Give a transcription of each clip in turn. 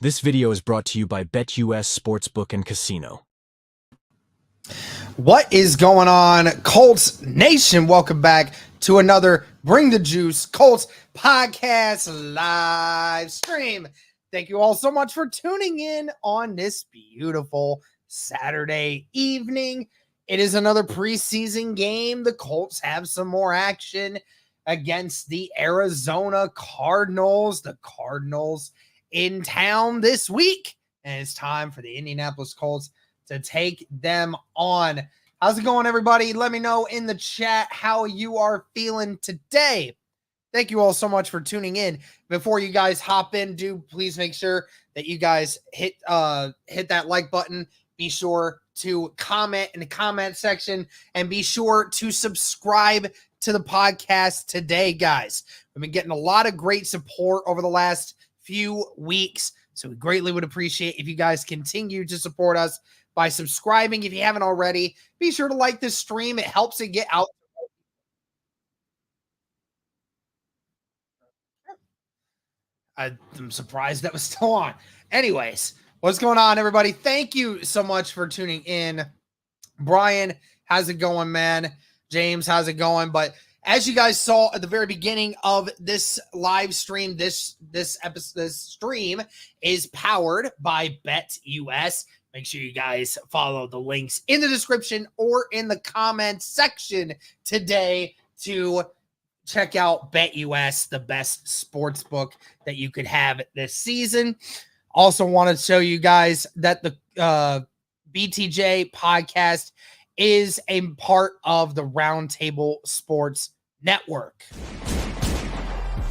This video is brought to you by BetUS Sportsbook and Casino. What is going on, Colts Nation? Welcome back to another Bring the Juice Colts podcast live stream. Thank you all so much for tuning in on this beautiful Saturday evening. It is another preseason game. The Colts have some more action against the Arizona Cardinals. The Cardinals in town this week, and it's time for the Indianapolis Colts to take them on. How's it going, everybody? Let me know in the chat how you are feeling today. Thank you all so much for tuning in. Before you guys hop in, please make sure that you guys hit that like button. Be sure to comment in the comment section and be sure to subscribe to the podcast today, guys. We've been getting a lot of great support over the last few weeks, so we greatly would appreciate if you guys continue to support us by subscribing. If you haven't already, be sure to like this stream. It helps it get out. I'm surprised that was still on. Anyways, what's going on, everybody? Thank you so much for tuning in. Brian, how's it going, man? James, how's it going? But as you guys saw at the very beginning of this live stream, this stream is powered by BetUS. Make sure you guys follow the links in the description or in the comment section today to check out BetUS, the best sports book that you could have this season. Also want to show you guys that the BTJ podcast is a part of the Roundtable Sports Network.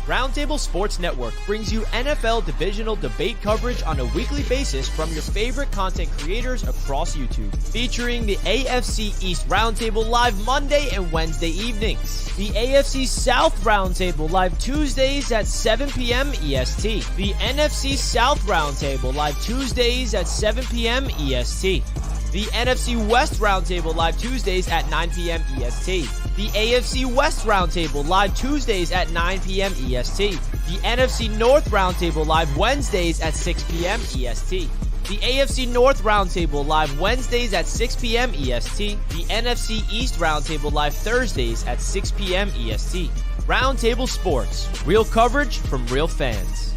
Roundtable Sports Network brings you NFL Divisional debate coverage on a weekly basis from your favorite content creators across YouTube, featuring the AFC East Roundtable live Monday and Wednesday evenings, the AFC South Roundtable live Tuesdays at 7 p.m. EST, the NFC South Roundtable live Tuesdays at 7 p.m. EST, the NFC West Roundtable live Tuesdays at 9 p.m. EST, the AFC West Roundtable live Tuesdays at 9 p.m. EST, the NFC North Roundtable live Wednesdays at 6 p.m. EST, the AFC North Roundtable live Wednesdays at 6 p.m. EST, the NFC East Roundtable live Thursdays at 6 p.m. EST. Roundtable Sports, real coverage from real fans.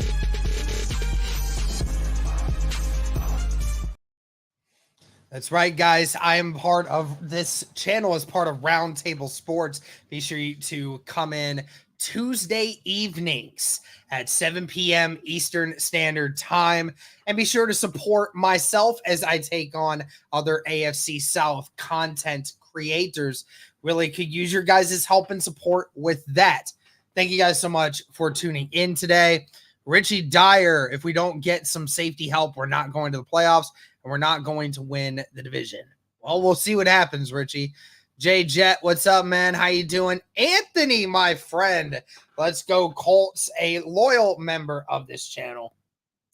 That's right, guys. I am part of this channel as part of Roundtable Sports. Be sure to come in Tuesday evenings at 7 p.m. Eastern Standard Time. And be sure to support myself as I take on other AFC South content creators. Really could use your guys' help and support with that. Thank you guys so much for tuning in today. Richie Dyer, if we don't get some safety help, we're not going to the playoffs. And we're not going to win the division. Well, we'll see what happens, Richie. Jay Jet, what's up, man? How you doing? Anthony, my friend. Let's go Colts, a loyal member of this channel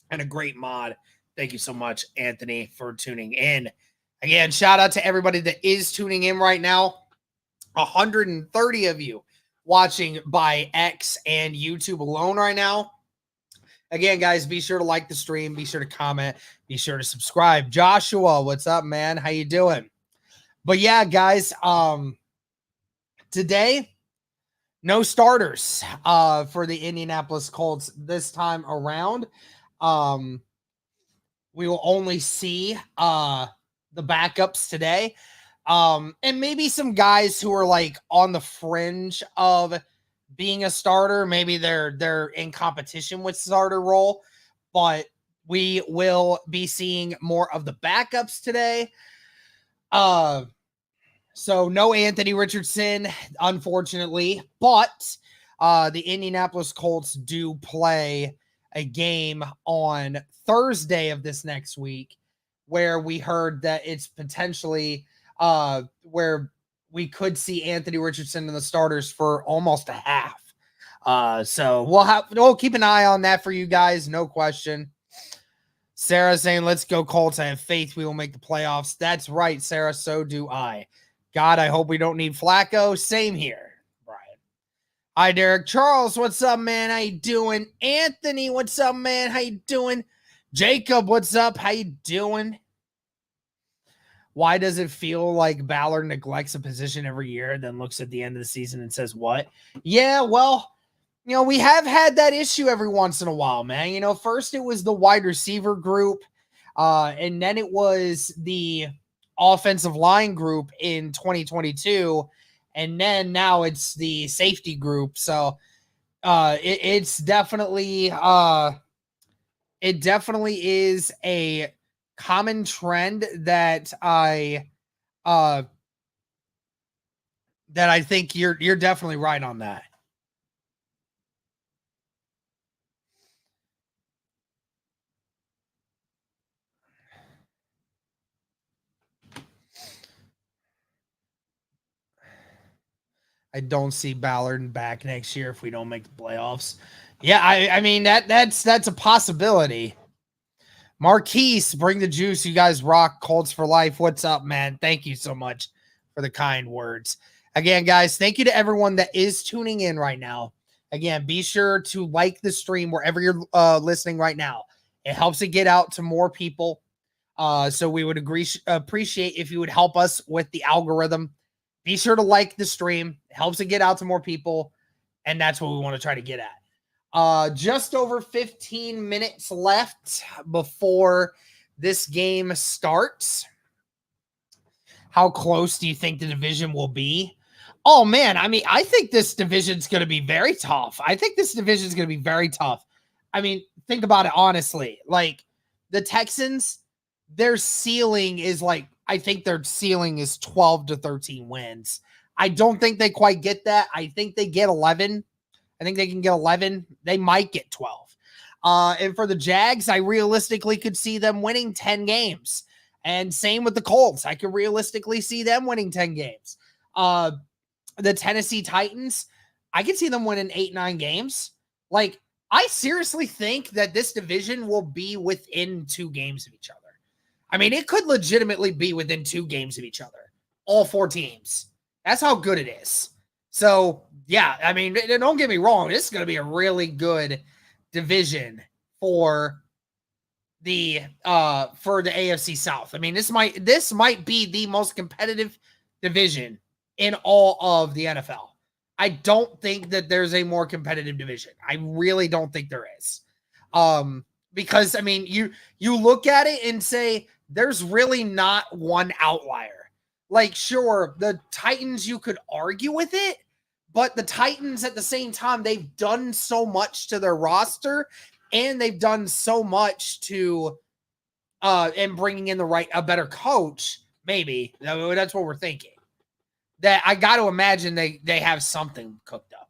and a great mod. Thank you so much, Anthony, for tuning in. Again, shout out to everybody that is tuning in right now. 130 of you watching by X and YouTube alone right now. Again, guys, be sure to like the stream. Be sure to comment. Be sure to subscribe. Joshua, what's up, man? How you doing? But yeah, guys, today, no starters for the Indianapolis Colts this time around. We will only see the backups today. And maybe some guys who are like on the fringe of being a starter. Maybe they're in competition with starter role, but we will be seeing more of the backups today. So no Anthony Richardson, unfortunately, but the Indianapolis Colts do play a game on Thursday of this next week where we heard that it's potentially where we could see Anthony Richardson in the starters for almost a half. So we'll keep an eye on that for you guys. No question. Sarah saying, let's go Colts. I have faith we will make the playoffs. That's right, Sarah. So do I. God, I hope we don't need Flacco. Same here, Brian. Hi, Derek. Charles, what's up, man? How you doing? Anthony, what's up, man? How you doing? Jacob, what's up? How you doing? Why does it feel like Ballard neglects a position every year, then looks at the end of the season and says, what? Yeah, well, we have had that issue every once in a while, man. First it was the wide receiver group, and then it was the offensive line group in 2022, and then now it's the safety group. So it's definitely is a common trend that I think you're definitely right on that. I don't see Ballard back next year if we don't make the playoffs. Yeah, I mean that's a possibility. Marquise, bring the juice. You guys rock. Colts for life. What's up, man? Thank you so much for the kind words. Again, guys, thank you to everyone that is tuning in right now. Again, be sure to like the stream wherever you're listening right now. It helps it get out to more people. So we would appreciate if you would help us with the algorithm. Be sure to like the stream. It helps it get out to more people. And that's what we want to try to get at. Just over 15 minutes left before this game starts. How close do you think the division will be? Oh, man. I mean, I think this division's going to be very tough. I think think about it honestly. Like, the Texans, their ceiling is I think their ceiling is 12 to 13 wins. I don't think they quite get that. I think they get 11. I think they can get 11. They might get 12. And for the Jags, I realistically could see them winning 10 games. And same with the Colts. I could realistically see them winning 10 games. The Tennessee Titans, I could see them winning 8-9 games. I seriously think that this division will be within 2 games of each other. I mean, it could legitimately be within 2 games of each other. All 4 teams. That's how good it is. So, yeah, I mean, don't get me wrong. This is going to be a really good division for the AFC South. I mean, this might be the most competitive division in all of the NFL. I don't think that there's a more competitive division. I really don't think there is. Because I mean, you look at it and say there's really not one outlier. Sure, the Titans, you could argue with it, but the Titans at the same time, they've done so much to their roster, and they've done so much to and bringing in a better coach. Maybe that's what we're thinking. That I got to imagine they have something cooked up.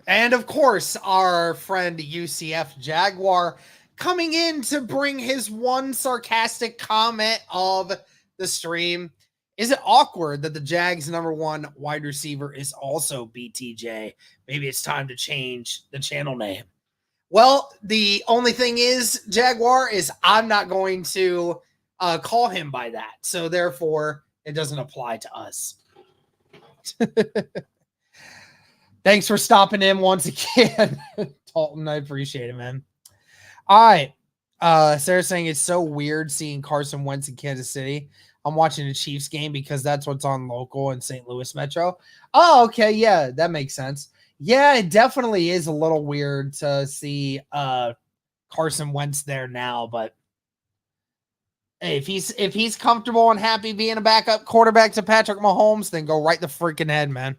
And of course, our friend UCF Jaguar coming in to bring his one sarcastic comment of the stream. Is it awkward that the Jags' #1 wide receiver is also BTJ? Maybe it's time to change the channel name. Well, the only thing is, Jaguar, is I'm not going to call him by that. So therefore, it doesn't apply to us. Thanks for stopping in once again, Dalton. I appreciate it, man. All right. Sarah's saying it's so weird seeing Carson Wentz in Kansas City. I'm watching the Chiefs game because that's what's on local in St. Louis Metro. Oh, okay. Yeah, that makes sense. Yeah, it definitely is a little weird to see Carson Wentz there now, but hey, if he's comfortable and happy being a backup quarterback to Patrick Mahomes, then go right the freaking head, man.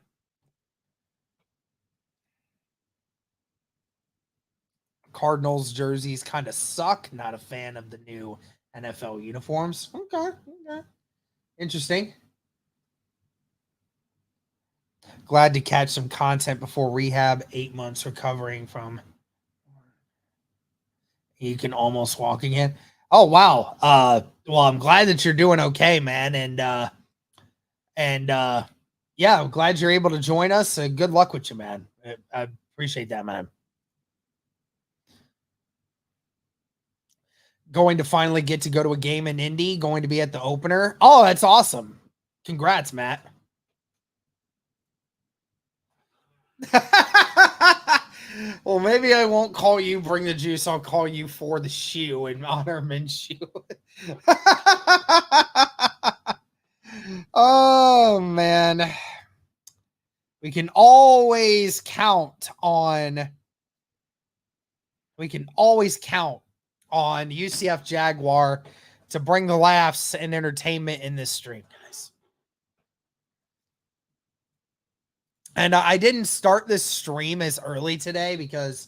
Cardinals jerseys kind of suck. Not a fan of the new NFL uniforms. Okay. Interesting. Glad to catch some content before rehab. 8 months recovering from. You can almost walk again. Oh, wow. Well, I'm glad that you're doing okay, man. And yeah, I'm glad you're able to join us. Good luck with you, man. I appreciate that, man. Going to finally get to go to a game in Indy, going to be at the opener. Oh, that's awesome. Congrats, Matt. Well, maybe I won't call you Bring the Juice. I'll call you For the Shoe in honor of Minshew. Oh, man. We can always count on UCF Jaguar to bring the laughs and entertainment in this stream, guys. And I didn't start this stream as early today because,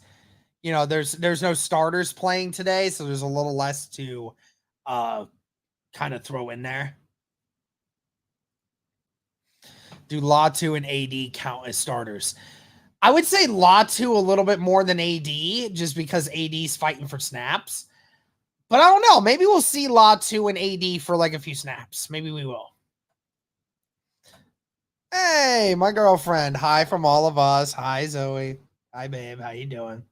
you know, there's no starters playing today, so there's a little less to kind of throw in there. Do Latu and AD count as starters? I would say Latu a little bit more than AD, just because AD's fighting for snaps. But I don't know. Maybe we'll see Latu and AD for like a few snaps. Maybe we will. Hey, my girlfriend. Hi from all of us. Hi, Zoe. Hi, babe. How you doing? Of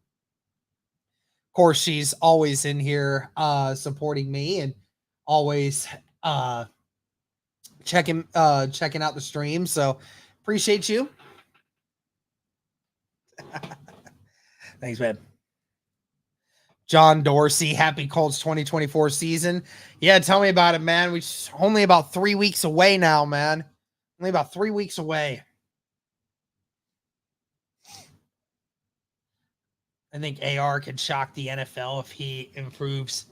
course, she's always in here supporting me and always checking out the stream. So appreciate you. Thanks, babe. John Dorsey, happy Colts 2024 season. Yeah, tell me about it, man. We're only about 3 weeks away now, man. Only about 3 weeks away. I think AR can shock the NFL if he improves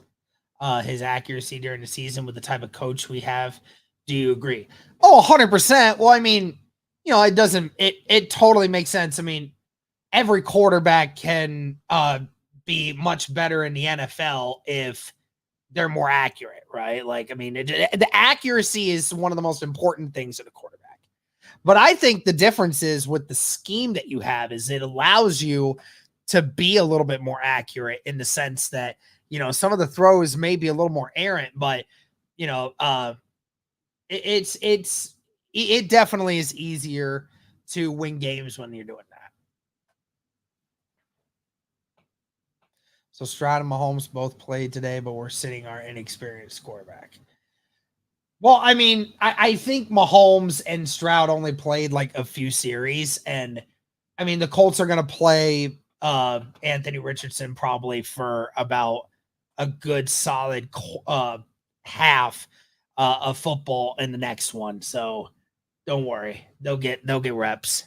his accuracy during the season with the type of coach we have. Do you agree? Oh, 100%. Well, I mean, you know, it totally makes sense. I mean, every quarterback can be much better in the NFL if they're more accurate, right? Like, I mean, the accuracy is one of the most important things in a quarterback. But I think the difference is with the scheme that you have is it allows you to be a little bit more accurate in the sense that, you know, some of the throws may be a little more errant, but, you know, it definitely is easier to win games when you're doing that. So Stroud and Mahomes both played today, but we're sitting our inexperienced quarterback. Well, I mean, I think Mahomes and Stroud only played like a few series. And I mean, the Colts are going to play Anthony Richardson probably for about a good solid half of football in the next one. So don't worry. They'll get reps.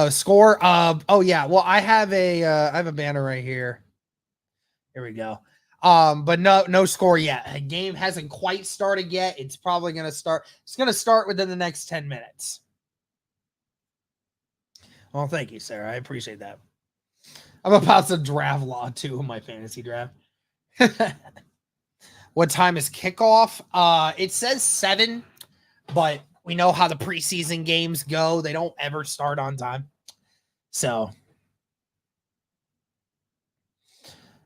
Score. Oh yeah. Well, I have a banner right here. Here we go. But no score yet. The game hasn't quite started yet. It's probably going to start. It's going to start within the next 10 minutes. Well, thank you, Sarah. I appreciate that. I'm about to draft Law 2 in my fantasy draft. What time is kickoff? It says 7, but we know how the preseason games go. They don't ever start on time. So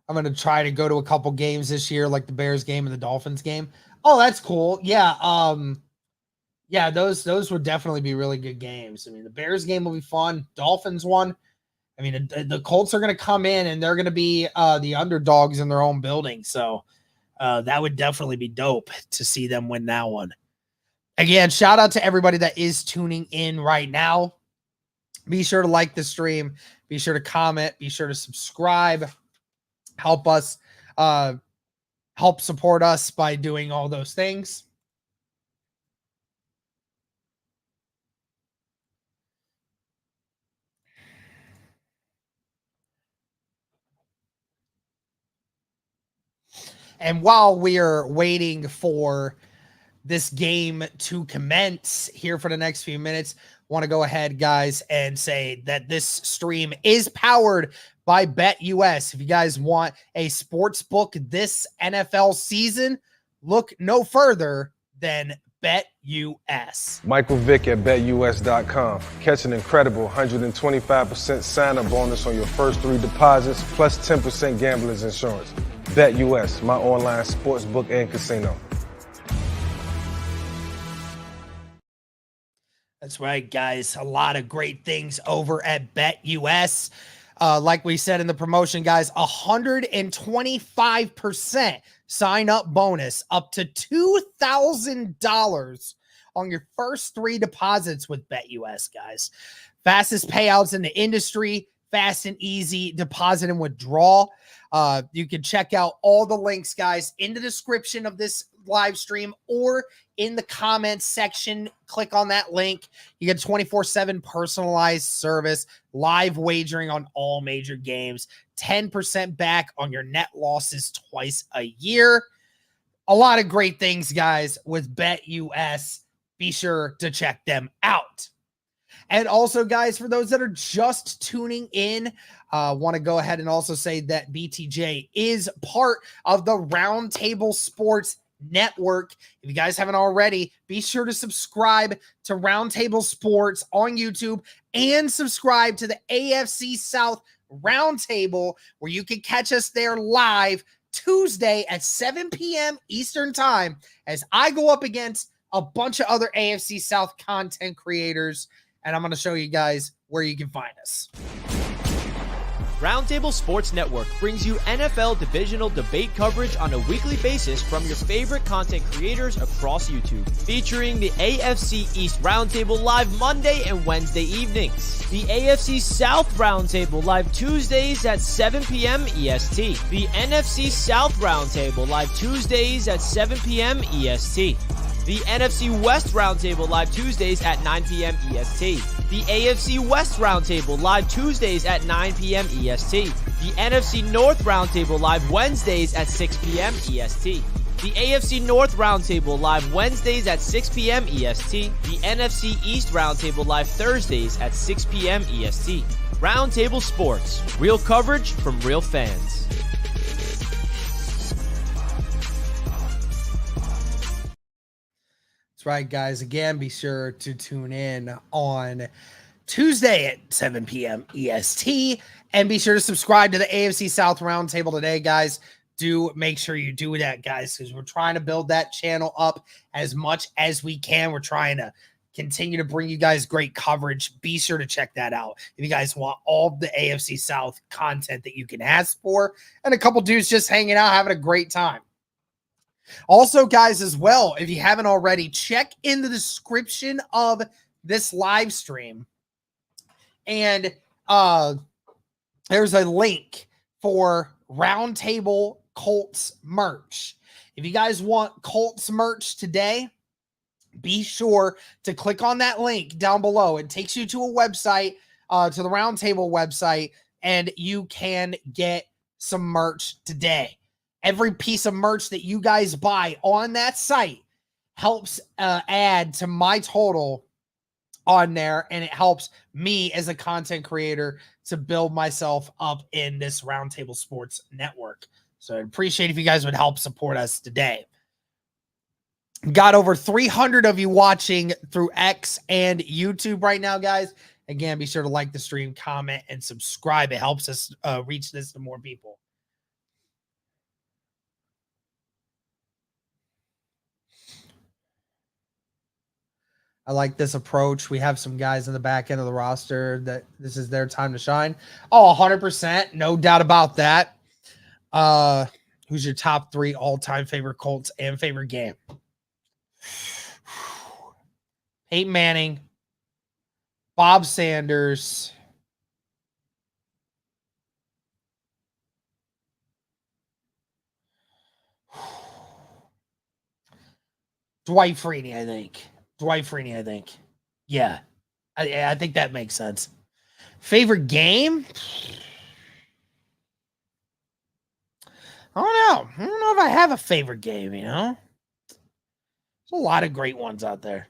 I'm going to try to go to a couple games this year, like the Bears game and the Dolphins game. Oh, that's cool. Yeah. Yeah, those would definitely be really good games. I mean, the Bears game will be fun. Dolphins one. I mean, the Colts are going to come in and they're going to be the underdogs in their own building. So that would definitely be dope to see them win that one. Again, shout out to everybody that is tuning in right now. Be sure to like the stream. Be sure to comment. Be sure to subscribe. Help us, help support us by doing all those things. And while we are waiting for this game to commence here for the next few minutes, want to go ahead, guys, and say that this stream is powered by BetUS. If you guys want a sports book this NFL season, look no further than BetUS. Michael Vick at BetUS.com. Catch an incredible 125% sign-up bonus on your first 3 deposits, plus 10% gambler's insurance. BetUS, my online sports book and casino. That's right, guys. A lot of great things over at BetUS. Like we said in the promotion, guys, 125% sign-up bonus up to $2,000 on your first 3 deposits with BetUS, guys. Fastest payouts in the industry, fast and easy deposit and withdrawal. You can check out all the links, guys, in the description of this live stream or in the comments section. Click on that link. You get 24/7 personalized service, live wagering on all major games, 10% back on your net losses twice a year. A lot of great things, guys, with BetUS. Be sure to check them out. And also, guys, for those that are just tuning in, want to go ahead and also say that BTJ is part of the Roundtable Sports Network. If you guys haven't already, be sure to subscribe to Roundtable Sports on YouTube and subscribe to the AFC South Roundtable, where you can catch us there live Tuesday at 7 p.m. Eastern Time as I go up against a bunch of other AFC South content creators. And I'm going to show you guys where you can find us. Roundtable Sports Network brings you NFL divisional debate coverage on a weekly basis from your favorite content creators across YouTube, featuring the AFC East Roundtable live Monday and Wednesday evenings, the AFC South Roundtable live Tuesdays at 7 p.m. EST, the NFC South Roundtable live Tuesdays at 7 p.m. EST, the NFC West Roundtable live Tuesdays at 9 p.m. EST. The AFC West Roundtable live Tuesdays at 9 p.m. EST. The NFC North Roundtable live Wednesdays at 6 p.m. EST. The AFC North Roundtable live Wednesdays at 6 p.m. EST. The NFC East Roundtable live Thursdays at 6 p.m. EST. Roundtable Sports. Real coverage from real fans. That's right, guys. Again, be sure to tune in on Tuesday at 7 p.m. EST. And be sure to subscribe to the AFC South Roundtable today, guys. Do make sure you do that, guys, because we're trying to build that channel up as much as we can. We're trying to continue to bring you guys great coverage. Be sure to check that out if you guys want all the AFC South content that you can ask for, and a couple dudes just hanging out, having a great time. Also, guys, as well, if you haven't already, check in the description of this live stream. And there's a link for Roundtable Colts merch. If you guys want Colts merch today, be sure to click on that link down below. It takes you to a website, to the Roundtable website, and you can get some merch today. Every piece of merch that you guys buy on that site helps add to my total on there, and it helps me as a content creator to build myself up in this Roundtable Sports Network. So I'd appreciate if you guys would help support us today. Got over 300 of you watching through X and YouTube right now, guys. Again, be sure to like the stream, comment, and subscribe. It helps us reach this to more people. I like this approach. We have some guys in the back end of the roster that this is their time to shine. Oh, 100%. No doubt about that. Who's your top 3 all-time favorite Colts and favorite game? Peyton Manning, Bob Sanders, Dwight Freeney, I think. Yeah, I think that makes sense. Favorite game? I don't know if I have a favorite game, you know? There's a lot of great ones out there.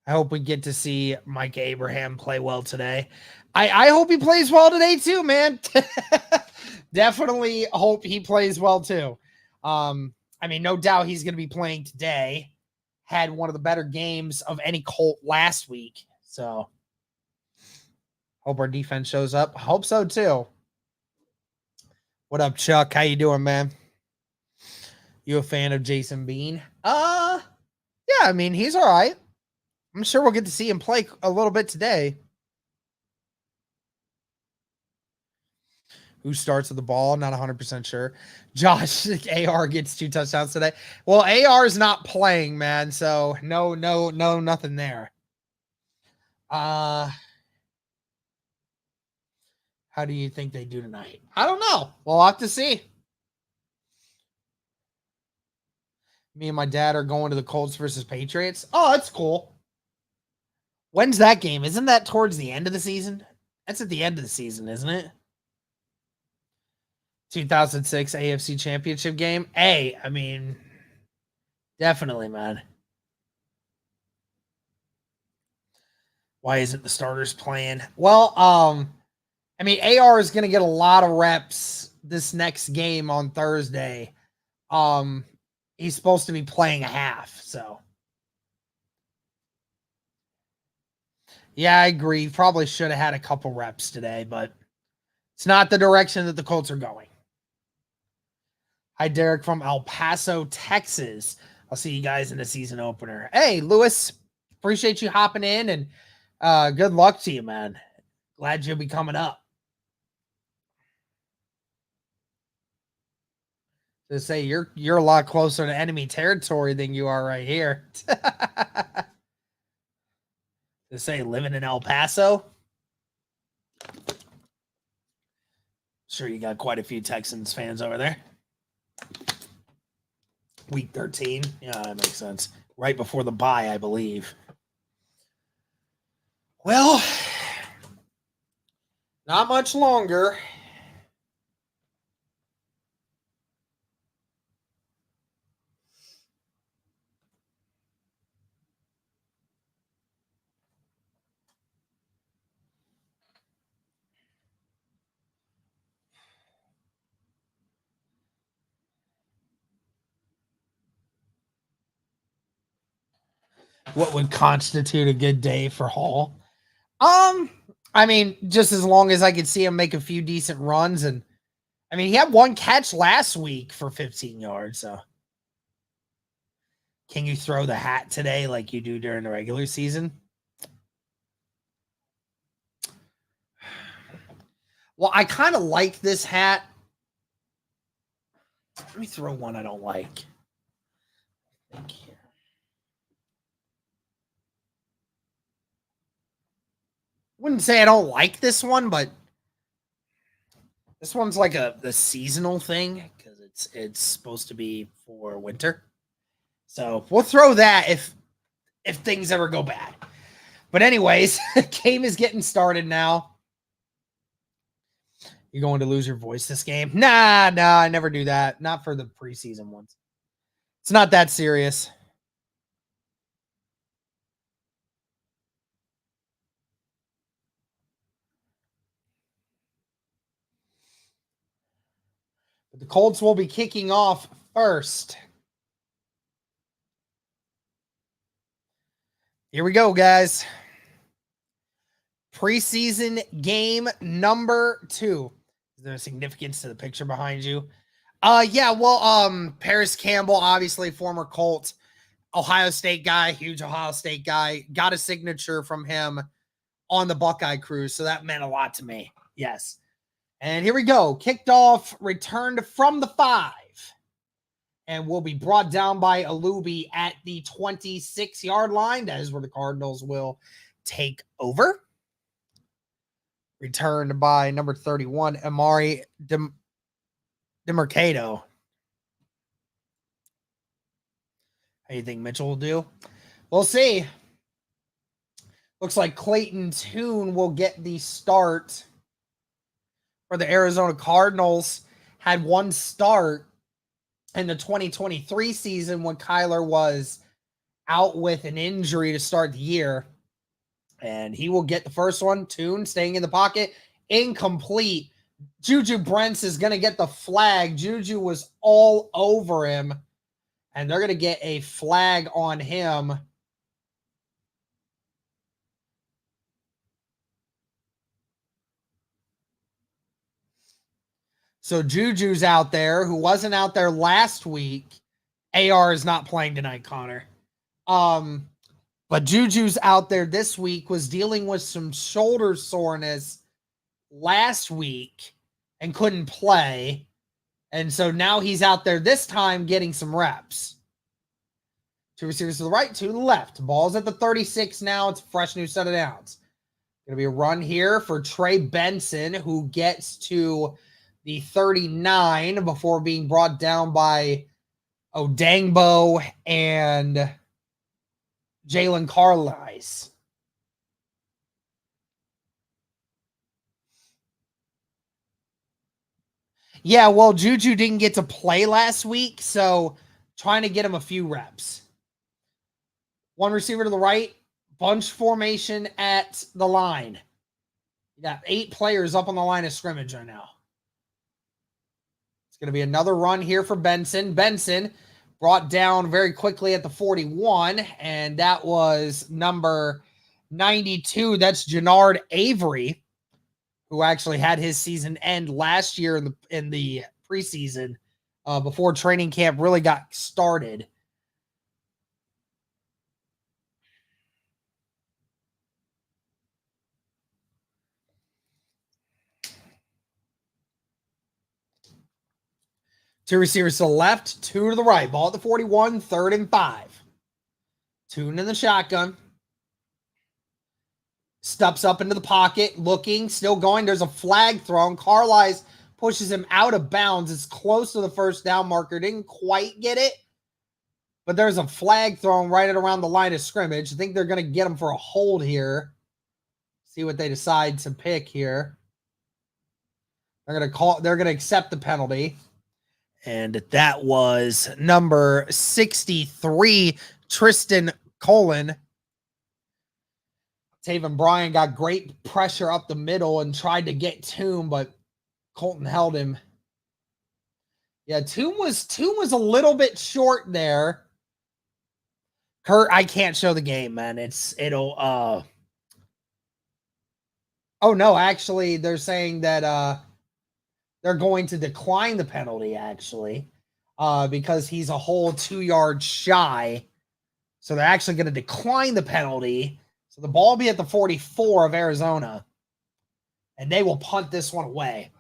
I hope we get to see Mike Abraham play well today. I hope he plays well today too, man. Definitely hope he plays well too. I mean, no doubt he's going to be playing today. Had one of the better games of any Colt last week. So, hope our defense shows up. Hope so, too. What up, Chuck? How you doing, man? You a fan of Jason Bean? Yeah, I mean, he's all right. I'm sure we'll get to see him play a little bit today. Who starts with the ball? Not 100% sure. Josh, AR gets 2 touchdowns today. Well, AR is not playing, man. So no, nothing there. How do you think they do tonight? I don't know. We'll have to see. Me and my dad are going to the Colts versus Patriots. Oh, that's cool. When's that game? Isn't that towards the end of the season? That's at the end of the season, isn't it? 2006 AFC Championship game. Hey, I mean, definitely, man. Why isn't the starters playing? Well, I mean, AR is going to get a lot of reps this next game on Thursday. He's supposed to be playing a half, so. Yeah, I agree. Probably should have had a couple reps today, but it's not the direction that the Colts are going. Hi, Derek from El Paso, Texas. I'll see you guys in the season opener. Hey, Lewis, appreciate you hopping in, and good luck to you, man. Glad you'll be coming up. To say you're a lot closer to enemy territory than you are right here. To say living in El Paso. Sure, you got quite a few Texans fans over there. Week 13. Yeah, that makes sense. Right before the bye, I believe. Well, not much longer. What would constitute a good day for Hall? I mean, just as long as I could see him make a few decent runs, and I mean, he had one catch last week for 15 yards, so can you throw the hat today like you do during the regular season? Well, I kind of like this hat. Let me throw one I don't like. Thank you. Wouldn't say I don't like this one, but this one's like the seasonal thing because it's supposed to be for winter. So we'll throw that if things ever go bad. But anyways, game is getting started now. You're going to lose your voice this game? Nah, I never do that. Not for the preseason ones. It's not that serious. But the Colts will be kicking off first. Here we go, guys. Preseason game number 2. Is there a significance to the picture behind you? Yeah, well, Paris Campbell, obviously former Colt, Ohio State guy, huge Ohio State guy, got a signature from him on the Buckeye Cruise, so that meant a lot to me. Yes. And here we go. Kicked off, returned from the 5. And will be brought down by Alubi at the 26-yard line. That is where the Cardinals will take over. Returned by number 31, Amari DeMercado. How do you think Mitchell will do? We'll see. Looks like Clayton Tune will get the start for the Arizona Cardinals. Had one start in the 2023 season when Kyler was out with an injury to start the year. And he will get the first one. Tune staying in the pocket. Incomplete. Juju Brents is going to get the flag. Juju was all over him. And they're going to get a flag on him. So Juju's out there, who wasn't out there last week. AR is not playing tonight, Connor. But Juju's out there this week, was dealing with some shoulder soreness last week and couldn't play. And so now he's out there this time getting some reps. Two receivers to the right, two to the left. Ball's at the 36 now. It's a fresh new set of downs. Going to be a run here for Trey Benson, who gets to the 39 before being brought down by Odangbo and Jalen Carlisle. Yeah, well, Juju didn't get to play last week, so trying to get him a few reps. One receiver to the right, bunch formation at the line. You got 8 players up on the line of scrimmage right now. It's going to be another run here for Benson. Benson brought down very quickly at the 41, and that was number 92. That's Jannard Avery, who actually had his season end last year in the preseason before training camp really got started. Two receivers to the left, two to the right. Ball at the 41, 3rd and 5. Tune in the shotgun. Steps up into the pocket, looking, still going. There's a flag thrown. Carlisle pushes him out of bounds. It's close to the first down marker. Didn't quite get it, but there's a flag thrown right at around the line of scrimmage. I think they're going to get him for a hold here. See what they decide to pick here. They're going to accept the penalty. And that was number 63, Tristan Colon. Taven Bryan got great pressure up the middle and tried to get Toom, but Colton held him. Yeah, Toom was a little bit short there. Kurt, I can't show the game, man. Oh no, actually, they're saying that they're going to decline the penalty, actually, because he's a whole 2 yards shy. So they're actually going to decline the penalty. So the ball will be at the 44 of Arizona, and they will punt this one away.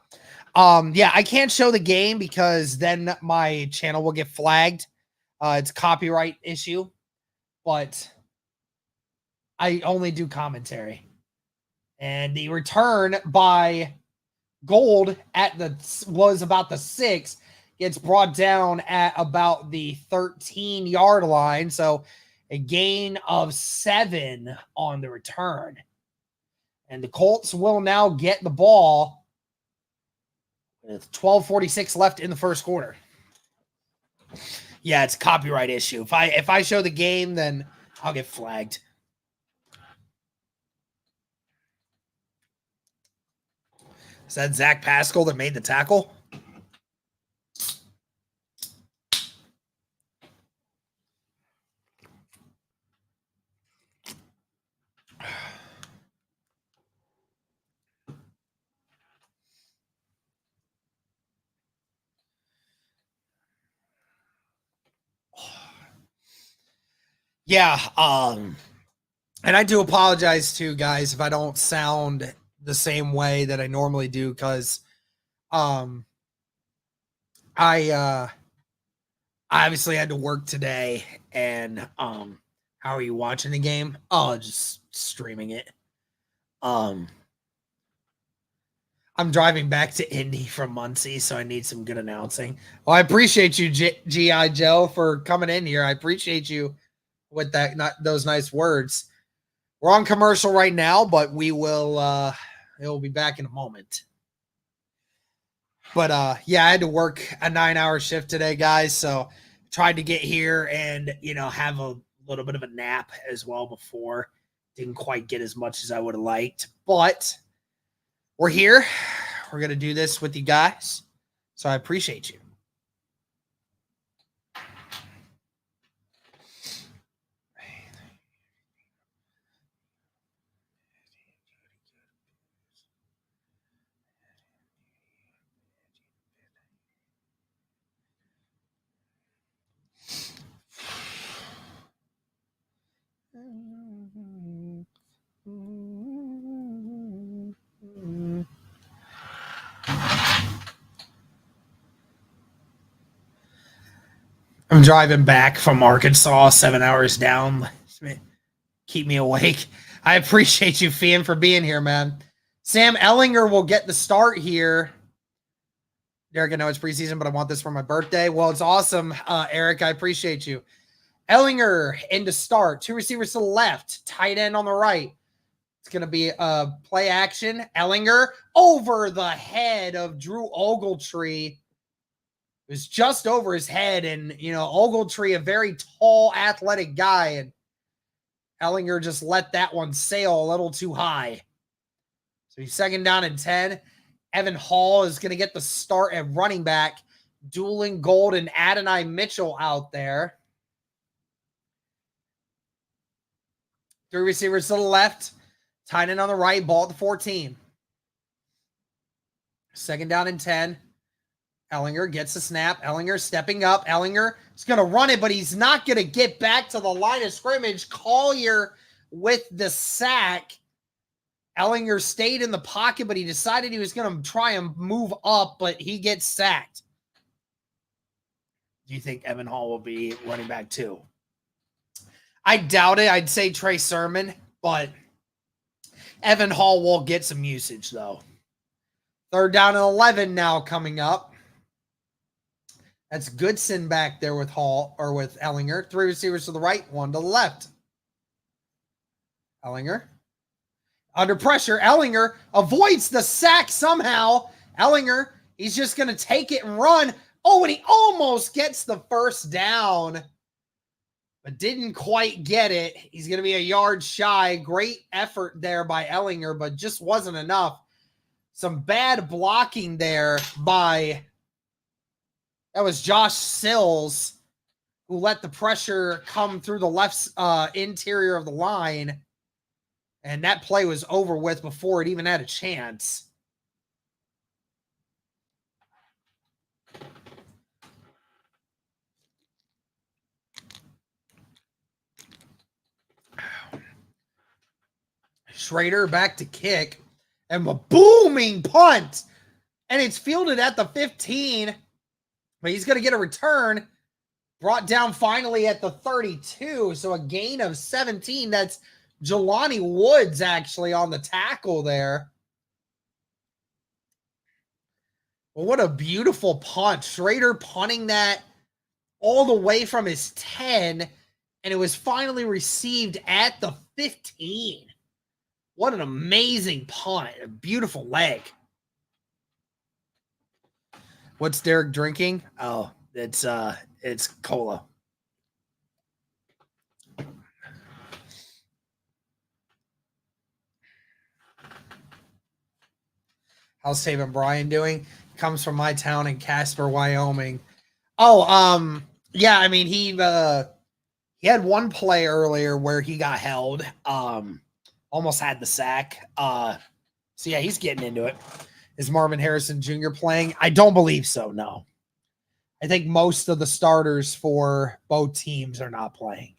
Yeah, I can't show the game because then my channel will get flagged. It's a copyright issue, but I only do commentary. And the return by Gold was about the 6, gets brought down at about the 13-yard line. So a gain of 7 on the return. And the Colts will now get the ball with 12:46 left in the first quarter. Yeah, it's a copyright issue. If I show the game, then I'll get flagged. Is that Zach Pascal that made the tackle? Yeah, and I do apologize too, guys, if I don't sound the same way that I normally do, because I obviously had to work today. And how are you watching the game? Oh, just streaming it. I'm driving back to Indy from Muncie, so I need some good announcing. Well, I appreciate you, G.I. Joe, for coming in here. I appreciate you with those nice words. We're on commercial right now, but we will be back in a moment. But yeah, I had to work a 9-hour shift today, guys, so tried to get here and have a little bit of a nap as well before. Didn't quite get as much as I would have liked, but we're here. We're gonna do this with you guys, so I appreciate you. I'm driving back from Arkansas, 7 hours down. Keep me awake. I appreciate you, Fian, for being here, man. Sam Ellinger will get the start here. Derek, I know it's preseason, but I want this for my birthday. Well, it's awesome, Eric. I appreciate you. Ellinger in to start. 2 receivers to the left. Tight end on the right. It's going to be a play action. Ellinger over the head of Drew Ogletree. It was just over his head. And, you know, Ogletree, a very tall, athletic guy. And Ellinger just let that one sail a little too high. So he's 2nd down and 10. Evan Hall is going to get the start at running back. Doolin Gold and Adonai Mitchell out there. 3 receivers to the left. Tight end on the right. Ball at the 14. 2nd down and 10. Ellinger gets the snap. Ellinger stepping up. Ellinger is going to run it, but he's not going to get back to the line of scrimmage. Collier with the sack. Ellinger stayed in the pocket, but he decided he was going to try and move up, but he gets sacked. Do you think Evan Hall will be running back too? I doubt it. I'd say Trey Sermon, but Evan Hall will get some usage, though. 3rd down and 11 now coming up. That's Goodson back there with Hall or with Ellinger. 3 receivers to the right, 1 to the left. Ellinger. Under pressure, Ellinger avoids the sack somehow. Ellinger, he's just going to take it and run. Oh, and he almost gets the 1st down, but didn't quite get it. He's going to be a yard shy. Great effort there by Ellinger, but just wasn't enough. Some bad blocking there by, that was Josh Sills, who let the pressure come through the left interior of the line. And that play was over with before it even had a chance. Schrader back to kick. And a booming punt. And it's fielded at the 15. But he's going to get a return. Brought down finally at the 32. So a gain of 17. That's Jelani Woods actually on the tackle there. Well, what a beautiful punt. Schrader punting that all the way from his 10, and it was finally received at the 15. What an amazing punt. A beautiful leg. What's Derek drinking? Oh, it's cola. How's Taven Bryan doing? Comes from my town in Casper, Wyoming. Oh, yeah, I mean, he had one play earlier where he got held. Almost had the sack. So yeah, he's getting into it. Is Marvin Harrison Jr. playing? I don't believe so, no. I think most of the starters for both teams are not playing.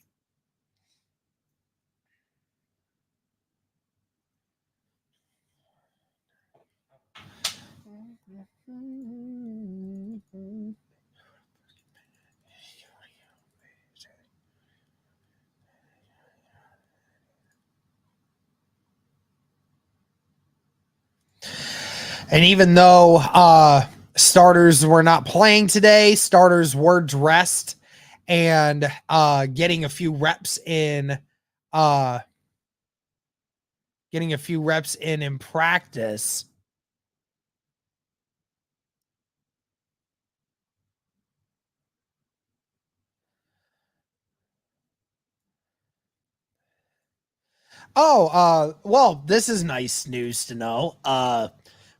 And even though starters were not playing today, starters were dressed and getting a few reps in practice. Oh, well, this is nice news to know.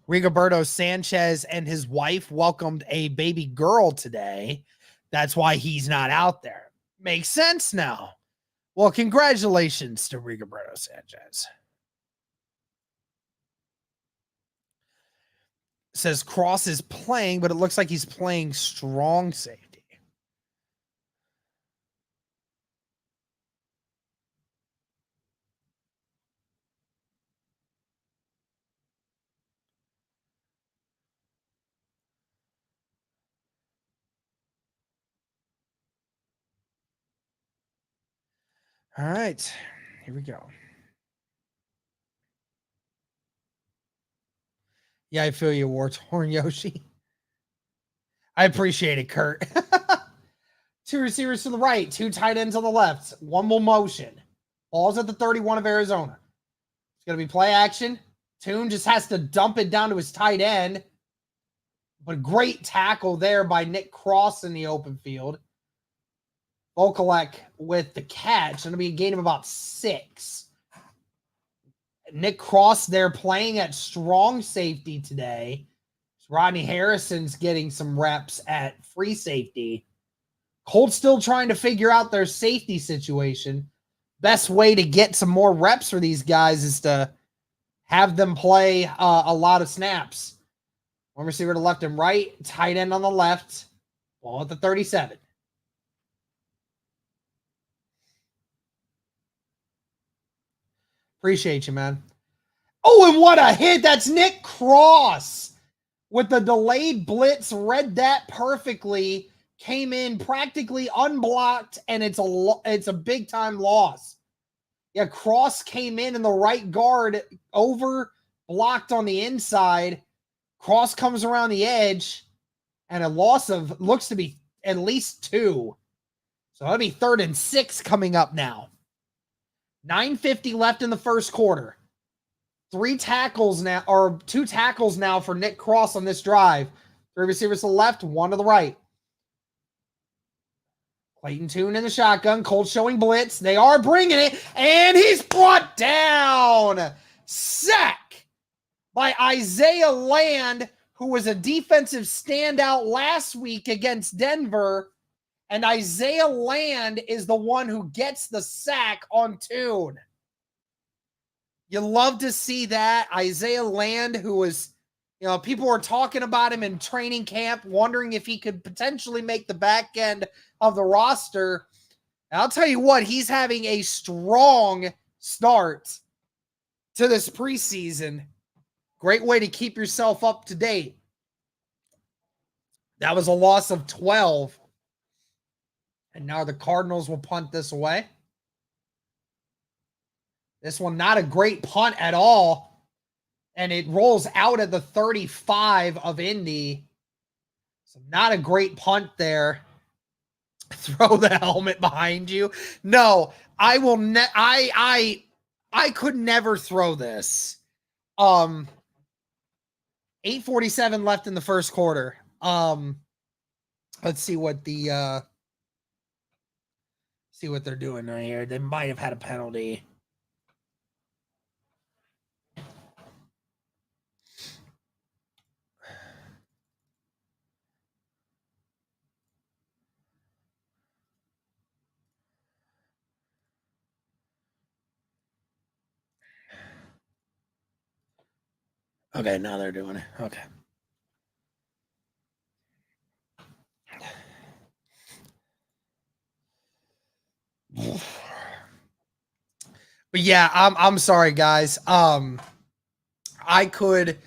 Rigoberto Sanchez and his wife welcomed a baby girl today. That's why he's not out there. Makes sense now. Well, congratulations to Rigoberto Sanchez. Says Cross is playing, but it looks like he's playing strong safety. All right, here we go. Yeah, I feel you, War-Torn Yoshi. I appreciate it, Kurt. 2 receivers to the right, 2 tight ends on the left. One will motion. Ball's at the 31 of Arizona. It's going to be play action. Toon just has to dump it down to his tight end. But great tackle there by Nick Cross in the open field. Vokalek with the catch. Going to be a gain of about 6. Nick Cross there playing at strong safety today. Rodney Harrison's getting some reps at free safety. Colts still trying to figure out their safety situation. Best way to get some more reps for these guys is to have them play a lot of snaps. One receiver to left and right, tight end on the left, ball at the 37. Appreciate you, man. Oh, and what a hit. That's Nick Cross with the delayed blitz. Read that perfectly. Came in practically unblocked, and it's a big-time loss. Yeah, Cross came in and the right guard over blocked on the inside. Cross comes around the edge, and a loss of looks to be at least 2. So that'll be 3rd and 6 coming up now. 9:50 left in the first quarter. 2 tackles now for Nick Cross on this drive. 3 receivers to the left, 1 to the right. Clayton Tune in the shotgun. Colts showing blitz. They are bringing it, and he's brought down. Sack by Isaiah Land, who was a defensive standout last week against Denver. And Isaiah Land is the one who gets the sack on Tune. You love to see that. Isaiah Land, who was, people were talking about him in training camp, wondering if he could potentially make the back end of the roster. And I'll tell you what, he's having a strong start to this preseason. Great way to keep yourself up to date. That was a loss of 12. And now the Cardinals will punt this away. This one, not a great punt at all. And it rolls out at the 35 of Indy. So not a great punt there. Throw the helmet behind you. No, I will I could never throw this. 8:47 left in the first quarter. Let's see what the see what they're doing right here. They might have had a penalty. Okay, now they're doing it. Okay. But yeah, I'm sorry, guys. I could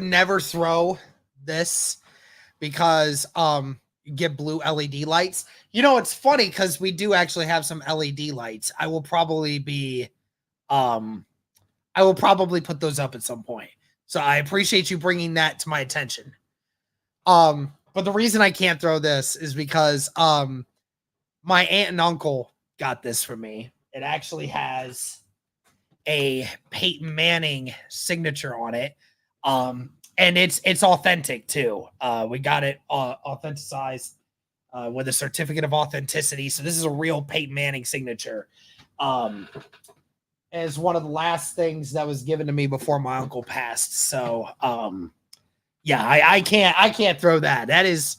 never throw this because you get blue LED lights. It's funny because we do actually have some LED lights. I will probably put those up at some point. So I appreciate you bringing that to my attention. But the reason I can't throw this is because my aunt and uncle got this for me. It actually has a Peyton Manning signature on it. And it's authentic too. We got it authenticized with a certificate of authenticity. So this is a real Peyton Manning signature. As one of the last things that was given to me before my uncle passed. So yeah, I can't throw that. That is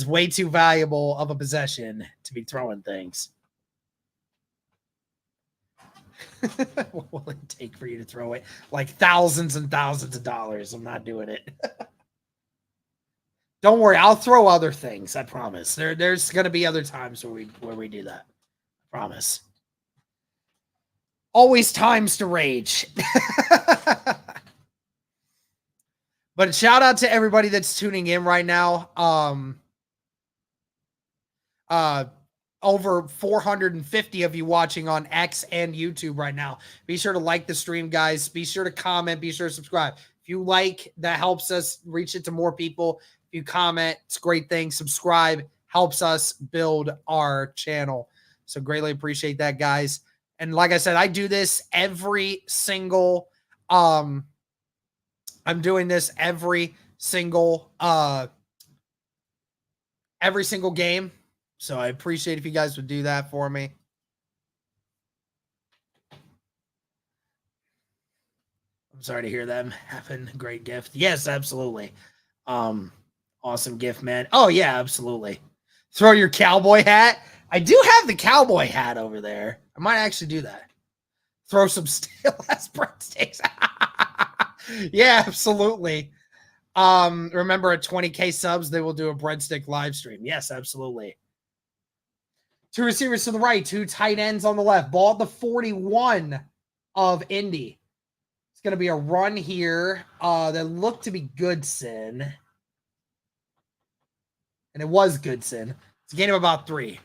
way too valuable of a possession to be throwing things. What will it take for you to throw it? Like thousands and thousands of dollars. I'm not doing it. Don't worry, I'll throw other things. I promise. There's going to be other times where we do that. I promise. Always times to rage. But shout out to everybody that's tuning in right now. over 450 of you watching on X and YouTube right now. Be sure to like the stream, guys. Be sure to comment. Be sure to subscribe. If you like, that helps us reach it to more people. If you comment, it's a great thing. Subscribe helps us build our channel. So greatly appreciate that, guys. And like I said, I do this every single I'm doing this every single game. So I appreciate if you guys would do that for me. I'm sorry to hear them having a great gift. Yes, absolutely. Awesome gift, man. Oh yeah, absolutely. Throw your cowboy hat. I do have the cowboy hat over there. I might actually do that. Throw some stale-ass breadsticks. Yeah, absolutely. Remember at 20K subs, they will do a breadstick live stream. Yes, absolutely. 2 receivers to the right, 2 tight ends on the left. Ball at the 41 of Indy. It's going to be a run here that looked to be Goodson. And it was Goodson. It's a gain of about 3.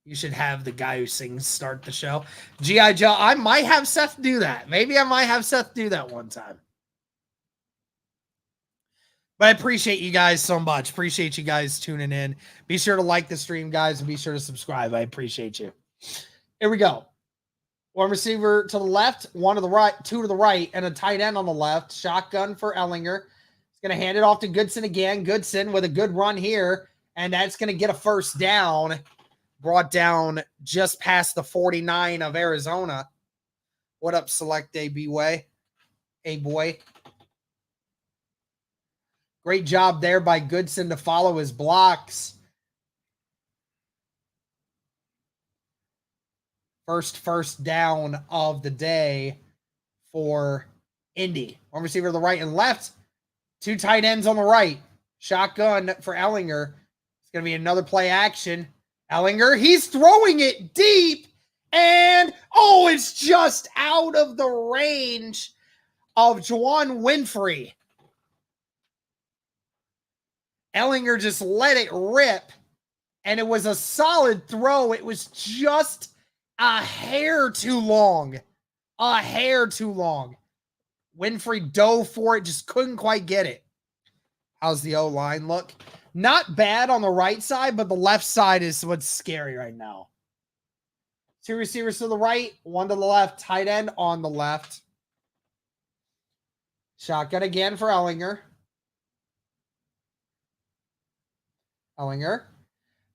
You should have the guy who sings start the show. G.I. Joe, I might have Seth do that. Maybe I might have Seth do that one time. But I appreciate you guys so much. Appreciate you guys tuning in. Be sure to like the stream, guys, and be sure to subscribe. I appreciate you. Here we go. 1 receiver to the left, 1 to the right, 2 to the right, and a tight end on the left. Shotgun for Ellinger. He's going to hand it off to Goodson again. Goodson with a good run here, and that's going to get a first down. Brought down just past the 49 of Arizona. What up, Select A-B-Way? A-Boy. Great job there by Goodson to follow his blocks. First down of the day for Indy. 1 receiver to the right and left. 2 tight ends on the right. Shotgun for Ellinger. It's going to be another play action. Ellinger, he's throwing it deep. And, oh, it's just out of the range of Juwan Winfrey. Ellinger just let it rip, and it was a solid throw. It was just a hair too long. A hair too long. Winfrey dove for it, just couldn't quite get it. How's the O-line look? Not bad on the right side, but the left side is what's scary right now. 2 receivers to the right, 1 to the left, tight end on the left. Shotgun again for Ellinger. Ellinger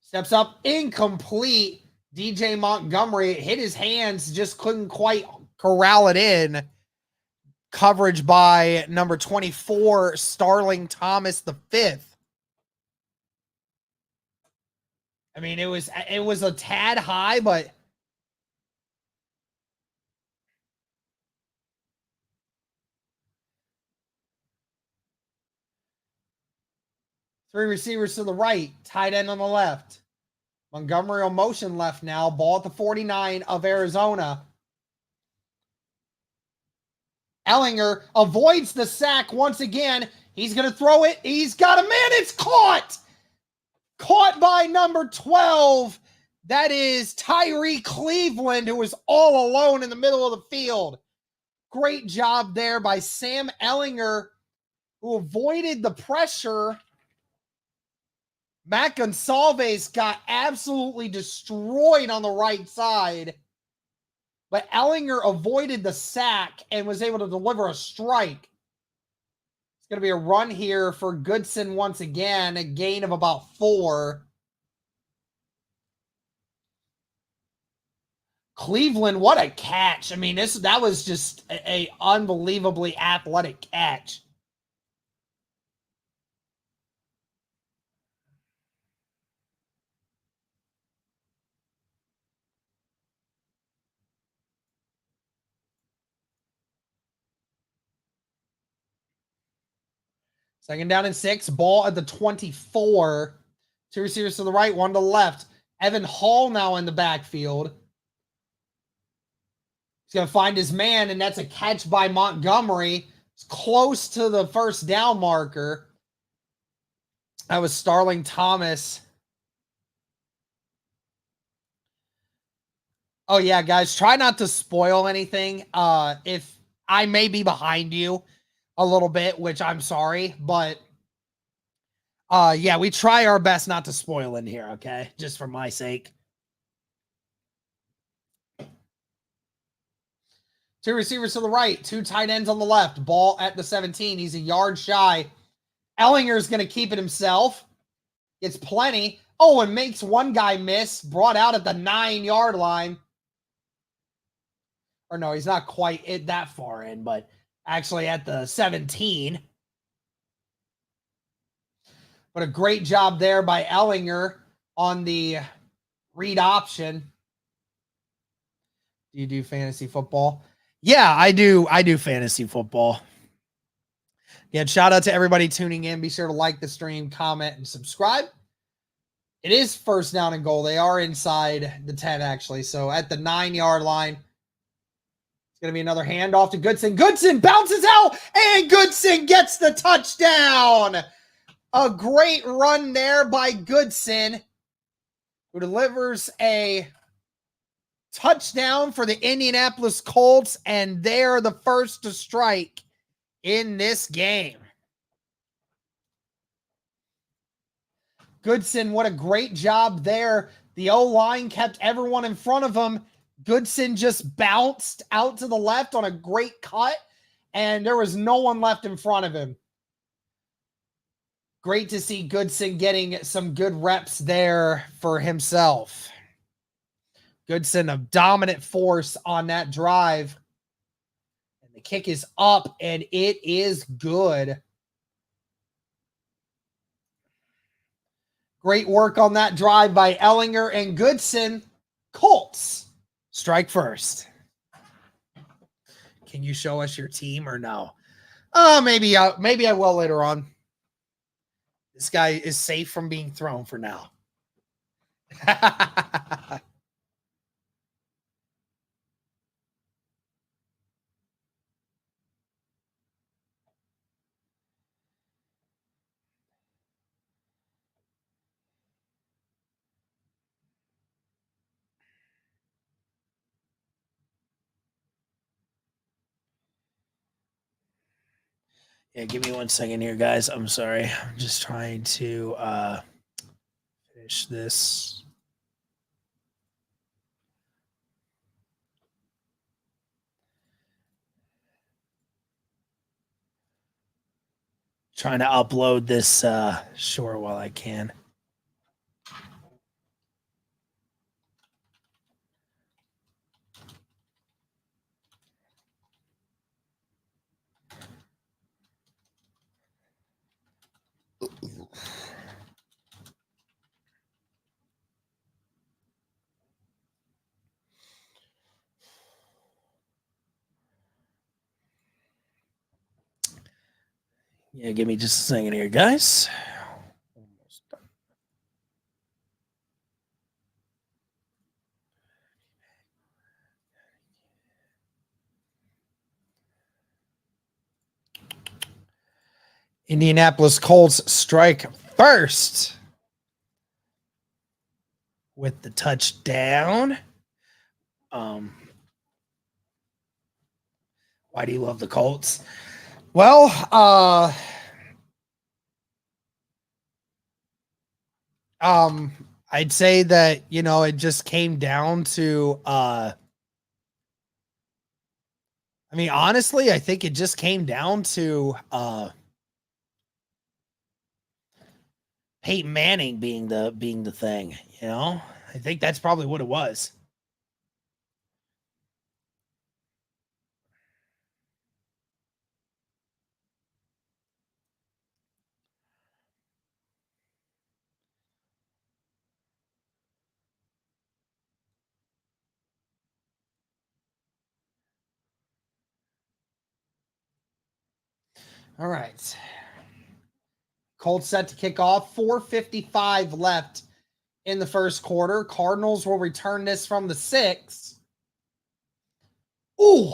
steps up, incomplete. DJ Montgomery hit his hands, just couldn't quite corral it in. Coverage by number 24, Starling Thomas the 5th. I mean, it was a tad high, but three receivers to the right, tight end on the left. Montgomery on motion left now. Ball at the 49 of Arizona. Ellinger avoids the sack once again. He's going to throw it. He's got a man. It's caught. Caught by number 12. That is Tyree Cleveland, who was all alone in the middle of the field. Great job there by Sam Ellinger, who avoided the pressure. Matt Gonsalves got absolutely destroyed on the right side. But Ellinger avoided the sack and was able to deliver a strike. It's going to be a run here for Goodson once again, a gain of about 4. Cleveland, what a catch. I mean, that was just a unbelievably athletic catch. Second down and 6. Ball at the 24. 2 receivers to the right, 1 to the left. Evan Hall now in the backfield. He's going to find his man, and that's a catch by Montgomery. It's close to the first down marker. That was Starling Thomas. Oh yeah, guys, try not to spoil anything. If I may be behind you a little bit, which I'm sorry, but yeah, we try our best not to spoil in here, okay? Just for my sake. 2 receivers to the right, 2 tight ends on the left. Ball at the 17. He's a yard shy. Ellinger's going to keep it himself. Gets plenty. Oh, and makes one guy miss. Brought out at the 9-yard line. Or no, he's not quite that far in, but actually at the 17. But a great job there by Ellinger on the read option. Do you do fantasy football? Yeah, I do. I do fantasy football. Again, shout out to everybody tuning in. Be sure to like the stream, comment, and subscribe. It is first down and goal. They are inside the 10, actually. So at the 9-yard line, it's going to be another handoff to Goodson. Goodson bounces out, and Goodson gets the touchdown. A great run there by Goodson, who delivers a touchdown for the Indianapolis Colts, and they're the first to strike in this game. Goodson, what a great job there. The O-line kept everyone in front of him. Goodson just bounced out to the left on a great cut, and there was no one left in front of him. Great to see Goodson getting some good reps there for himself. Goodson, a dominant force on that drive. And the kick is up, and it is good. Great work on that drive by Ellinger and Goodson. Colts strike first. Can you show us your team or no? Maybe I will later on. This guy is safe from being thrown for now. Yeah, give me 1 second here, guys. I'm sorry. I'm just trying to finish this. Trying to upload this short while I can. Yeah, give me just a second here, guys. Almost done. Indianapolis Colts strike first with the touchdown. Why do you love the Colts? Well, I'd say that, you know, it just came down to, I mean, honestly, I think it just came down to, Peyton Manning being the thing, you know, I think that's probably what it was. All right. Colts set to kick off. 4:55 left in the first quarter. Cardinals will return this from the 6. Ooh,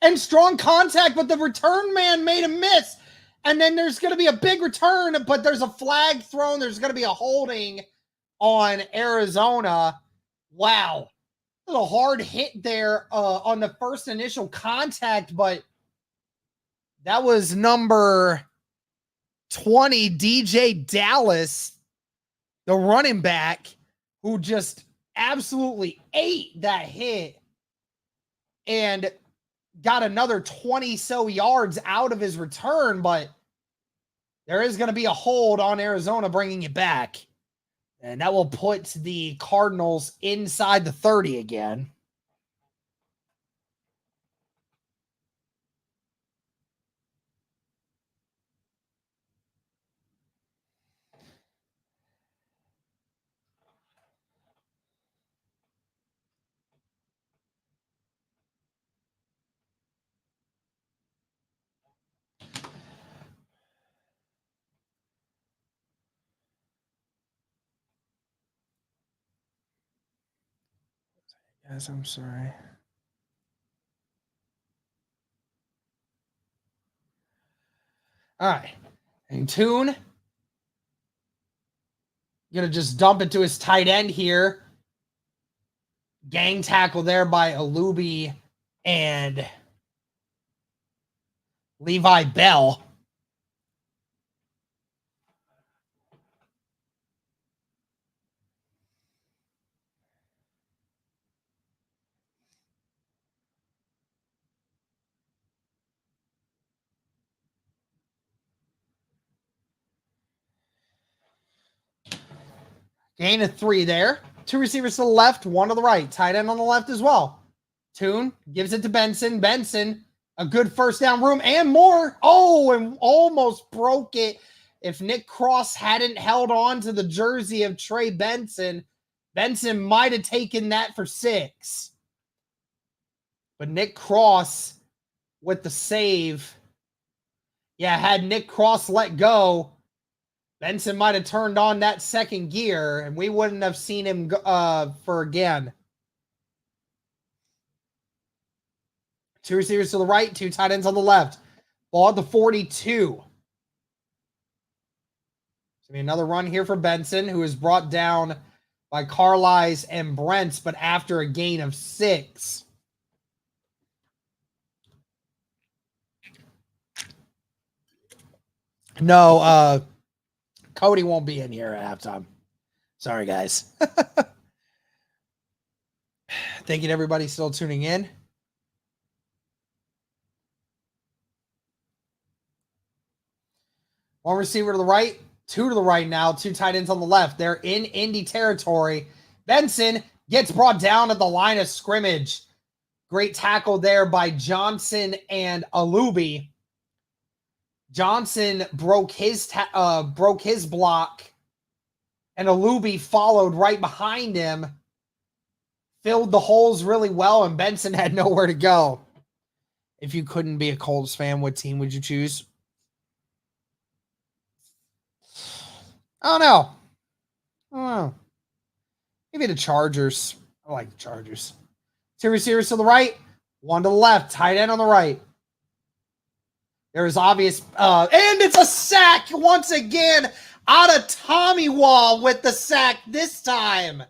and strong contact, but the return man made a miss. And then there's going to be a big return, but there's a flag thrown. There's going to be a holding on Arizona. Wow. little hard hit there on the first initial contact, but that was number 20, DJ Dallas, the running back, who just absolutely ate that hit and got another 20 so yards out of his return, but there is going to be a hold on Arizona bringing it back. And that will put the Cardinals inside the 30 again. Yes, I'm sorry. All right. And Tune, going to just dump it to his tight end here. Gang tackle there by Alubi and Levi Bell. Gain of 3 there. 2 receivers to the left, 1 to the right. Tight end on the left as well. Tune gives it to Benson. Benson, a good first down room and more. Oh, and almost broke it. If Nick Cross hadn't held on to the jersey of Trey Benson, Benson might have taken that for 6. But Nick Cross with the save. Yeah, had Nick Cross let go, Benson might have turned on that second gear, and we wouldn't have seen him for again. 2 receivers to the right, 2 tight ends on the left. Ball at the 42. So another run here for Benson, who is brought down by Carlisle and Brents, but after a gain of 6. No, Cody won't be in here at halftime. Sorry, guys. Thank you to everybody still tuning in. One receiver to the right, 2 to the right now, 2 tight ends on the left. They're in Indy territory. Benson gets brought down at the line of scrimmage. Great tackle there by Johnson and Alubi. Johnson broke his block, and Alubi followed right behind him, filled the holes really well, and Benson had nowhere to go. If you couldn't be a Colts fan, what team would you choose? I don't know. Maybe the Chargers. I like the Chargers. 2 receivers to the right, 1 to the left, tight end on the right. There's obvious, and it's a sack once again out of Tommywall with the sack this time.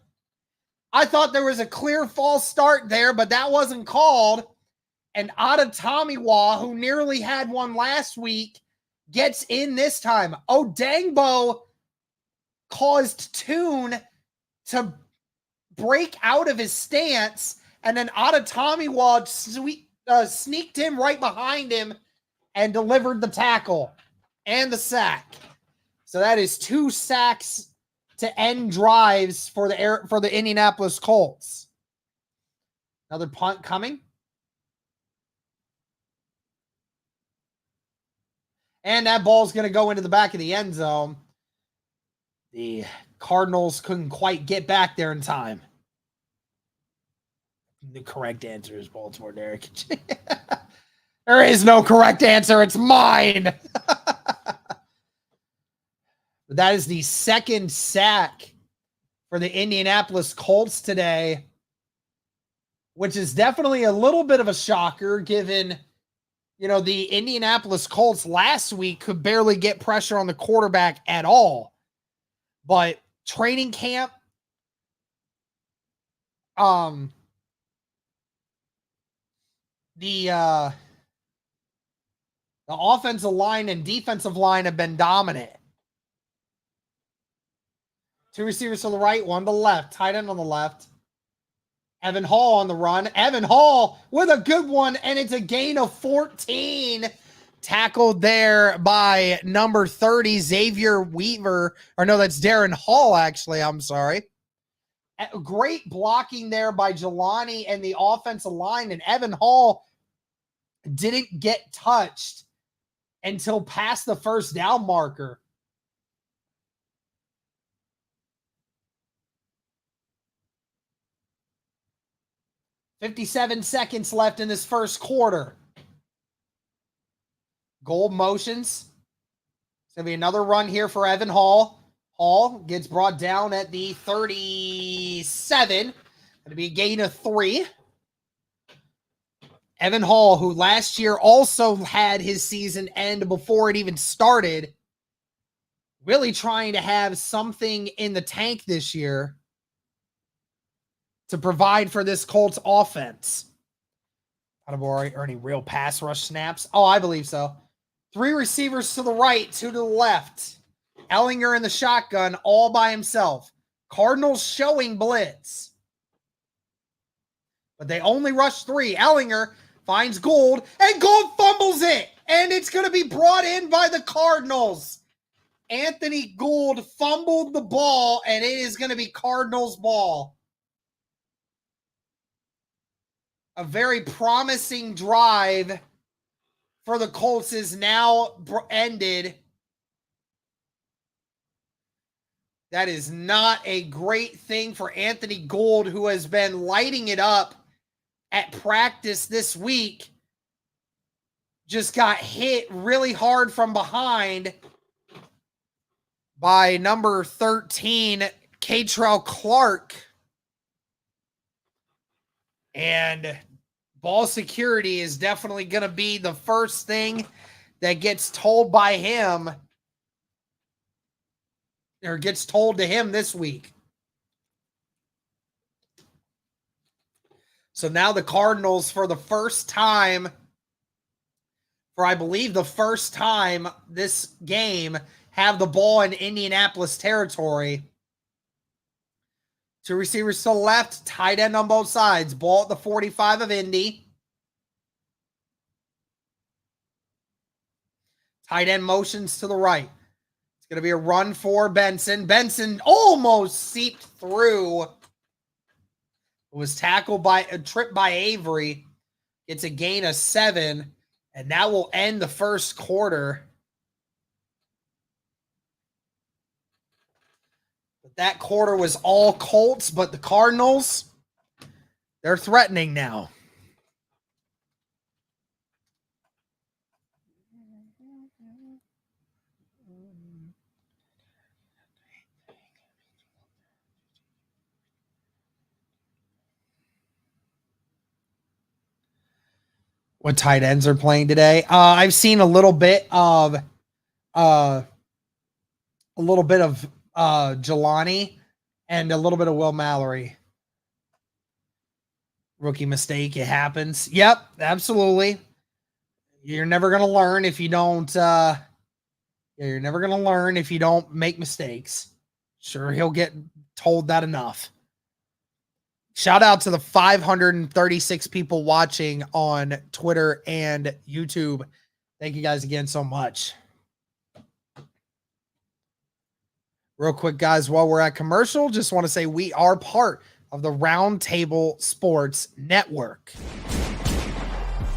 I thought there was a clear false start there, but that wasn't called. And out of Tommywall, who nearly had one last week, gets in this time. Odangbo caused Tune to break out of his stance, and then out of Tommywall sneaked him right behind him and delivered the tackle and the sack. So that is 2 sacks to end drives for the Indianapolis Colts. Another punt coming. And that ball's going to go into the back of the end zone. The Cardinals couldn't quite get back there in time. The correct answer is Baltimore, Derek. There is no correct answer. It's mine. That is the second sack for the Indianapolis Colts today, which is definitely a little bit of a shocker given, the Indianapolis Colts last week could barely get pressure on the quarterback at all. But training camp, the offensive line and defensive line have been dominant. Two receivers to the right, one to the left. Tight end on the left. Evan Hall on the run. Evan Hall with a good one, and it's a gain of 14. Tackled there by number 30, Xavier Weaver. Or no, that's Darren Hall, actually. I'm sorry. Great blocking there by Jelani and the offensive line, and Evan Hall didn't get touched until past the first down marker. $57 seconds left in this first quarter. Gold motions. It's going to be another run here for Evan Hall. Hall gets brought down at the 37. Going to be a gain of 3. Evan Hall, who last year also had his season end before it even started, really trying to have something in the tank this year to provide for this Colts offense. Are any real pass rush snaps? Oh, I believe so. 3 receivers to the right, 2 to the left. Ellinger in the shotgun all by himself. Cardinals showing blitz. But they only rush 3. Ellinger finds Gould, and Gould fumbles it. And it's going to be brought in by the Cardinals. Anthony Gould fumbled the ball, and it is going to be Cardinals ball. A very promising drive for the Colts is now ended. That is not a great thing for Anthony Gould, who has been lighting it up at practice this week. Just got hit really hard from behind by number 13, Catrell Clark. And ball security is definitely going to be the first thing that gets told by him, or gets told to him this week. So now the Cardinals, for the first time, for I believe the first time this game, have the ball in Indianapolis territory. 2 receivers to the left, tight end on both sides. Ball at the 45 of Indy. Tight end motions to the right. It's going to be a run for Benson. Benson almost seeped through. It was tackled by a trip by Avery. It's a gain of 7, and that will end the first quarter. That quarter was all Colts, but the Cardinals, they're threatening now. What tight ends are playing today? I've seen a little bit of Jelani and a little bit of Will Mallory. Rookie mistake, it happens. Yep, absolutely. You're never going to learn if you don't you're never going to learn if you don't make mistakes. Sure, he'll get told that enough. Shout out to the 536 people watching on Twitter and YouTube. Thank you guys again so much. Real quick, guys, while we're at commercial, just want to say we are part of the Roundtable Sports Network.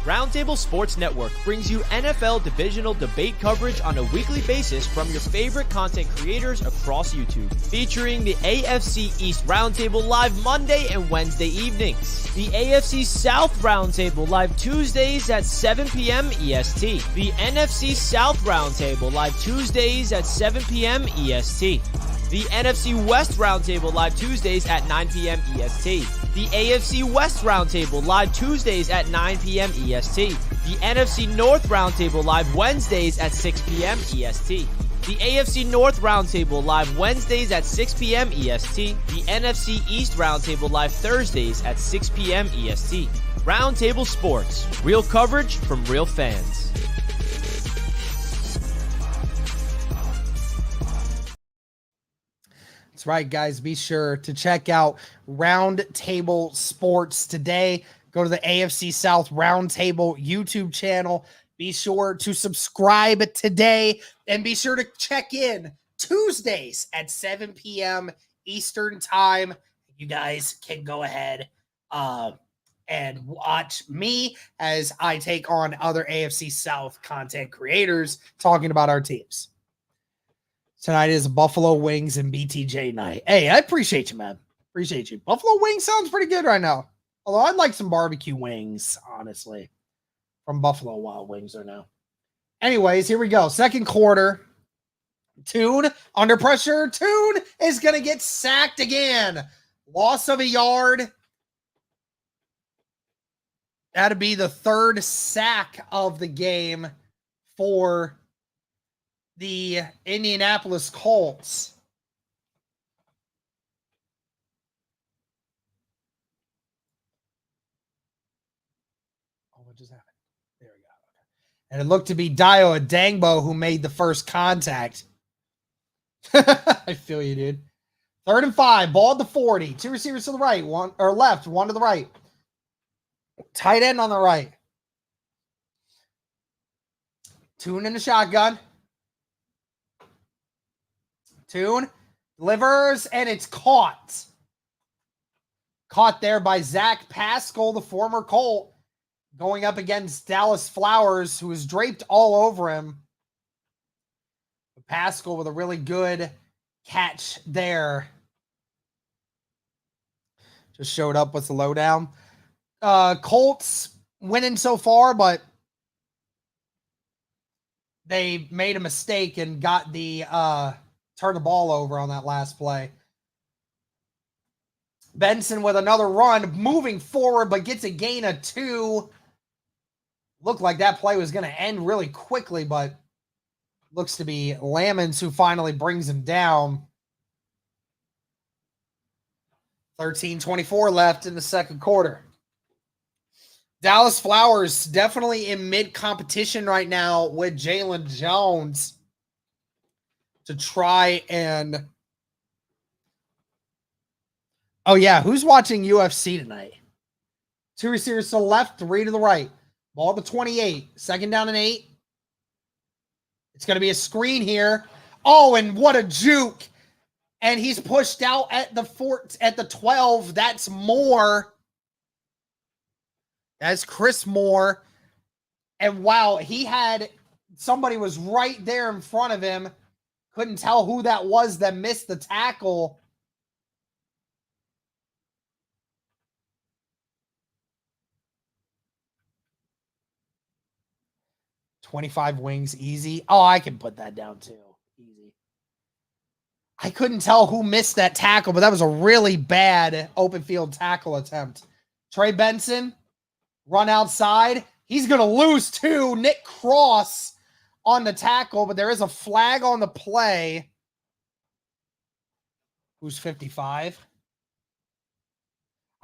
Roundtable Sports Network brings you NFL divisional debate coverage on a weekly basis from your favorite content creators across YouTube, featuring the AFC East Roundtable live Monday and Wednesday evenings, the AFC South Roundtable live Tuesdays at 7 p.m. EST, the NFC South Roundtable live Tuesdays at 7 p.m. EST, the NFC West Roundtable live Tuesdays at 9 p.m. EST. The AFC West Roundtable live Tuesdays at 9 p.m. EST. The NFC North Roundtable live Wednesdays at 6 p.m. EST. The AFC North Roundtable live Wednesdays at 6 p.m. EST. The NFC East Roundtable live Thursdays at 6 p.m. EST. Roundtable Sports. Real coverage from real fans. That's right, guys. Be sure to check out Roundtable Sports today. Go to the AFC South Roundtable YouTube channel. Be sure to subscribe today and be sure to check in Tuesdays at 7 p.m. Eastern Time. You guys can go ahead and watch me as I take on other AFC South content creators talking about our teams. Tonight is Buffalo Wings and BTJ night. Hey, I appreciate you, man. Appreciate you. Buffalo Wings sounds pretty good right now. Although I'd like some barbecue wings, honestly, from Buffalo Wild Wings right now. Anyways, here we go. Second quarter. Tune under pressure. Tune is going to get sacked again. Loss of a yard. That'd be the third sack of the game for the Indianapolis Colts. Oh, what just happened? There we go. Okay. And it looked to be Dio Adangbo who made the first contact. I feel you, dude. 3rd and 5, ball at the 40. 2 receivers to the right, one or left, one to the right. Tight end on the right. Tune in the shotgun. Tune delivers, and it's caught. Caught there by Zach Pascal, the former Colt, going up against Dallas Flowers, who was draped all over him. Pascal with a really good catch there. Just showed up with the lowdown. Colts winning so far, but they made a mistake and got the turn the ball over on that last play. Benson with another run, moving forward, but gets a gain of 2. Looked like that play was going to end really quickly, but looks to be Lamons who finally brings him down. 13:24 left in the second quarter. Dallas Flowers definitely in mid-competition right now with Jalen Jones to try and... Oh, yeah. Who's watching UFC tonight? 2 receivers to the left, 3 to the right. Ball to 28. 2nd down and 8. It's going to be a screen here. Oh, and what a juke. And he's pushed out at the 12. That's Moore. That's Chris Moore. And wow, somebody was right there in front of him. Couldn't tell who that was that missed the tackle. $25 wings, easy. Oh, I can put that down too. Easy. I couldn't tell who missed that tackle, but that was a really bad open field tackle attempt. Trey Benson, run outside. He's going to lose 2. Nick Cross on the tackle, but there is a flag on the play. Who's 55?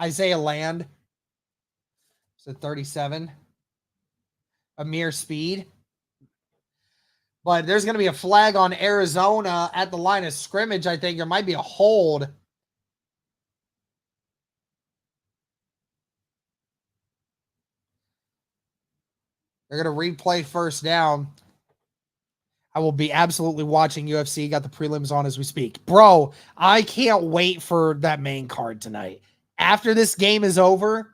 Isaiah Land. So 37. Amir Speed. But there's going to be a flag on Arizona at the line of scrimmage, I think. There might be a hold. They're going to replay first down. I will be absolutely watching UFC. Got the prelims on as we speak. Bro, I can't wait for that main card tonight. After this game is over,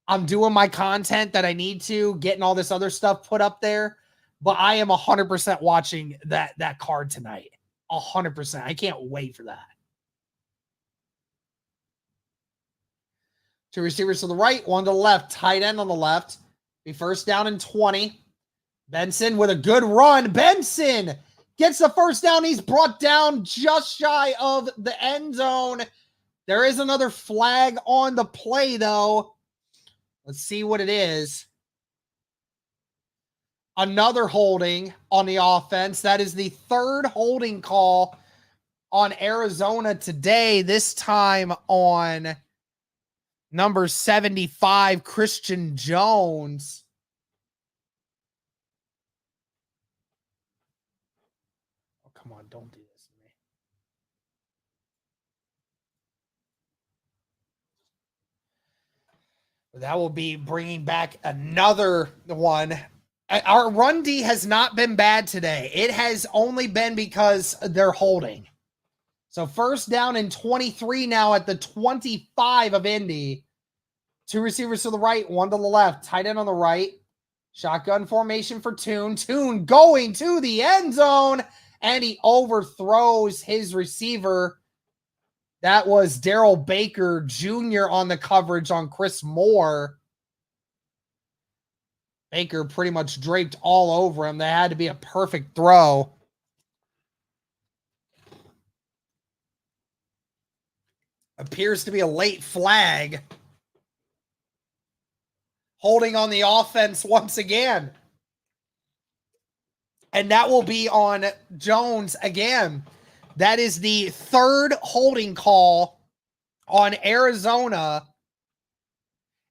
I'm doing my content that I need to, getting all this other stuff put up there. But I am 100% watching that card tonight. 100%. I can't wait for that. 2 receivers to the right, 1 to the left. Tight end on the left. Be 1st down and 20. Benson with a good run. Benson gets the 1st down. He's brought down just shy of the end zone. There is another flag on the play, though. Let's see what it is. Another holding on the offense. That is the third holding call on Arizona today, this time on number 75, Christian Jones. Oh, come on, don't do this to me. That will be bringing back another one. Our run D has not been bad today. It has only been because they're holding. So first down and 23 now at the 25 of Indy. Two receivers to the right, one to the left. Tight end on the right. Shotgun formation for Tune. Tune going to the end zone, and he overthrows his receiver. That was Darrell Baker Jr. on the coverage on Chris Moore. Baker pretty much draped all over him. That had to be a perfect throw. Appears to be a late flag. Holding on the offense once again. And that will be on Jones again. That is the third holding call on Arizona.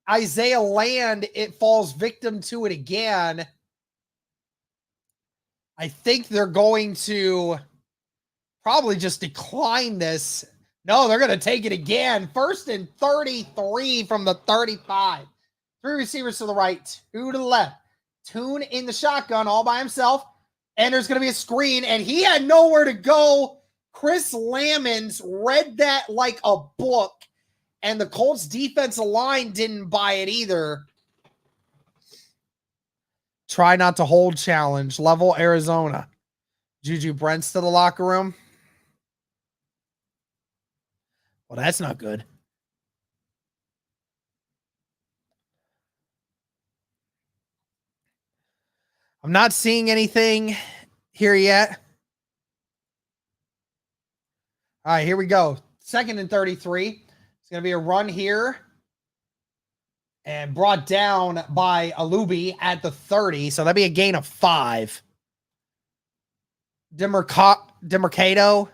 Isaiah Land, it falls victim to it again. I think they're going to probably just decline this. No, they're going to take it again. First and 33 from the 35. Three receivers to the right, two to the left. Tune in the shotgun all by himself. And there's going to be a screen, and he had nowhere to go. Chris Lamons read that like a book, and the Colts defensive line didn't buy it either. Try not to hold challenge. Level Arizona. Juju Brents to the locker room. Well, that's not good. I'm not seeing anything here yet. All right, here we go. Second and 33. It's going to be a run here. And brought down by Alubi at the 30. So that'd be a gain of 5. Demercado.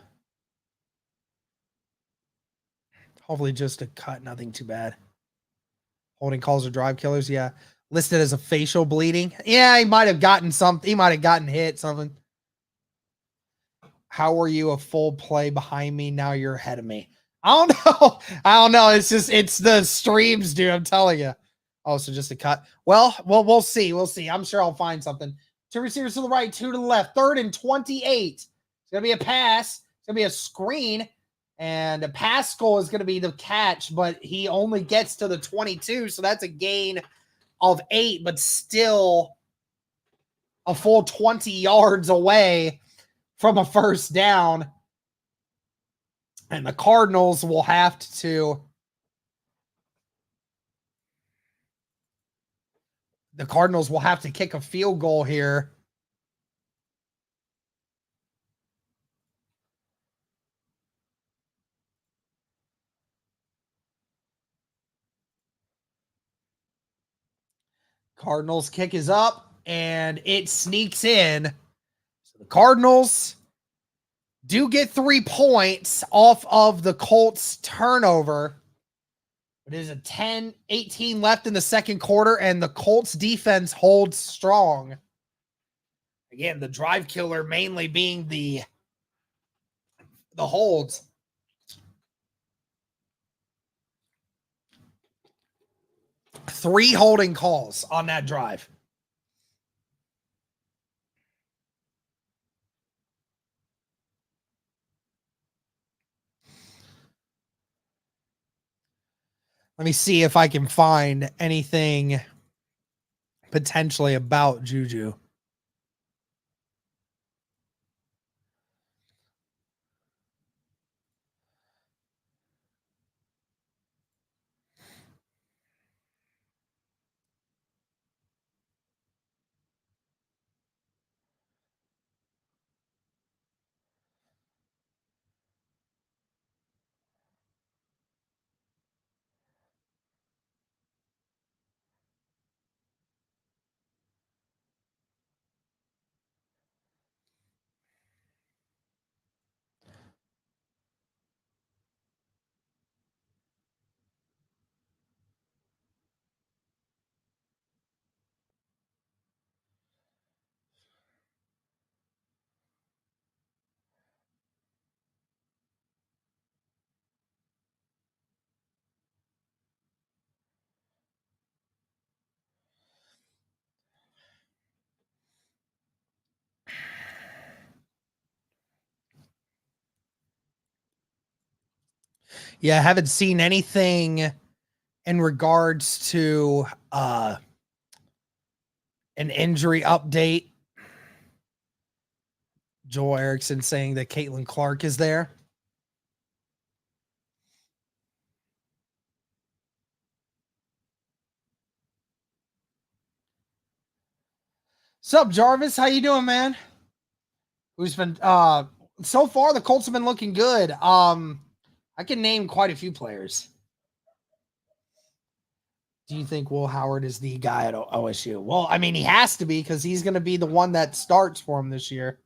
Hopefully just a cut. Nothing too bad. Holding calls or drive killers. Yeah. Listed as a facial bleeding. Yeah, he might have gotten something. He might have gotten hit, something. How are you a full play behind me? Now you're ahead of me. I don't know. I don't know. It's just, it's the streams, dude. I'm telling you. Oh, so just a cut. Well, we'll see. We'll see. I'm sure I'll find something. Two receivers to the right, two to the left. Third and 28. It's going to be a pass. It's going to be a screen. And a pass goal is going to be the catch, but he only gets to the 22. So that's a gain of 8, but still a full 20 yards away from a first down. And the Cardinals will have to kick a field goal here. Cardinals kick is up, and it sneaks in. So the Cardinals do get 3 points off of the Colts turnover. It is a 10-18 left in the second quarter, and the Colts defense holds strong. Again, the drive killer mainly being the holds. Three holding calls on that drive. Let me see if I can find anything potentially about Juju. Yeah, I haven't seen anything in regards to an injury update. Joel Erickson saying that Caitlin Clark is there. Sup, Jarvis? How you doing, man? Who's been so far the Colts have been looking good. I can name quite a few players. Do you think Will Howard is the guy at OSU? Well, I mean, he has to be because he's going to be the one that starts for him this year.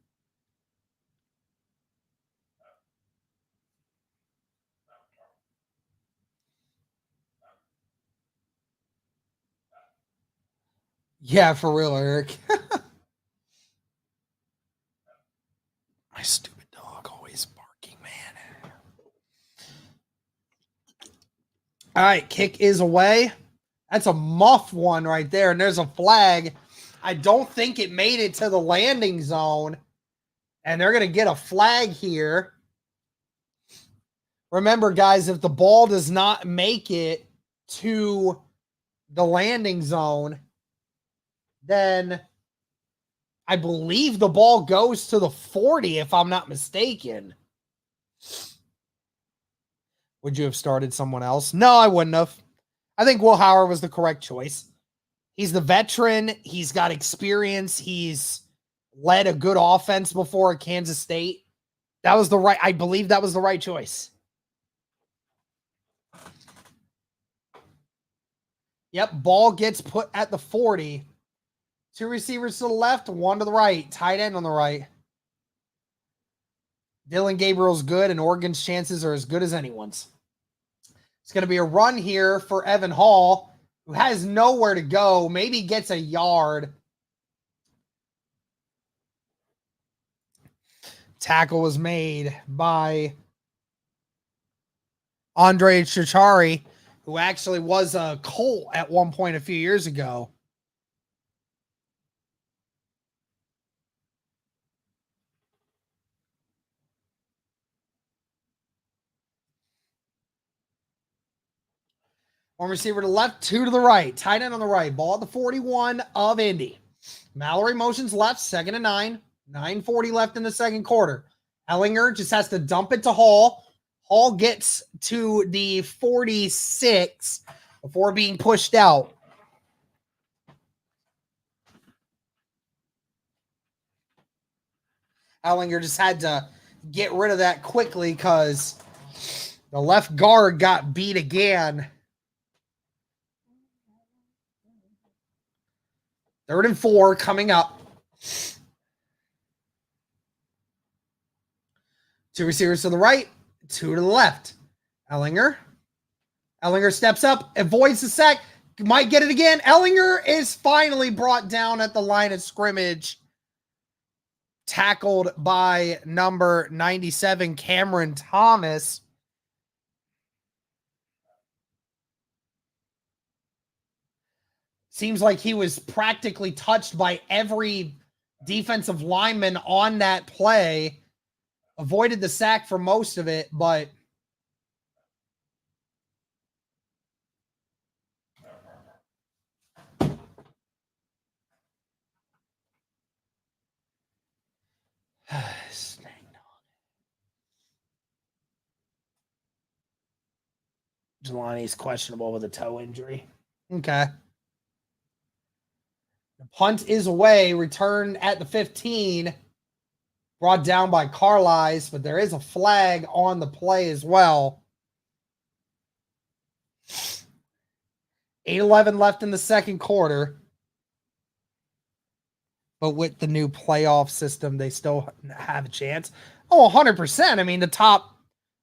Yeah, for real, Eric. My stupid dog always barking, man. All right, kick is away. That's a muff one right there, and there's a flag. I don't think it made it to the landing zone, and they're going to get a flag here. Remember, guys, if the ball does not make it to the landing zone, then I believe the ball goes to the 40, if I'm not mistaken. Would you have started someone else? No, I wouldn't have. I think Will Howard was the correct choice. He's the veteran. He's got experience. He's led a good offense before at Kansas State. I believe that was the right choice. Yep, ball gets put at the 40. 2 receivers to the left, 1 to the right. Tight end on the right. Dylan Gabriel's good, and Oregon's chances are as good as anyone's. It's going to be a run here for Evan Hall, who has nowhere to go. Maybe gets a yard. Tackle was made by Andre Chichari, who actually was a Colt at one point a few years ago. One receiver to the left, 2 to the right. Tight end on the right. Ball at the 41 of Indy. Mallory motions left, 2nd and 9. 9:40 left in the second quarter. Ellinger just has to dump it to Hall. Hall gets to the 46 before being pushed out. Ellinger just had to get rid of that quickly because the left guard got beat again. 3rd and 4 coming up. 2 receivers to the right, 2 to the left. Ellinger steps up, avoids the sack, might get it again. Ellinger is finally brought down at the line of scrimmage. Tackled by number 97, Cameron Thomas. Seems like he was practically touched by every defensive lineman on that play. Avoided the sack for most of it, but Jelani's questionable with a toe injury. Okay. The punt is away. Return at the 15. Brought down by Carlisle, but there is a flag on the play as well. 8:11 left in the second quarter. But with the new playoff system, they still have a chance. Oh, 100%. I mean, the top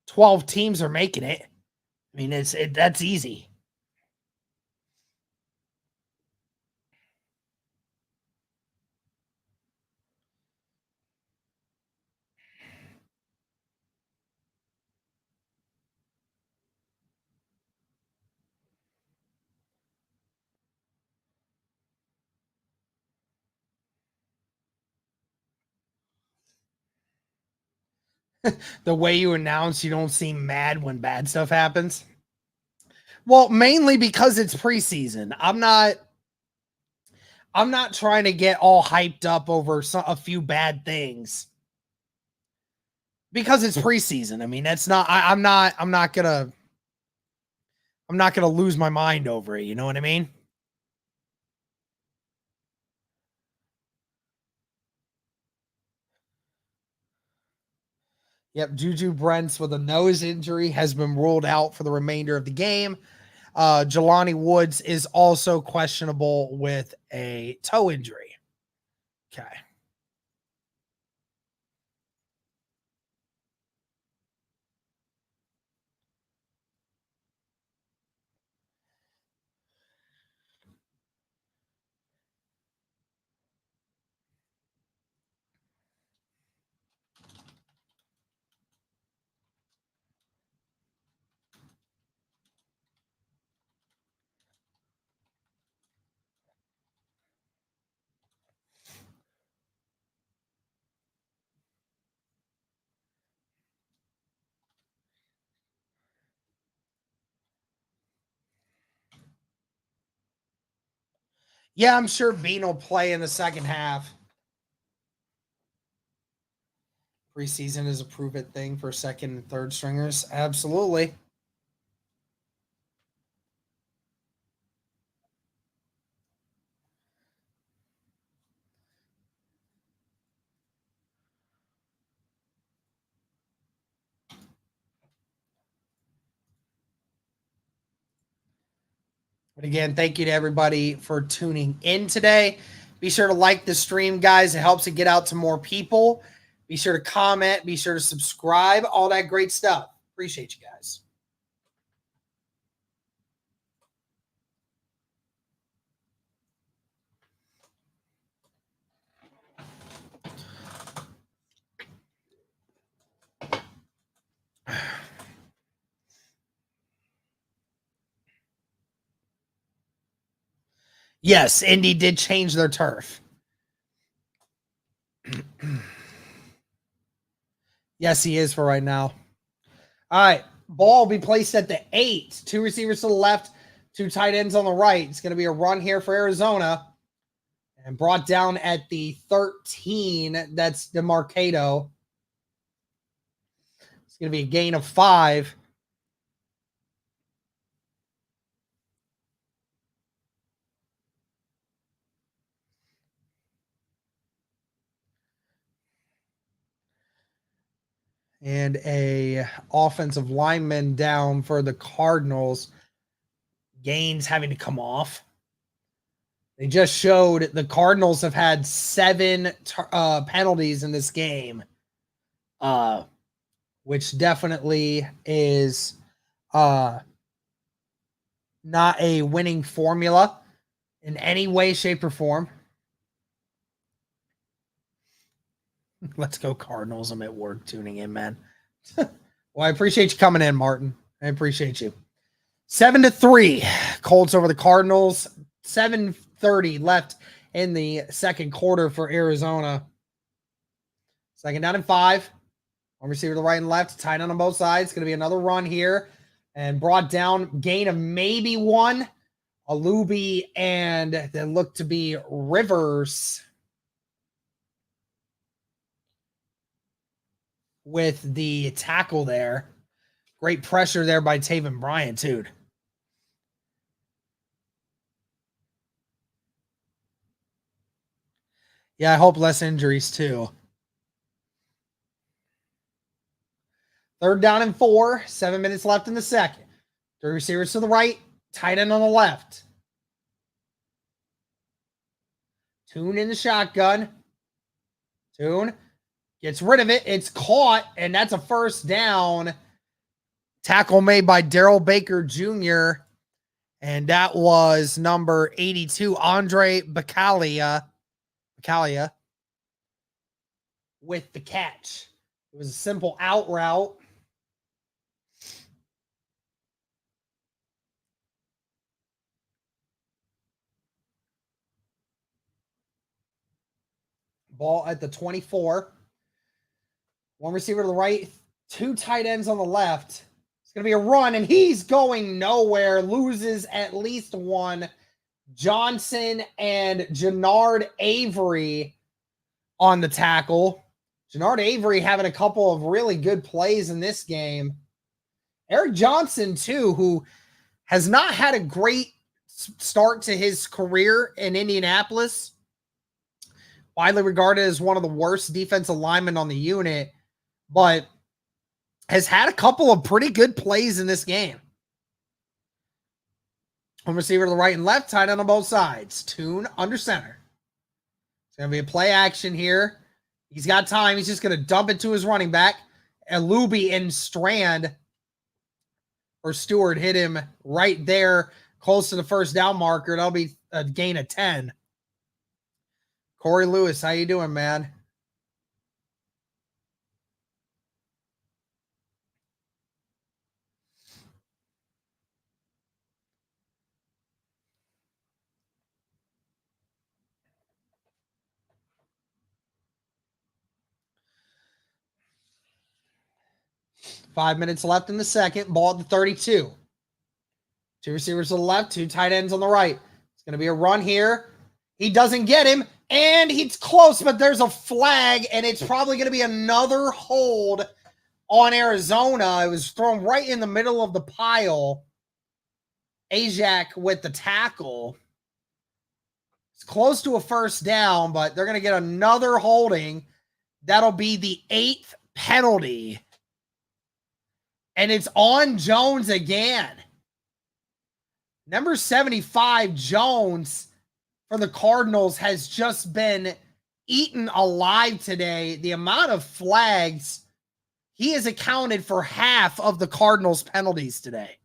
12 teams are making it. I mean, that's easy. the way you announce, you don't seem mad when bad stuff happens. Well, mainly because it's preseason. I'm not trying to get all hyped up over a few bad things because it's preseason. I mean, that's not. I'm not gonna lose my mind over it. You know what I mean? Yep, Juju Brents with a nose injury has been ruled out for the remainder of the game. Jelani Woods is also questionable with a toe injury. Okay. Yeah, I'm sure Bean will play in the second half. Preseason is a prove it thing for second and third stringers. Absolutely. But again, thank you to everybody for tuning in today. Be sure to like the stream, guys. It helps it get out to more people. Be sure to comment. Be sure to subscribe. All that great stuff. Appreciate you guys. Yes, Indy did change their turf. Yes, he is for right now. All right. Ball will be placed at the 8. 2 receivers to the left, 2 tight ends on the right. It's going to be a run here for Arizona. And brought down at the 13. That's DeMarcado. It's going to be a gain of 5. And a offensive lineman down for the Cardinals. Gaines having to come off. They just showed the Cardinals have had 7 penalties in this game, which definitely is not a winning formula in any way, shape, or form. Let's go Cardinals. I'm at work tuning in, man. Well, I appreciate you coming in, Martin. I appreciate you. 7-3, Colts over the Cardinals. 7:30 left in the second quarter for Arizona. Second down and 5. One receiver to the right and left. Tight end on both sides. Going to be another run here. And brought down. Gain of maybe 1. Alubi and that looked to be Rivers with the tackle there. Great pressure there by Taven Bryan, too. Yeah, I hope less injuries, too. Third down and 4. 7 minutes left in the second. 3 receivers to the right. Tight end on the left. Tune in the shotgun. Tune gets rid of it. It's caught, and that's a first down. Tackle made by Daryl Baker Jr., and that was number 82, Andre Bacalia with the catch. It was a simple out route. Ball at the 24. One receiver to the right, two tight ends on the left. It's going to be a run, and he's going nowhere. Loses at least one. Johnson and Jannard Avery on the tackle. Jannard Avery having a couple of really good plays in this game. Eric Johnson, too, who has not had a great start to his career in Indianapolis. Widely regarded as one of the worst defensive linemen on the unit, but has had a couple of pretty good plays in this game. Home receiver to the right and left, tight end on both sides. Tune under center. It's going to be a play action here. He's got time. He's just going to dump it to his running back. Alubi and Strand or Stewart hit him right there, close to the first down marker. That'll be a gain of 10. Corey Lewis, how you doing, man? Five minutes left in the second. Ball at the 32. Two receivers to the left, two tight ends on the right. It's going to be a run here. He doesn't get him, and he's close, but there's a flag, and it's probably going to be another hold on Arizona. It was thrown right in the middle of the pile. Ajak with the tackle. It's close to a first down, but they're going to get another holding. That'll be the 8th penalty. And it's on Jones again. Number 75, Jones, for the Cardinals, has just been eaten alive today. The amount of flags, he has accounted for half of the Cardinals' penalties today.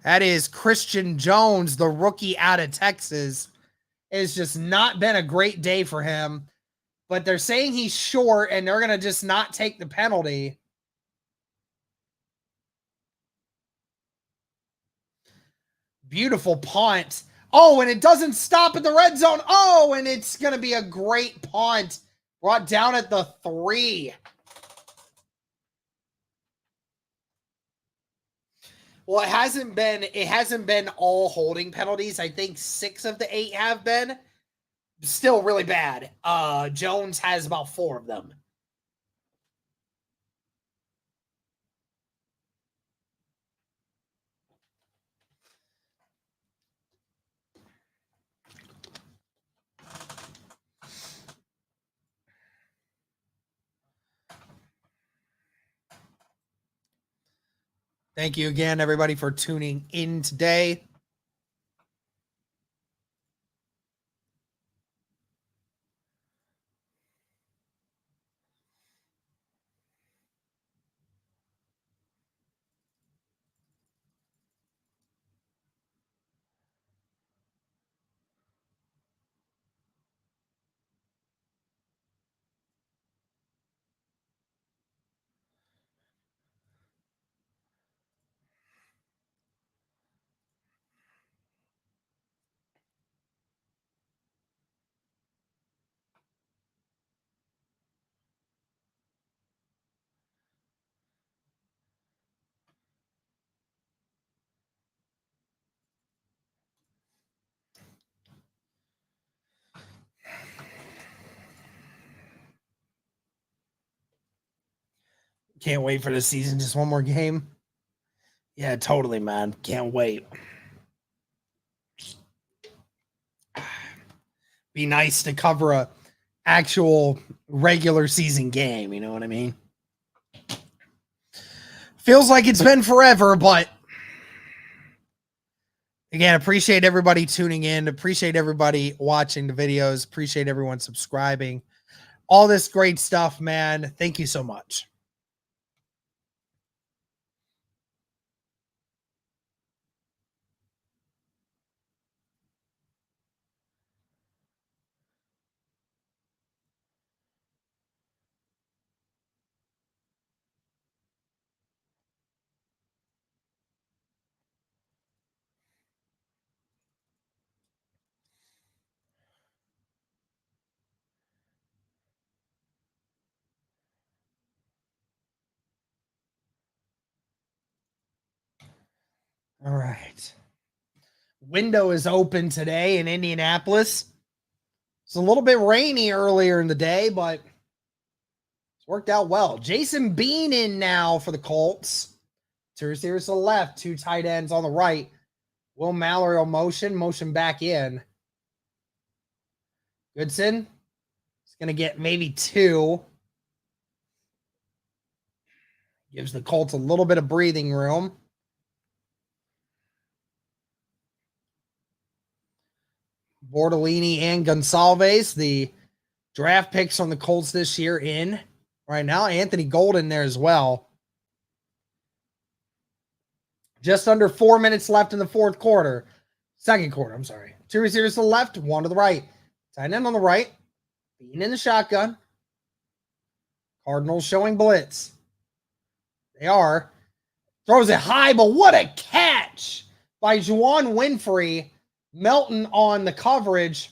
That is Christian Jones, the rookie out of Texas. It's just not been a great day for him. But they're saying he's short, and they're going to just not take the penalty. Beautiful punt. Oh, and it doesn't stop at the red zone. Oh, and it's going to be a great punt. Brought down at the 3. Well, it hasn't been all holding penalties. I think 6 of the 8 have been. Still really bad. Jones has about 4 of them. Thank you again, everybody, for tuning in today. Can't wait for the season. Just one more game. Yeah, totally, man. Can't wait. Be nice to cover a actual regular season game. You know what I mean? Feels like it's been forever, but again, appreciate everybody tuning in. Appreciate everybody watching the videos. Appreciate everyone subscribing. All this great stuff, man. Thank you so much. All right. Window is open today in Indianapolis. It's a little bit rainy earlier in the day, but it's worked out well. Jason Bean in now for the Colts. Two receivers to the left, two tight ends on the right. Will Mallory on motion back in. Goodson is going to get maybe two. Gives the Colts a little bit of breathing room. Bortolini and Gonsalves, the draft picks on the Colts this year in right now. Anthony Golden there as well. Just under 4 minutes left in the second quarter, I'm sorry. Two receivers to the left, one to the right. Tight end on the right. Being in the shotgun. Cardinals showing blitz. They are. Throws it high, but what a catch by Juwan Winfrey. Melton on the coverage.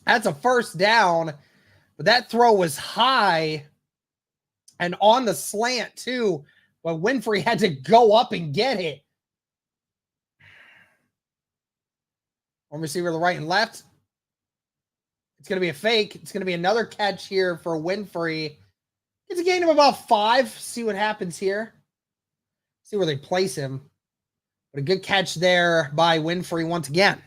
That's a first down, but that throw was high and on the slant too, but Winfrey had to go up and get it. One receiver to the right and left. It's going to be a fake. It's going to be another catch here for Winfrey. It's a gain of about 5. See what happens here. See where they place him. But a good catch there by Winfrey once again.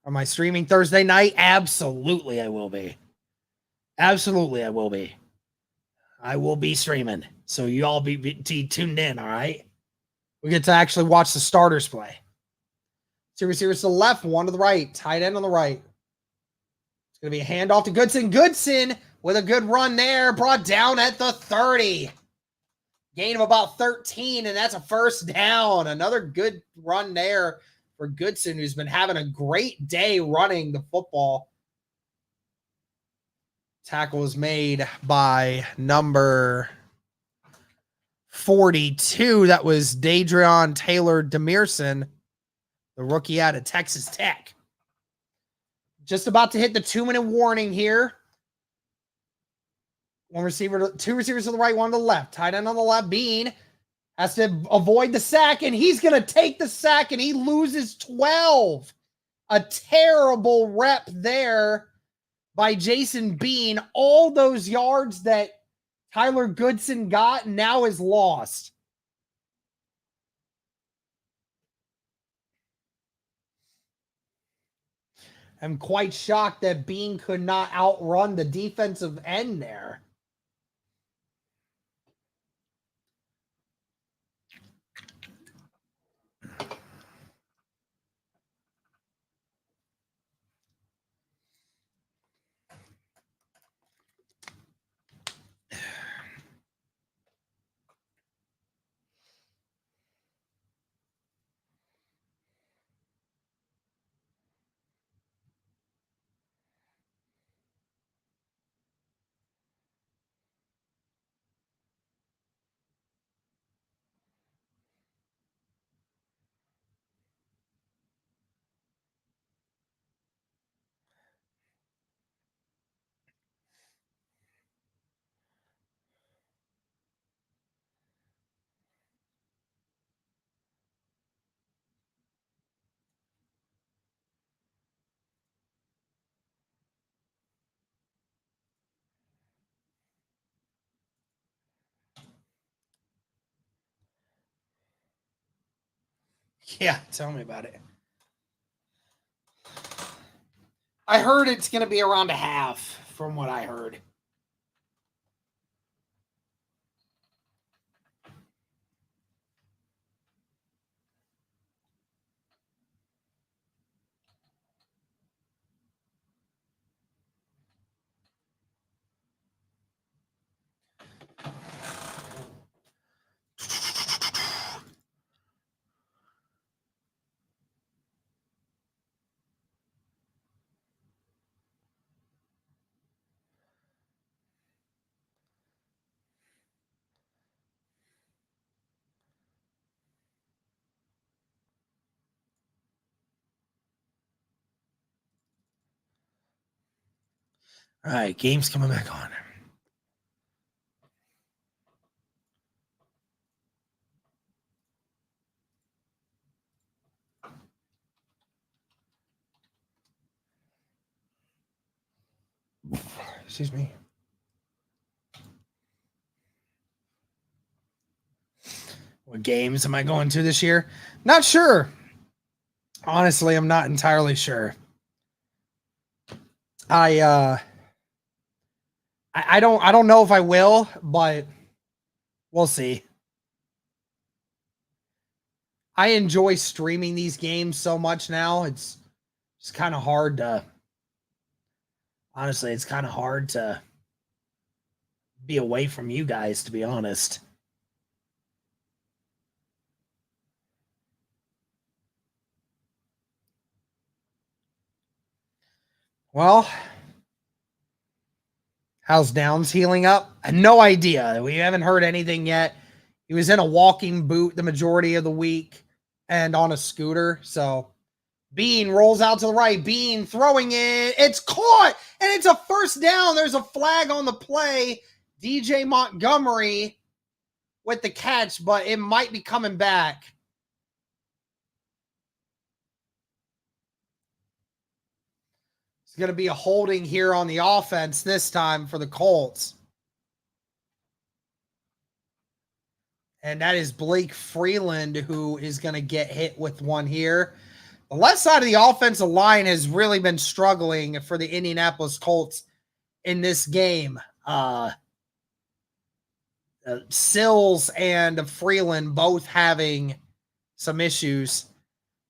Am I streaming Thursday night? Absolutely, I will be. Absolutely, I will be. I will be streaming. So you all be tuned in, all right? We get to actually watch the starters play. Two receivers to the left, one to the right. Tight end on the right. It's going to be a handoff to Goodson. Goodson with a good run there. Brought down at the 30. Gain of about 13, and that's a first down. Another good run there for Goodson, who's been having a great day running the football. Tackle was made by number 42. That was Dadrion Taylor Demerson, the rookie out of Texas Tech. Just about to hit the 2-minute warning here. Two receivers to the right, one to the left. Tight end on the left. Bean has to avoid the sack, and he's going to take the sack, and he loses 12. A terrible rep there by Jason Bean. All those yards that Tyler Goodson got now is lost. I'm quite shocked that Bean could not outrun the defensive end there. Yeah, tell me about it. I heard it's going to be around a half from what I heard. All right, game's coming back on. Excuse me. What games am I going to this year? Not sure. Honestly, I'm not entirely sure. I don't know if I will, but we'll see. I enjoy streaming these games so much now. It's kind of hard to honestly, it's kind of hard to be away from you guys, to be honest. Well, how's Downs healing up? I have no idea. We haven't heard anything yet. He was in a walking boot the majority of the week and on a scooter. So Bean rolls out to the right. Bean throwing it. It's caught, and it's a first down. There's a flag on the play. DJ Montgomery with the catch, but it might be coming back. It's going to be a holding here on the offense this time for the Colts. And that is Blake Freeland, who is going to get hit with one here. The left side of the offensive line has really been struggling for the Indianapolis Colts in this game. Sills and Freeland both having some issues.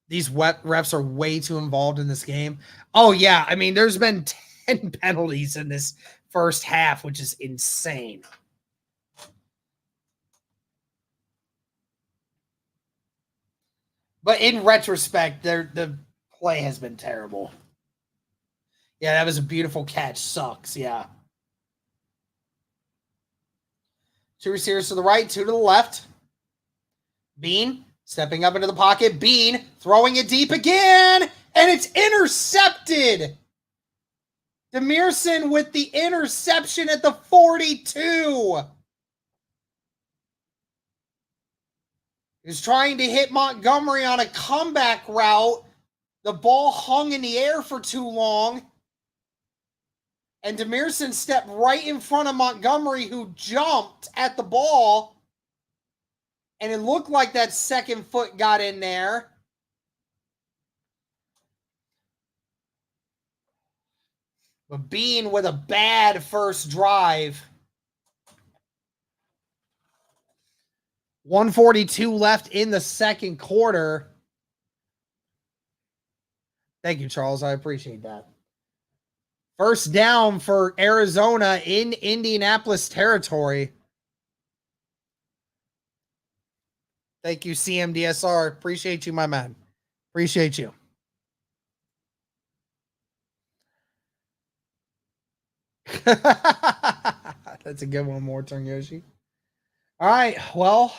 These refs are way too involved in this game. Oh, yeah. I mean, there's been 10 penalties in this first half, which is insane. But in retrospect, the play has been terrible. Yeah, that was a beautiful catch. Sucks, yeah. 2 receivers to the right, 2 to the left. Bean stepping up into the pocket. Bean throwing it deep again, and it's intercepted. Demerson with the interception at the 42. He was trying to hit Montgomery on a comeback route. The ball hung in the air for too long. And Demerson stepped right in front of Montgomery, who jumped at the ball. And it looked like that second foot got in there. But Bean with a bad first drive. 1:42 left in the second quarter. Thank you, Charles. I appreciate that. First down for Arizona in Indianapolis territory. Thank you, CMDSR. Appreciate you, my man. Appreciate you. That's a good one, more turn, Yoshi. All right, well.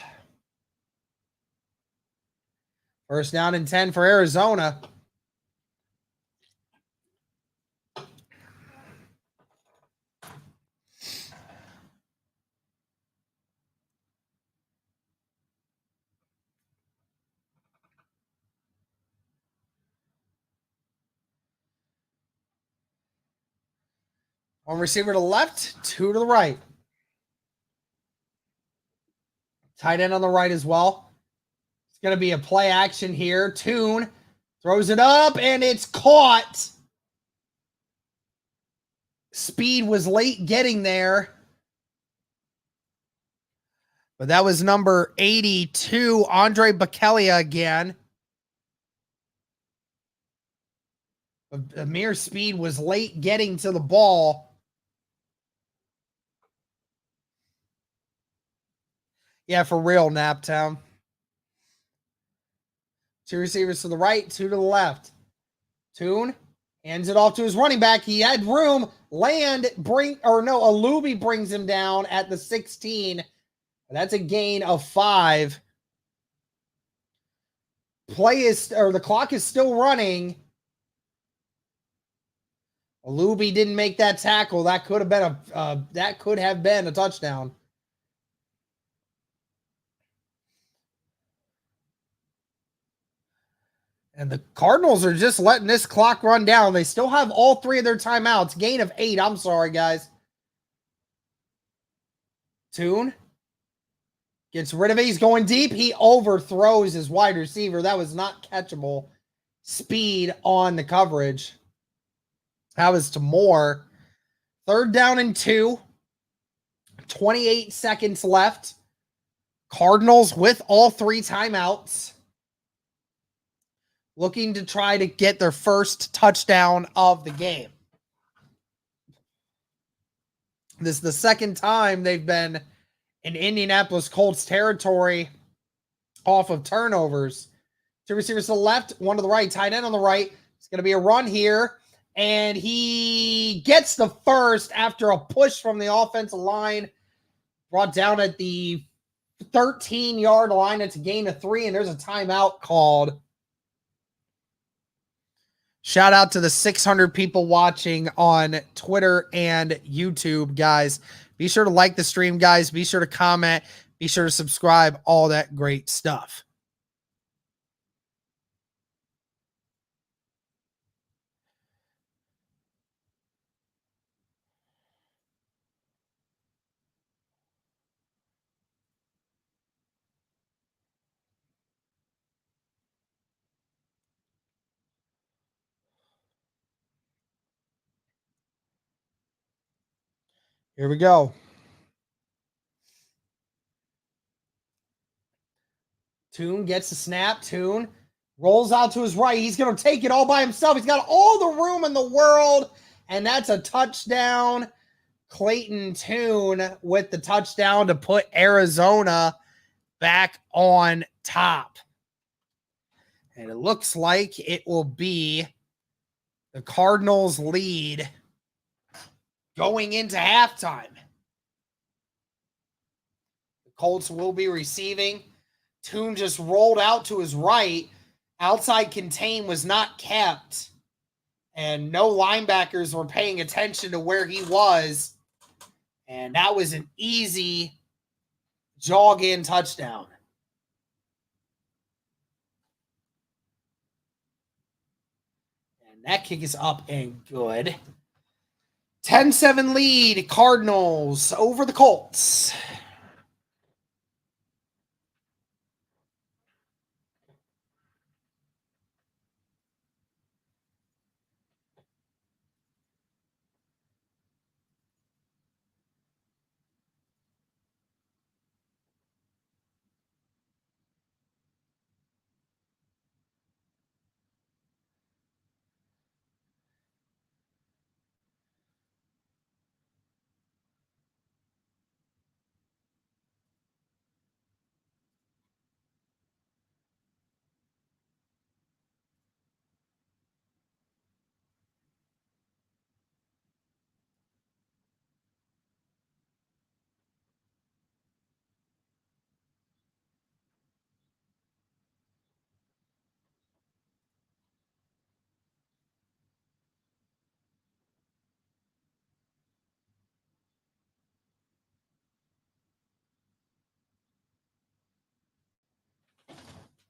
First down and 10 for Arizona. One receiver to the left, 2 to the right. Tight end on the right as well. It's going to be a play action here. Tune throws it up, and it's caught. Speed was late getting there. But that was number 82, Andre Bakelia again. Amir Speed was late getting to the ball. Yeah, for real, Naptown. 2 receivers to the right, 2 to the left. Tune hands it off to his running back. He had room. Alubi brings him down at the 16. That's a gain of 5. The clock is still running. Alubi didn't make that tackle. That could have been a touchdown. And the Cardinals are just letting this clock run down. They still have all 3 of their timeouts. Gain of 8. I'm sorry, guys. Tune gets rid of it. He's going deep. He overthrows his wide receiver. That was not catchable. Speed on the coverage. That was to Moore. 3rd down and 2. 28 seconds left. Cardinals with all 3 timeouts. Looking to try to get their first touchdown of the game. This is the second time they've been in Indianapolis Colts territory off of turnovers. 2 receivers to the left, 1 to the right, tight end on the right. It's going to be a run here, and he gets the first after a push from the offensive line. Brought down at the 13-yard line. It's a gain of 3, and there's a timeout called. Shout out to the 600 people watching on Twitter and YouTube, guys. Be sure to like the stream, guys. Be sure to comment. Be sure to subscribe. All that great stuff. Here we go. Tune gets the snap. Tune rolls out to his right. He's going to take it all by himself. He's got all the room in the world, and that's a touchdown. Clayton Tune with the touchdown to put Arizona back on top. And it looks like it will be the Cardinals' lead going into halftime. The Colts will be receiving. Tune just rolled out to his right. Outside contain was not kept. And no linebackers were paying attention to where he was. And that was an easy jog-in touchdown. And that kick is up and good. 10-7 lead, Cardinals over the Colts.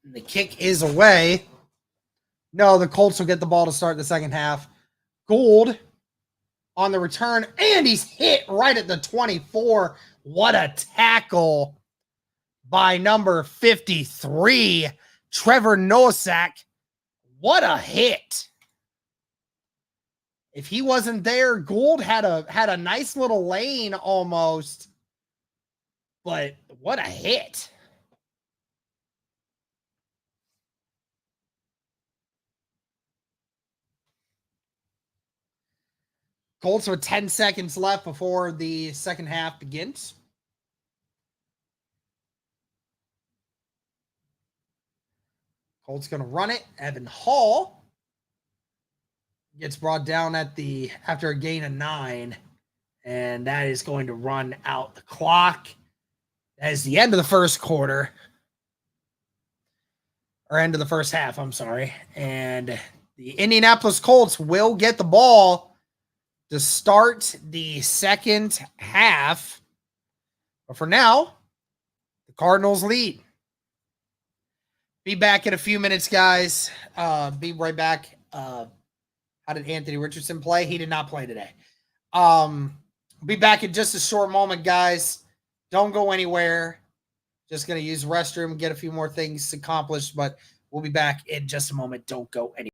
The kick is away. No, the Colts will get the ball to start the second half. Gould on the return, and he's hit right at the 24. What a tackle by number 53, Trevor Nosak. What a hit. If he wasn't there, Gould had a nice little lane almost. But what a hit. Colts with 10 seconds left before the second half begins. Colts going to run it. Evan Hall gets brought down after a gain of 9. And that is going to run out the clock. That is the end of the first quarter. Or end of the first half, I'm sorry. And the Indianapolis Colts will get the ball to start the second half. But for now, the Cardinals lead. Be back in a few minutes, guys. Be right back. How did Anthony Richardson play? He did not play today. Be back in just a short moment, guys. Don't go anywhere. Just going to use the restroom, get a few more things accomplished, but we'll be back in just a moment. Don't go anywhere.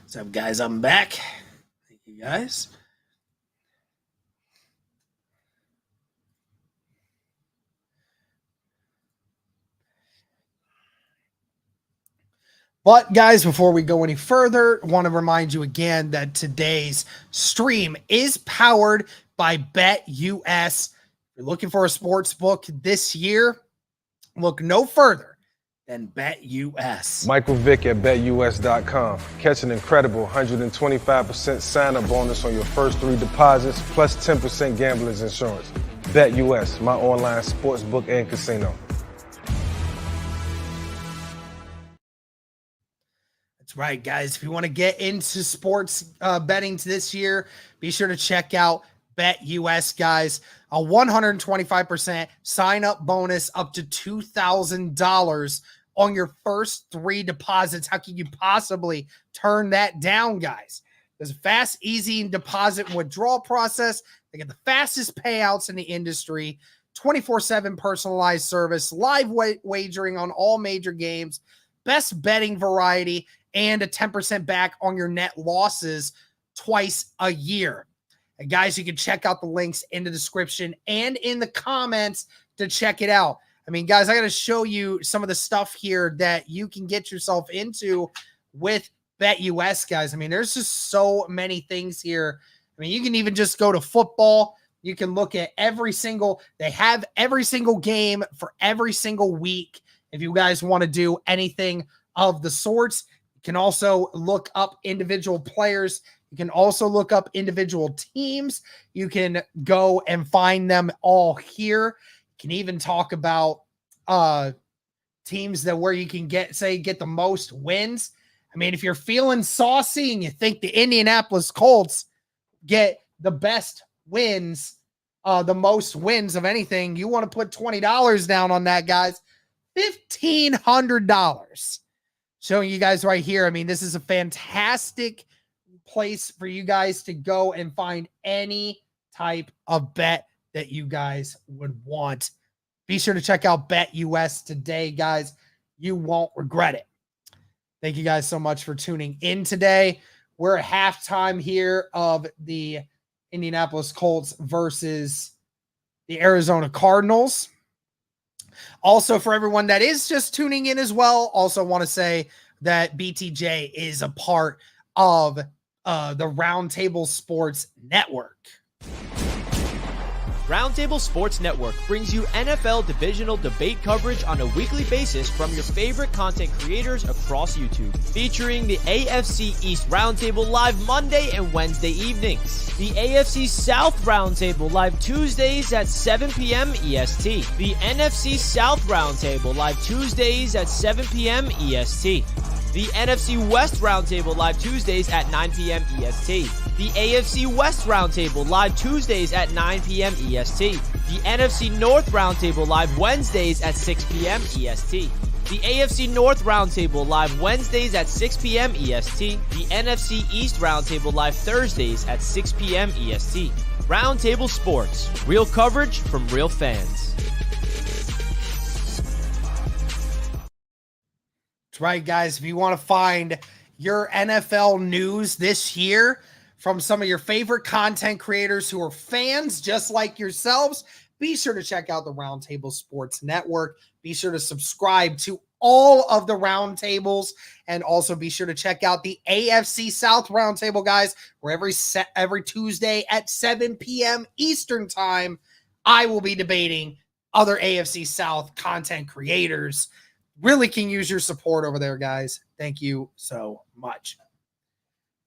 What's up, guys? I'm back. Thank you, guys. But, guys, before we go any further, I want to remind you again that today's stream is powered by BetUS. If you're looking for a sports book this year, look no further than BetUS. Michael Vick at BetUS.com. Catch an incredible 125% sign-up bonus on your first 3 deposits, plus 10% gambler's insurance. BetUS, my online sports book and casino. That's right, guys. If you want to get into sports betting this year, be sure to check out BetUS, guys. A 125% sign-up bonus up to $2,000 on your first 3 deposits. How can you possibly turn that down, guys? There's a fast, easy deposit and withdrawal process. They get the fastest payouts in the industry, 24/7 personalized service, live wagering on all major games, best betting variety, and a 10% back on your net losses twice a year. And guys, you can check out the links in the description and in the comments to check it out. I mean, guys, I got to show you some of the stuff here that you can get yourself into with BetUS, guys. I mean, there's just so many things here. I mean, you can even just go to football. You can look at they have every single game for every single week. If you guys want to do anything of the sorts, you can also look up individual players. You can also look up individual teams. You can go and find them all here. You can even talk about teams where you can get the most wins. I mean, if you're feeling saucy and you think the Indianapolis Colts get the best wins, the most wins of anything, you want to put $20 down on that, guys. $1,500. Showing you guys right here. I mean, this is a fantastic place for you guys to go and find any type of bet that you guys would want. Be sure to check out BetUS today, guys. You won't regret it. Thank you guys so much for tuning in today. We're at halftime here of the Indianapolis Colts versus the Arizona Cardinals. Also, for everyone that is just tuning in as well, also want to say that BTJ is a part of the Roundtable Sports Network. Roundtable Sports Network brings you NFL divisional debate coverage on a weekly basis from your favorite content creators across YouTube, featuring the AFC East Roundtable live Monday and Wednesday evenings, the AFC South Roundtable live Tuesdays at 7 p.m. EST, the NFC South Roundtable live Tuesdays at 7 p.m. EST, the NFC West Roundtable live Tuesdays at 9 p.m. EST, The AFC West Roundtable live Tuesdays at 9 p.m. EST. The NFC North Roundtable live Wednesdays at 6 p.m. EST. The AFC North Roundtable live Wednesdays at 6 p.m. EST. The NFC East Roundtable live Thursdays at 6 p.m. EST. Roundtable Sports. Real coverage from real fans. That's right, guys. If you want to find your NFL news this year from some of your favorite content creators who are fans just like yourselves, be sure to check out the Roundtable Sports Network. Be sure to subscribe to all of the roundtables, and also be sure to check out the AFC South Roundtable, guys, where every Tuesday at 7 p.m. Eastern Time, I will be debating other AFC South content creators. Really can use your support over there, guys. Thank you so much.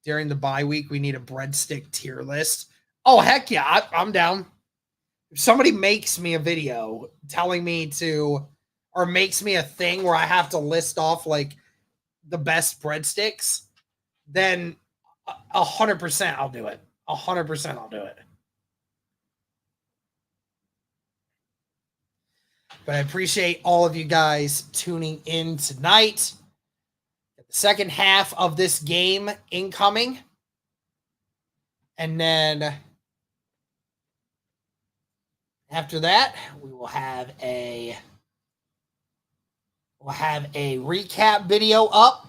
During the bye week, we need a breadstick tier list. Oh, heck yeah, I'm down. If somebody makes me a video telling me to, or makes me a thing where I have to list off like the best breadsticks, then 100% I'll do it. 100% I'll do it. But I appreciate all of you guys tuning in tonight. The second half of this game incoming. And then after that, we will have a recap video up.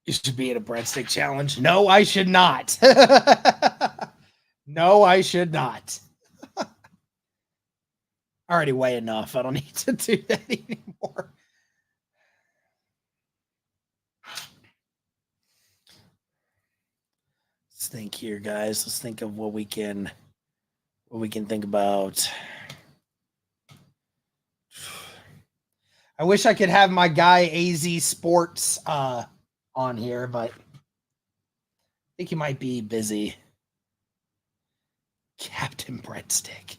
You should be in a breadstick challenge. No, I should not. No, I should not. I already weigh enough. I don't need to do that anymore. Let's think here, guys. Let's think of what we can think about. I wish I could have my guy AZ Sports on here, but I think he might be busy. Captain Breadstick.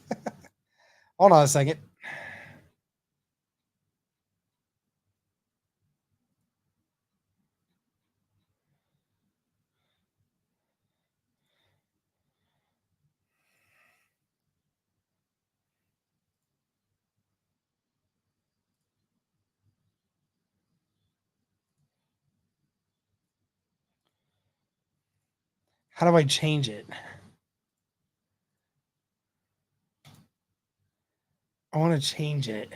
Hold on a second. How do I change it? I want to change it.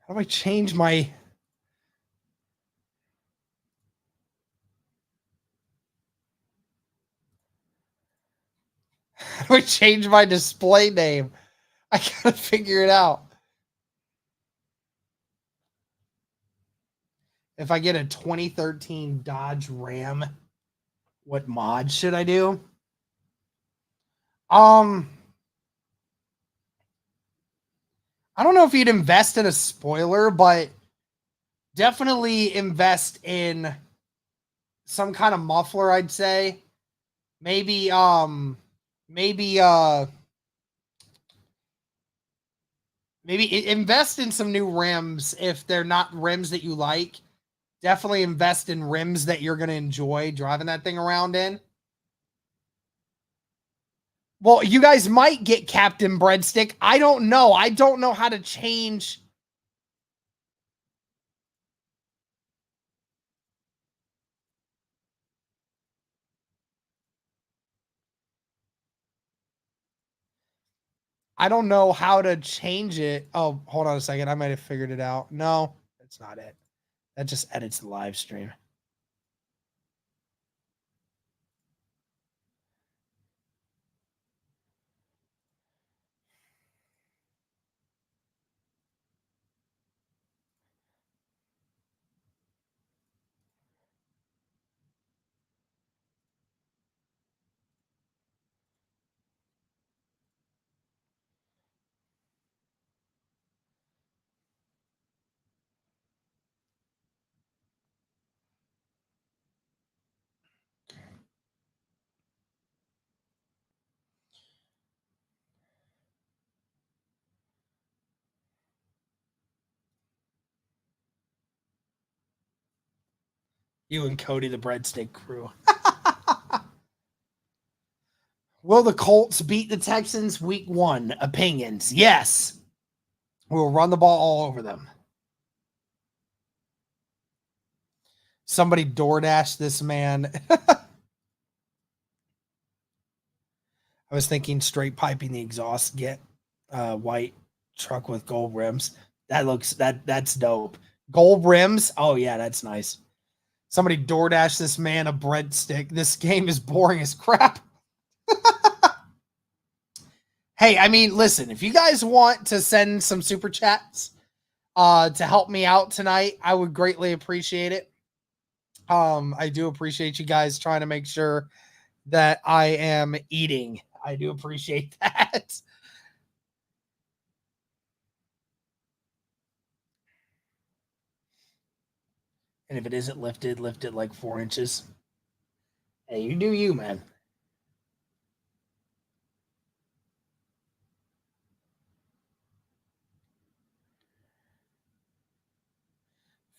How do I change my... How do I change my display name? I gotta figure it out. If I get a 2013 Dodge Ram, what mod should I do? I don't know if you'd invest in a spoiler, but definitely invest in some kind of muffler, I'd say. Maybe invest in some new rims if they're not rims that you like. Definitely invest in rims that you're going to enjoy driving that thing around in. Well, you guys might get Captain Breadstick. I don't know. I don't know how to change. I don't know how to change it. Oh, hold on a second. I might have figured it out. No, that's not it. That just edits the live stream. You and Cody, the breadstick crew. Will the Colts beat the Texans week 1? Opinions. Yes. We'll run the ball all over them. Somebody DoorDash this man. I was thinking straight piping the exhaust, get white truck with gold rims. That's dope. Gold rims. Oh yeah, that's nice. Somebody DoorDash this man a breadstick. This game is boring as crap. Hey, I mean, listen, if you guys want to send some super chats to help me out tonight, I would greatly appreciate it. I do appreciate you guys trying to make sure that I am eating. I do appreciate that. And if it isn't lifted, lift it like 4 inches. Hey, you do you, man.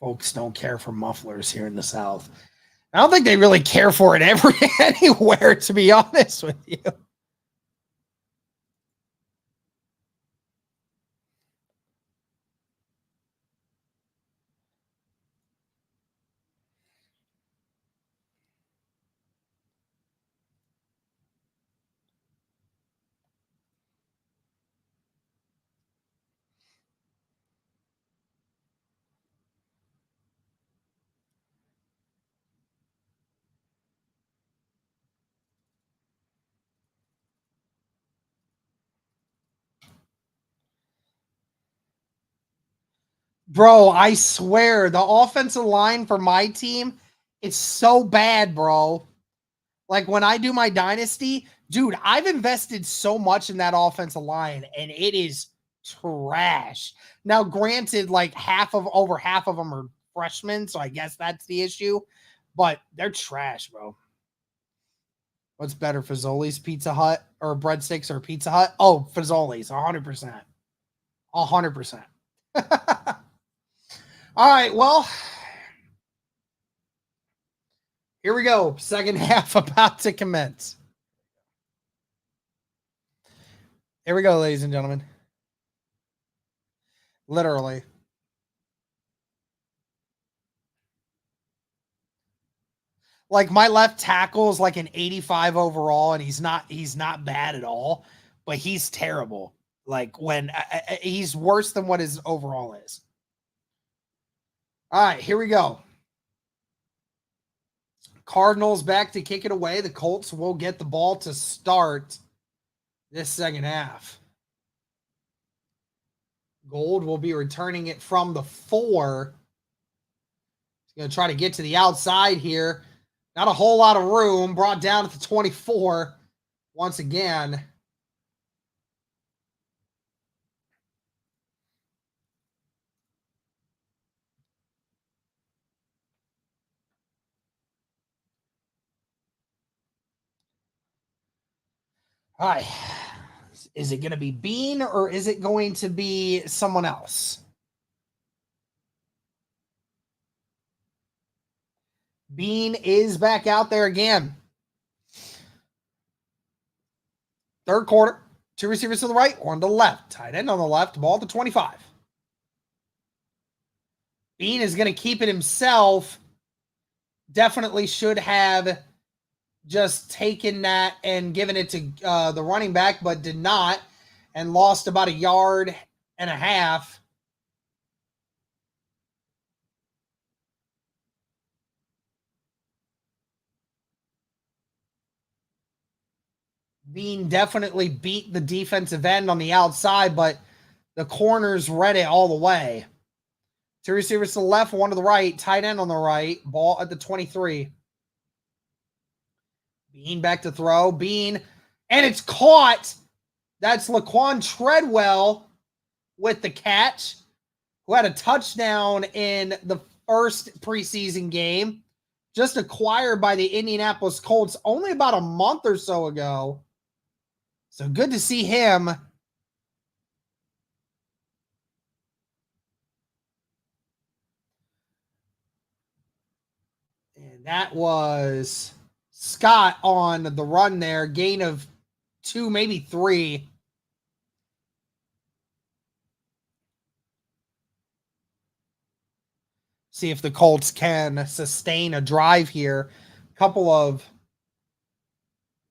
Folks don't care for mufflers here in the South. I don't think they really care for it anywhere, to be honest with you. Bro, I swear, the offensive line for my team, it's so bad, bro. Like, when I do my dynasty, dude, I've invested so much in that offensive line, and it is trash. Now, granted, like, over half of them are freshmen, so I guess that's the issue, but they're trash, bro. What's better, Fazoli's Pizza Hut or breadsticks or Pizza Hut? Oh, Fazoli's, 100%. 100%. All right, well, here we go. Second half about to commence. Here we go, ladies and gentlemen. Literally. Like, my left tackle is like an 85 overall, and he's not bad at all, but he's terrible. Like, when he's worse than what his overall is. All right, here we go. Cardinals back to kick it away. The Colts will get the ball to start this second half. Gold will be returning it from the 4. He's going to try to get to the outside here. Not a whole lot of room. Brought down at the 24 once again. All right. Is it going to be Bean or is it going to be someone else? Bean is back out there again. Third quarter. 2 receivers to the right, 1 to the left. Tight end on the left. Ball to 25. Bean is going to keep it himself. Definitely should have just taken that and given it to the running back, but did not, and lost about 1.5 yards. Bean definitely beat the defensive end on the outside, but the corners read it all the way. 2 receivers to the left, 1 to the right, tight end on the right, ball at the 23. Bean back to throw. Bean, and it's caught. That's Laquan Treadwell with the catch, who had a touchdown in the first preseason game, just acquired by the Indianapolis Colts only about a month or so ago. So good to see him. That was Scott on the run there. Gain of 2, maybe 3. See if the Colts can sustain a drive here. Couple of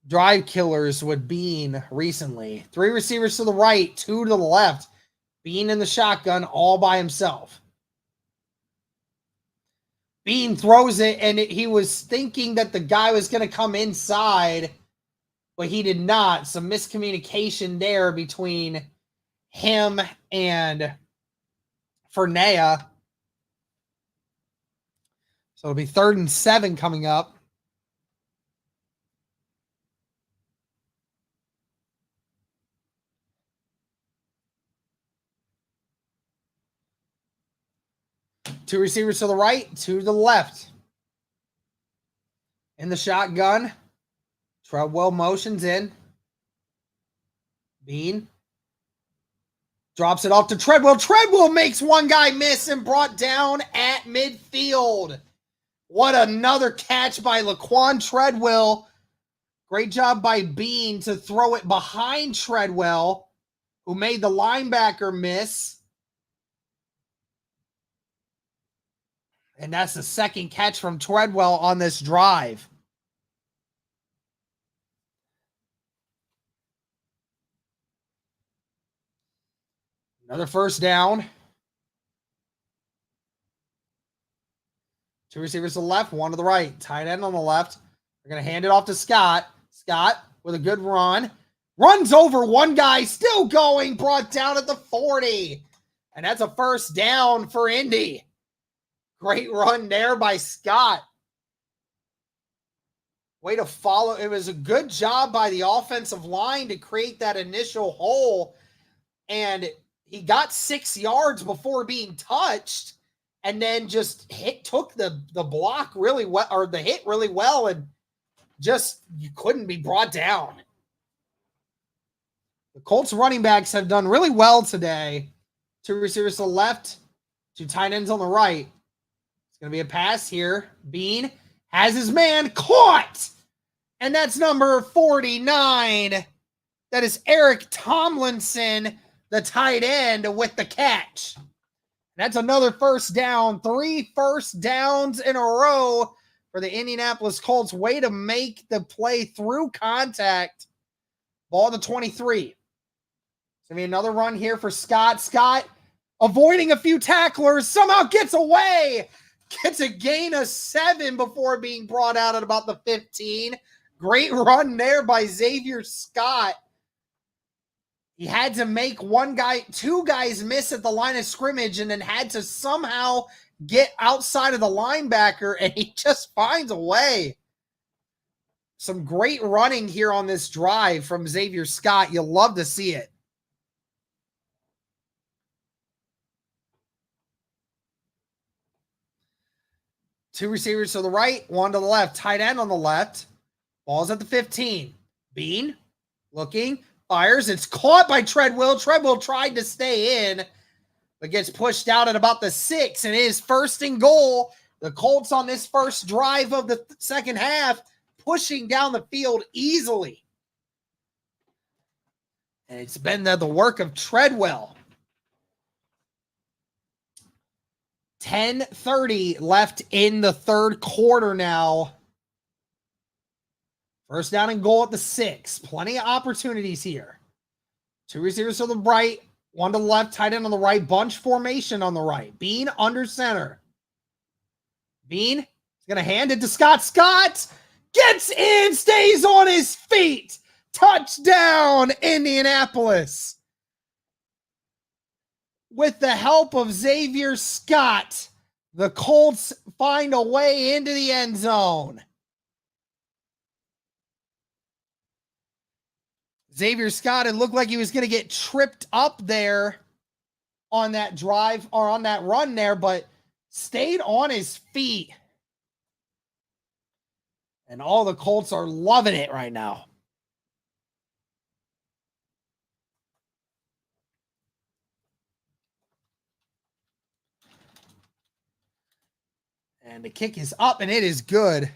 drive killers with Bean recently. 3 receivers to the right, 2 to the left. Bean in the shotgun all by himself. Bean throws it, and he was thinking that the guy was going to come inside, but he did not. Some miscommunication there between him and Fernea. So it'll be 3rd and 7 coming up. Two receivers to the right, 2 to the left. In the shotgun, Treadwell motions in. Bean drops it off to Treadwell. Treadwell makes one guy miss and brought down at midfield. What another catch by Laquan Treadwell. Great job by Bean to throw it behind Treadwell, who made the linebacker miss. And that's the second catch from Treadwell on this drive. Another first down. 2 receivers to the left, 1 to the right. Tight end on the left. They're going to hand it off to Scott. Scott with a good run. Runs over one guy, still going, brought down at the 40. And that's a first down for Indy. Great run there by Scott. Way to follow. It was a good job by the offensive line to create that initial hole. And he got 6 yards before being touched, and then just took the block really well, or the hit really well, and just you couldn't be brought down. The Colts running backs have done really well today. 2 receivers to the left, 2 tight ends on the right. It's going to be a pass here. Bean has his man caught. And that's number 49. That is Eric Tomlinson, the tight end, with the catch. That's another first down. 3 first downs in a row for the Indianapolis Colts. Way to make the play through contact. Ball to 23. It's going to be another run here for Scott. Scott avoiding a few tacklers. Somehow gets away. Gets a gain of 7 before being brought out at about the 15. Great run there by Xavier Scott. He had to make 2 guys miss at the line of scrimmage, and then had to somehow get outside of the linebacker, and he just finds a way. Some great running here on this drive from Xavier Scott. You'll love to see it. Two receivers to the right, 1 to the left. Tight end on the left. Ball's at the 15. Bean looking, fires. It's caught by Treadwell. Treadwell tried to stay in, but gets pushed out at about the 6. And it is 1st and goal. The Colts on this first drive of the second half, pushing down the field easily. And it's been the work of Treadwell. 10:30 left in the third quarter now. First down and goal at the 6. Plenty of opportunities here. 2 receivers to the right, 1 to the left, tight end on the right, bunch formation on the right. Bean under center. Bean is going to hand it to Scott. Scott gets in, stays on his feet. Touchdown, Indianapolis. With the help of Xavier Scott, the Colts find a way into the end zone. Xavier Scott, it looked like he was going to get tripped up there on that drive or on that run there, but stayed on his feet. And all the Colts are loving it right now. And the kick is up, and it is good.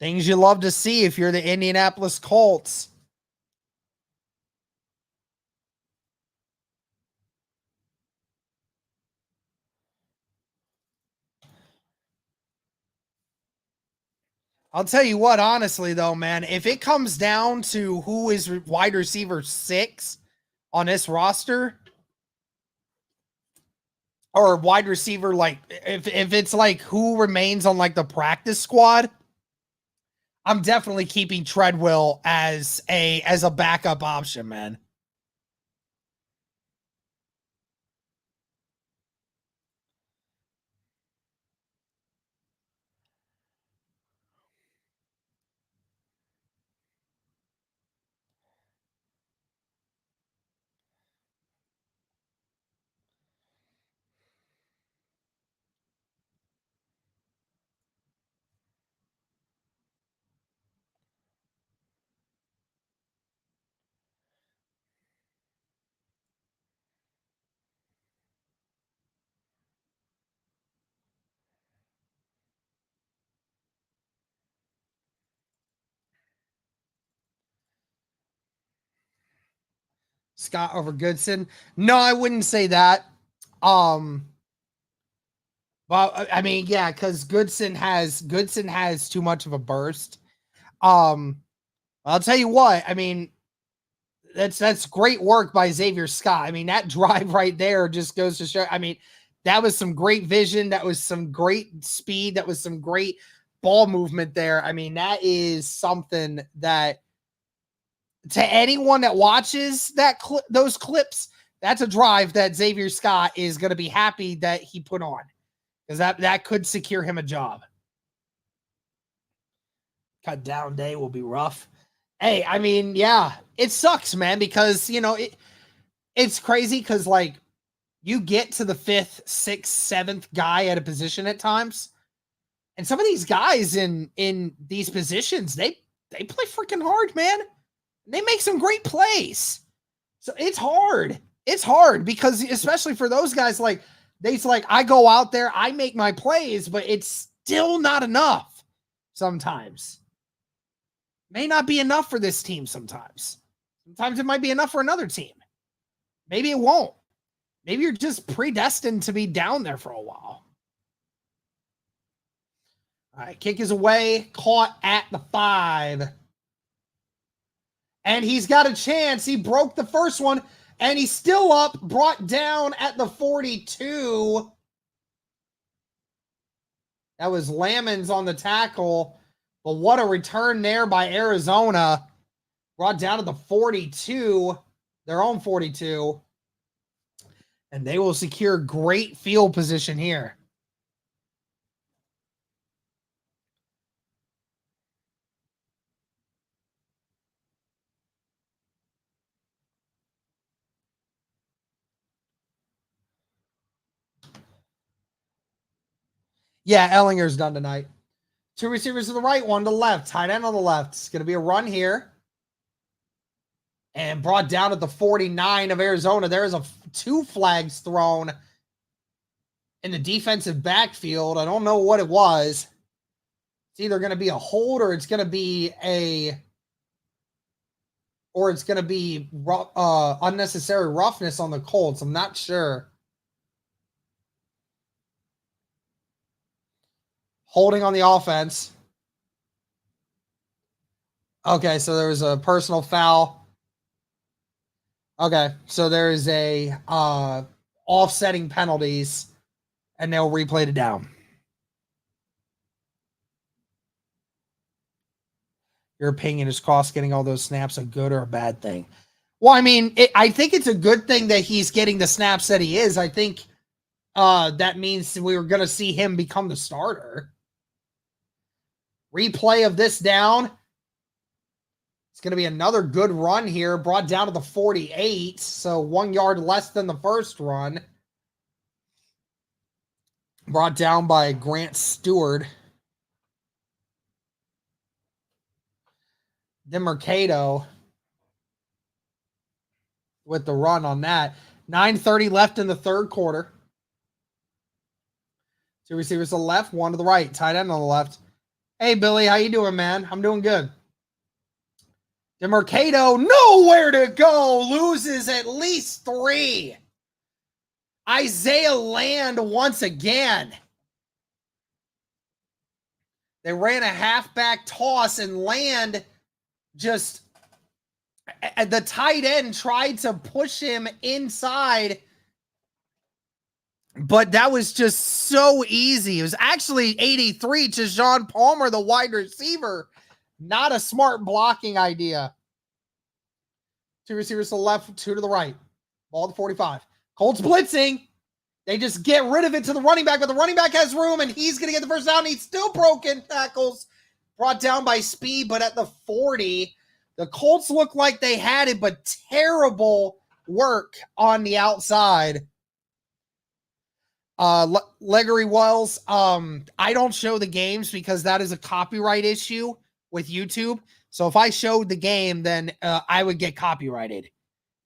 Things you love to see if you're the Indianapolis Colts. I'll tell you what, honestly, though, man, if it comes down to who is wide receiver 6 on this roster, or wide receiver, like, if it's like who remains on like the practice squad, I'm definitely keeping Treadwell as a backup option, man. Scott over Goodson. No, I wouldn't say that. Well, I mean, yeah, because Goodson has too much of a burst. I'll tell you what, I mean, that's great work by Xavier Scott. I mean, that drive right there just goes to show. I mean, that was some great vision. That was some great speed. That was some great ball movement there. I mean, that is something that, to anyone that watches those clips, that's a drive that Xavier Scott is going to be happy that he put on, because that could secure him a job. Cut down day will be rough. Hey, I mean, yeah, it sucks, man, because, you know, it's crazy because, like, you get to the 5th, 6th, 7th guy at a position at times, and some of these guys in these positions, they play freaking hard, man. They make some great plays. So it's hard. It's hard because, especially for those guys, like, I go out there, I make my plays, but it's still not enough sometimes. May not be enough for this team sometimes. Sometimes it might be enough for another team. Maybe it won't. Maybe you're just predestined to be down there for a while. All right, kick is away, caught at the 5. And he's got a chance. He broke the first one, and he's still up, brought down at the 42. That was Lamons on the tackle. But what a return there by Arizona. Brought down to the 42, their own 42. And they will secure great field position here. Yeah, Ellinger's done tonight. 2 receivers to the right, 1 to the left. Tight end on the left. It's going to be a run here. And brought down at the 49 of Arizona. There is 2 flags thrown in the defensive backfield. I don't know what it was. It's either going to be a hold or it's going to be unnecessary roughness on the Colts. I'm not sure. Holding on the offense. Okay, so there was a personal foul. Okay, so there is a offsetting penalties, and they'll replay it down. Your opinion, is Cost getting all those snaps a good or a bad thing? Well, I mean, I think it's a good thing that he's getting the snaps that he is. I think that means we were going to see him become the starter. Replay of this down. It's going to be another good run here, brought down to the 48, so 1 yard less than the first run. Brought down by Grant Stewart. DeMercado. with the run on that. 9:30 left in the third quarter. Two receivers to the left, one to the right. Tight end on the left. Hey, Billy, how you doing, man? I'm doing good. DeMarcado, nowhere to go. Loses at least 3. Isaiah Land once again. They ran a halfback toss and Land just, the tight end tried to push him inside, but that was just so easy. It was actually 83 to John Palmer, the wide receiver. Not a smart blocking idea. 2 receivers to the left, 2 to the right. Ball to 45. Colts blitzing. They just get rid of it to the running back, but the running back has room, and he's going to get the first down. He's still broken. Tackles brought down by speed, but at the 40, the Colts look like they had it, but terrible work on the outside. Leggery Wells, I don't show the games because that is a copyright issue with YouTube. So if I showed the game, then I would get copyrighted,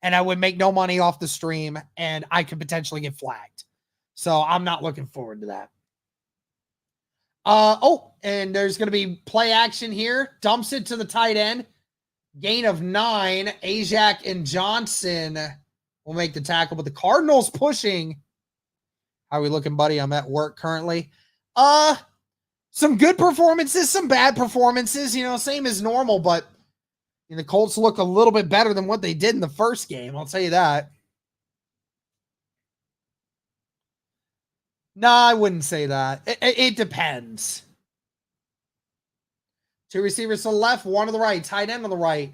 and I would make no money off the stream, and I could potentially get flagged. So I'm not looking forward to that. And there's going to be play action here. Dumps it to the tight end. Gain of 9. Ajak and Johnson will make the tackle, but the Cardinals pushing. How are we looking, buddy? I'm at work currently. Some good performances, some bad performances, same as normal, but the Colts look a little bit better than what they did in the first game. I'll tell you that. No, I wouldn't say that. It depends. 2 receivers to the left, 1 to the right. Tight end on the right.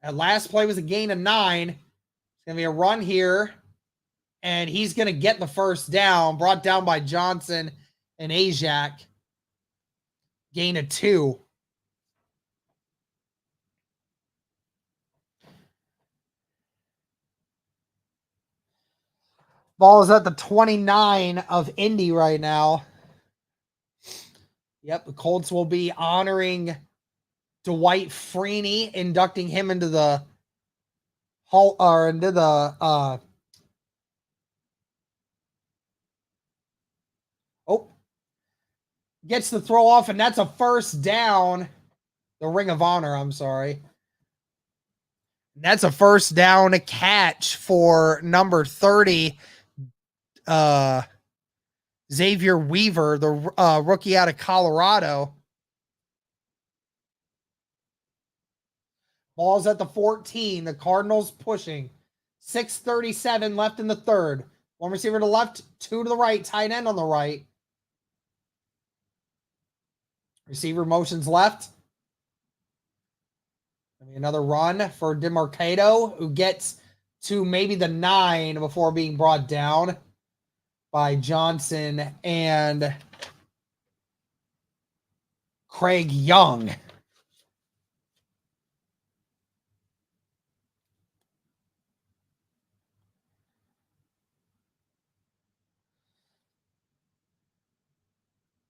That last play was a gain of 9. It's going to be a run here. And he's going to get the first down. Brought down by Johnson and Ajak. Gain of 2. Ball is at the 29 of Indy right now. Yep, the Colts will be honoring Dwight Freeney, inducting him into the hall or into the gets the throw off, and that's a first down. The Ring of Honor, I'm sorry. That's a first down catch for number 30. Xavier Weaver, the rookie out of Colorado. Ball's at the 14. The Cardinals pushing. 6:37 left in the third. 1 receiver to the left, 2 to the right. Tight end on the right. Receiver motions left. Another run for DeMarcado, who gets to maybe the 9 before being brought down by Johnson and Craig Young.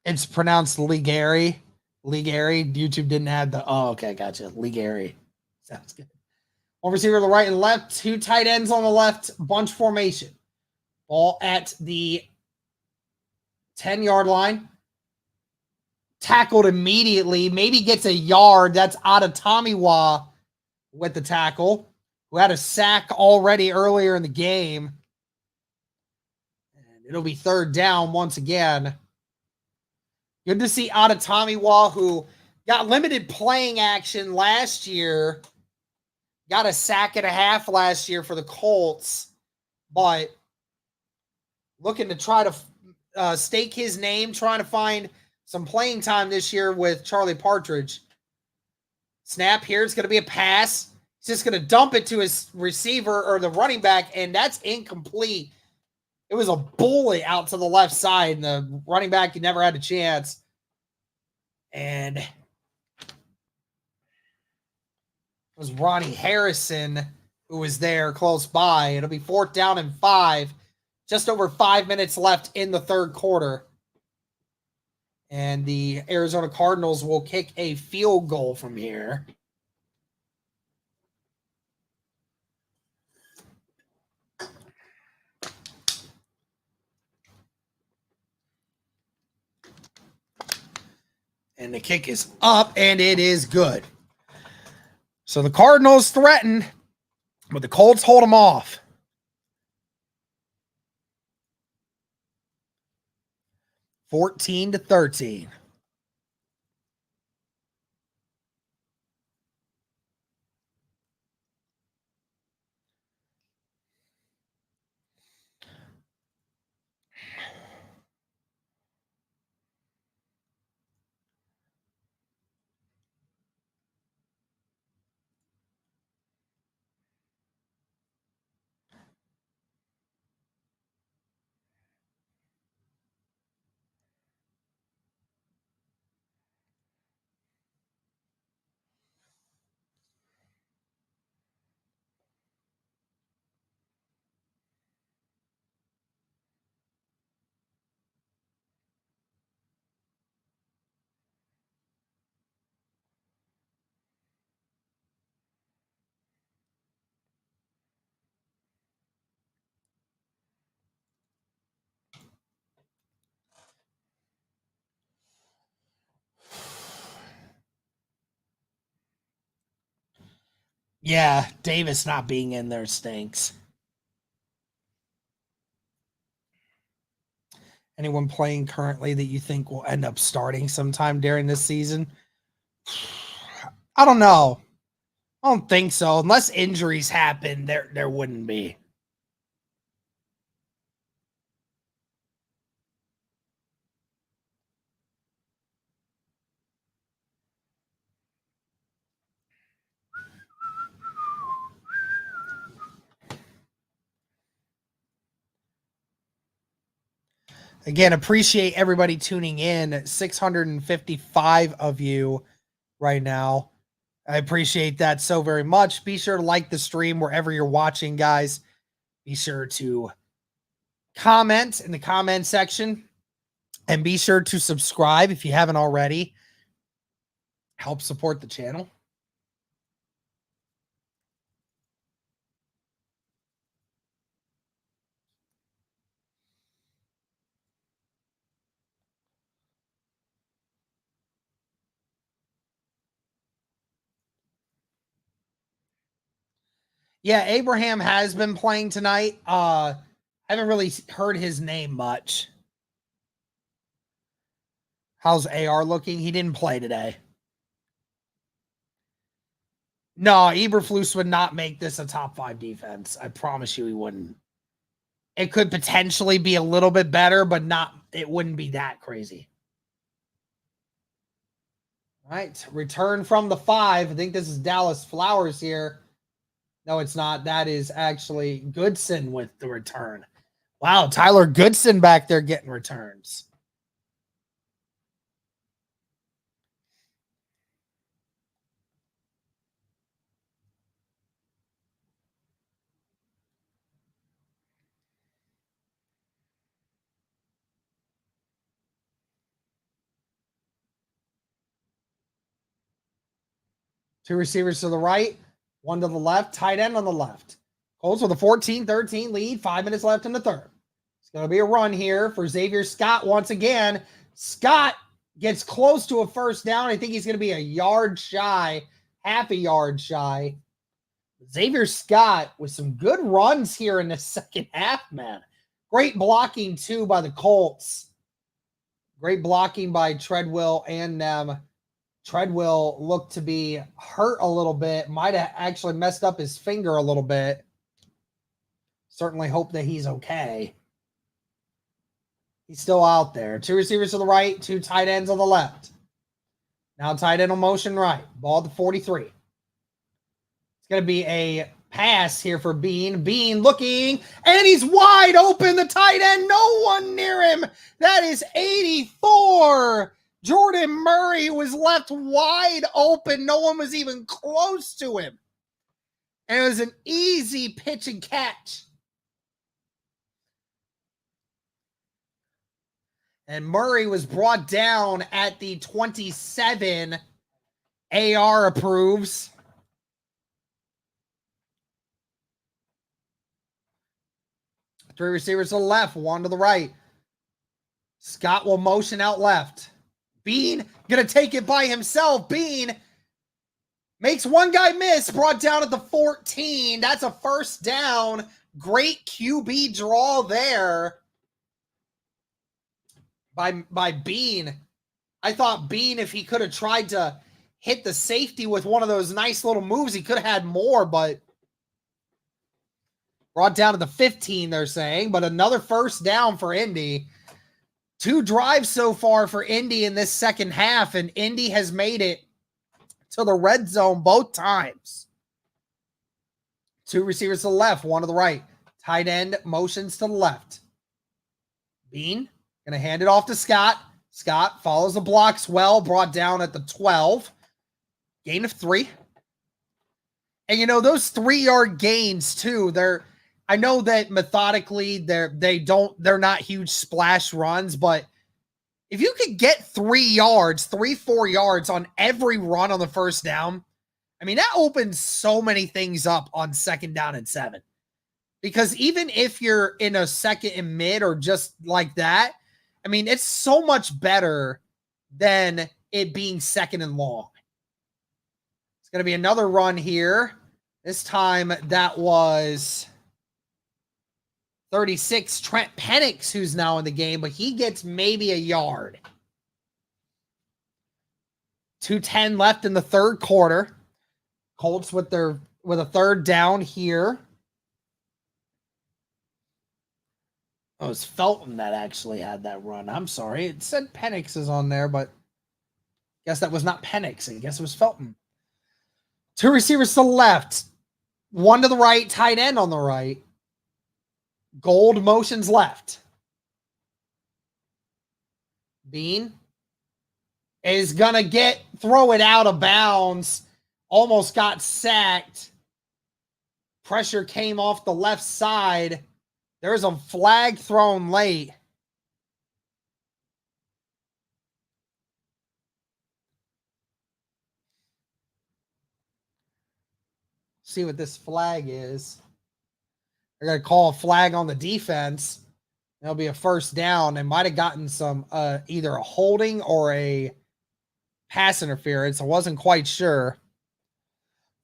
It's pronounced Ligari. Ligari. YouTube didn't have the... Oh, okay, gotcha. Ligari. Sounds good. 1 receiver to the right and left. 2 tight ends on the left. Bunch formation. Ball at the 10-yard line. Tackled immediately. Maybe gets a yard. That's Adetomiwa with the tackle, who had a sack already earlier in the game. And it'll be 3rd down once again. Good to see Adetomiwa, who got limited playing action last year. Got a sack and a half last year for the Colts, but looking to try to stake his name, trying to find some playing time this year with Charlie Partridge. Snap here. It's going to be a pass. He's just going to dump it to his receiver or the running back, and that's incomplete. It was a bullet out to the left side, and the running back never had a chance. And it was Ronnie Harrison who was there close by. It'll be 4th down and 5. Just over 5 minutes left in the third quarter. And the Arizona Cardinals will kick a field goal from here. And the kick is up, and it is good. So the Cardinals threaten, but the Colts hold them off. (14-13). Yeah, Davis not being in there stinks. Anyone playing currently that you think will end up starting sometime during this season? I don't know. I don't think so. Unless injuries happen, there wouldn't be. Again, appreciate everybody tuning in. 655 of you right now. I appreciate that so very much. Be sure to like the stream wherever you're watching, guys. Be sure to comment in the comment section. And be sure to subscribe if you haven't already. Help support the channel. Yeah, Abraham has been playing tonight. I haven't really heard his name much. How's AR looking? He didn't play today. No, Eberflus would not make this a top 5 defense. I promise you he wouldn't. It could potentially be a little bit better, but it wouldn't be that crazy. All right, return from the 5. I think this is Dallas Flowers here. No, it's not. That is actually Goodson with the return. Wow, Tyler Goodson back there getting returns. Two receivers to the right, one to the left, tight end on the left. Colts with a 14-13 lead, 5 minutes left in the third. It's going to be a run here for Xavier Scott once again. Scott gets close to a first down. I think he's going to be a yard shy, half a yard shy. Xavier Scott with some good runs here in the second half, man. Great blocking, too, by the Colts. Great blocking by Treadwell and them. Treadwell looked to be hurt a little bit. Might have actually messed up his finger a little bit. Certainly hope that he's okay. He's still out there. Two receivers to the right, two tight ends on the left. Now tight end on motion right. Ball at the 43. It's going to be a pass here for Bean. Bean looking, and he's wide open. The tight end, no one near him. That is 84. Jordan Murray was left wide open. No one was even close to him. And it was an easy pitch and catch. And Murray was brought down at the 27. AR approves. Three receivers to the left, one to the right. Scott will motion out left. Bean going to take it by himself. Bean makes one guy miss, brought down at the 14. That's a first down. Great QB draw there by Bean. I thought Bean, if he could have tried to hit the safety with one of those nice little moves, he could have had more, but brought down to the 15, they're saying. But another first down for Indy. 2 drives so far for Indy in this second half, and Indy has made it to the red zone both times. 2 receivers to the left, 1 to the right. Tight end motions to the left. Bean going to hand it off to Scott. Scott follows the blocks well, brought down at the 12. Gain of 3. And you know, those 3-yard gains too, I know that methodically they're not huge splash runs, but if you could get 3 yards, 3-4 yards on every run on the first down, I mean, that opens so many things up on second down and 7. Because even if you're in a second and mid or just like that, I mean, it's so much better than it being second and long. It's going to be another run here. This time that was 36, Trent Penix, who's now in the game, but he gets maybe a yard. 2:10 left in the third quarter. Colts with a third down here. Oh, it was Felton that actually had that run. I'm sorry. It said Penix is on there, but I guess that was not Penix. I guess it was Felton. 2 receivers to the left. 1 to the right, tight end on the right. Gold motions left. Bean is going to throw it out of bounds. Almost got sacked. Pressure came off the left side. There's a flag thrown late. See what this flag is. They're going to call a flag on the defense. That'll be a first down. They might have gotten some either a holding or a pass interference. I wasn't quite sure.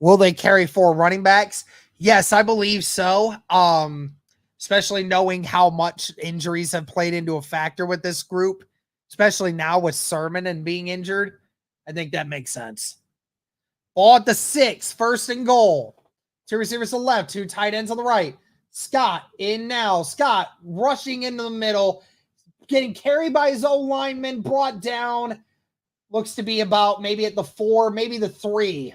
Will they carry 4 running backs? Yes, I believe so. Especially knowing how much injuries have played into a factor with this group, especially now with Sermon and being injured. I think that makes sense. Ball at the 6, first and goal. 2 receivers to the left, 2 tight ends on the right. Scott in now. Scott rushing into the middle, getting carried by his own lineman, brought down. Looks to be about maybe at the 4, maybe the 3.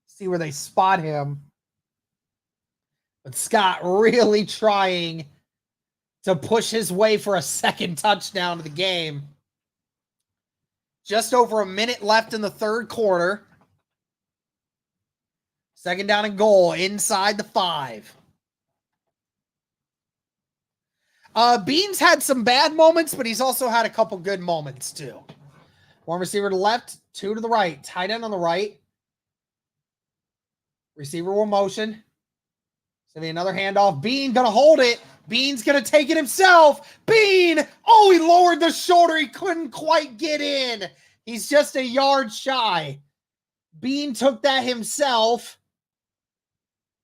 See where they spot him. But Scott really trying to push his way for a second touchdown of the game. Just over a minute left in the third quarter. Second down and goal inside the 5. Beans had some bad moments, but he's also had a couple good moments too. 1 receiver to the left, 2 to the right. Tight end on the right. Receiver will motion. It's going to be another handoff. Bean going to hold it. Bean's going to take it himself. Bean! Oh, he lowered the shoulder. He couldn't quite get in. He's just a yard shy. Bean took that himself.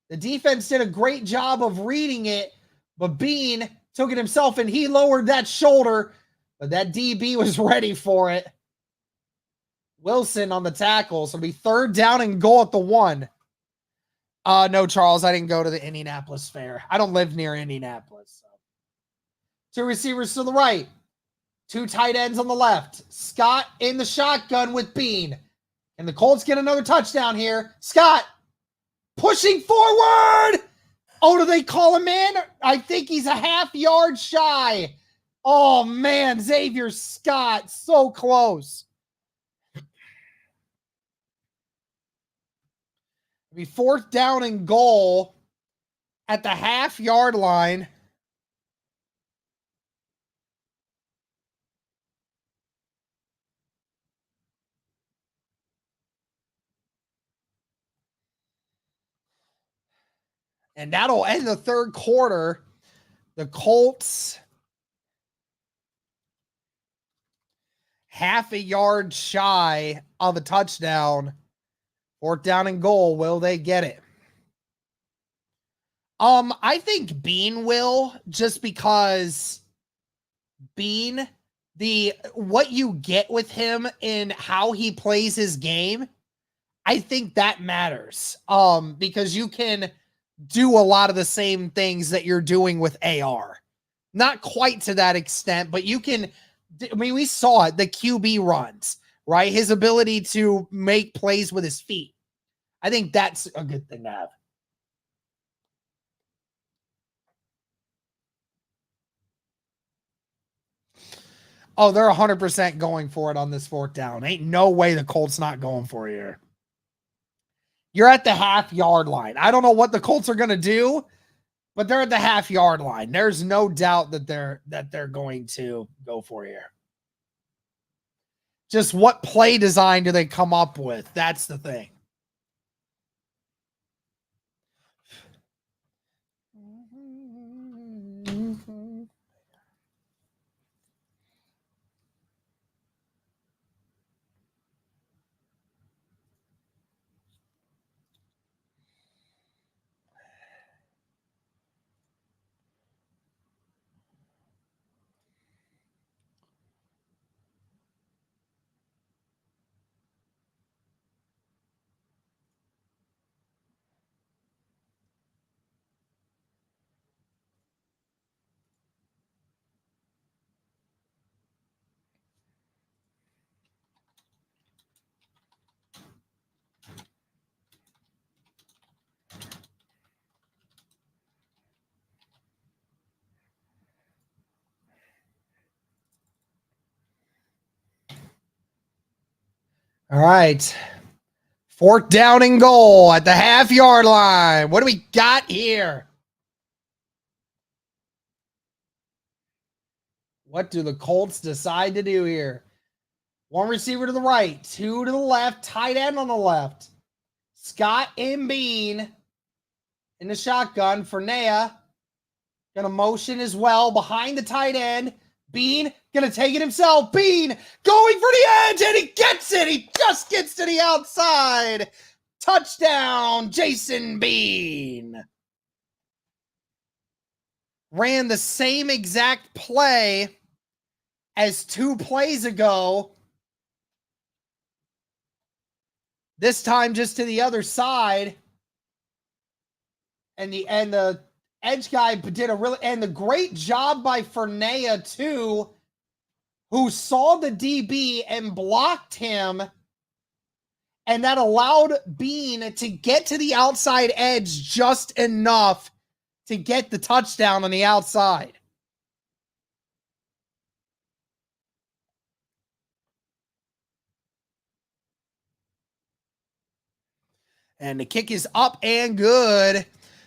The defense did a great job of reading it, but Bean took it himself, and he lowered that shoulder, but that DB was ready for it. Wilson on the tackle, so it'll be third down and goal at the 1. No, Charles, I didn't go to the Indianapolis Fair. I don't live near Indianapolis. So. 2 receivers to the right. 2 tight ends on the left. Scott in the shotgun with Bean. And the Colts get another touchdown here. Scott pushing forward. Oh, do they call him in? I think he's a half yard shy. Oh, man, Xavier Scott, so close. It'll be fourth down and goal at the half-yard line. And that'll end the third quarter. The Colts half a yard shy of a touchdown. 4th down and goal. Will they get it? I think Bean will, just because Bean, what you get with him in how he plays his game, I think that matters. Because you can do a lot of the same things that you're doing with AR. Not quite to that extent, but you can, I mean, we saw it, the QB runs, right? His ability to make plays with his feet. I think that's a good thing to have. Oh, they're 100% going for it on this 4th down. Ain't no way the Colts not going for it here. You're at the half-yard line. I don't know what the Colts are going to do, but they're at the half-yard line. There's no doubt that they're going to go for it here. Just what play design do they come up with? That's the thing. All right. 4th down and goal at the half-yard line. What do we got here? What do the Colts decide to do here? 1 receiver to the right, 2 to the left, tight end on the left. Scott and Bean in the shotgun for Nea. Gonna motion as well behind the tight end. Bean gonna take it himself. Bean going for the edge, and he gets it. He just gets to the outside. Touchdown, Jason Bean. Ran the same exact play as 2 plays ago. This time just to the other side. And the edge guy did a great job by Fernea too, who saw the DB and blocked him. And that allowed Bean to get to the outside edge just enough to get the touchdown on the outside. And the kick is up and good.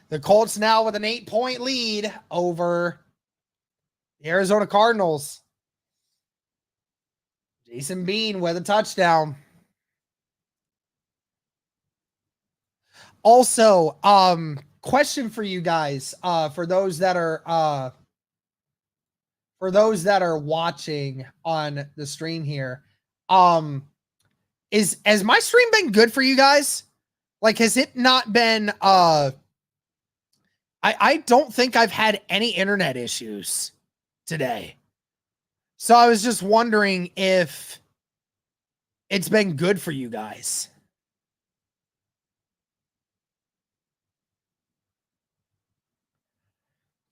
The Colts now with an 8-point lead over the Arizona Cardinals. Jason Bean with a touchdown. Also, question for you guys, for those that are watching on the stream here, has my stream been good for you guys? Like, has it not been, I don't think I've had any internet issues today. So I was just wondering if it's been good for you guys.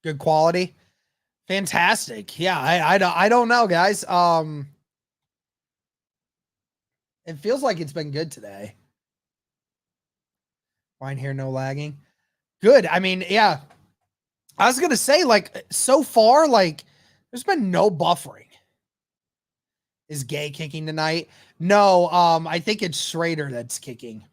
Good quality. Fantastic. Yeah, I don't know, guys. It feels like it's been good today. Fine here, no lagging. Good. I mean, yeah. I was going to say, like, so far, like, there's been no buffering. Is Gay kicking tonight? No, I think it's Schrader that's kicking.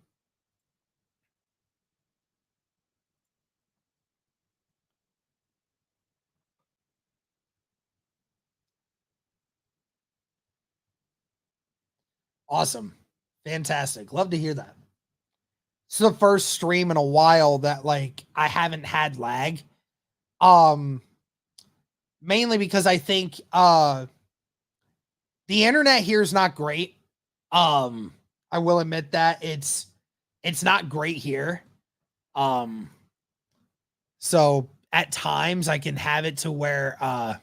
Awesome. Fantastic. Love to hear that. It's the first stream in a while that, like, I haven't had lag. Mainly because I think The internet here is not great. I will admit that it's not great here. So at times I can have it to where I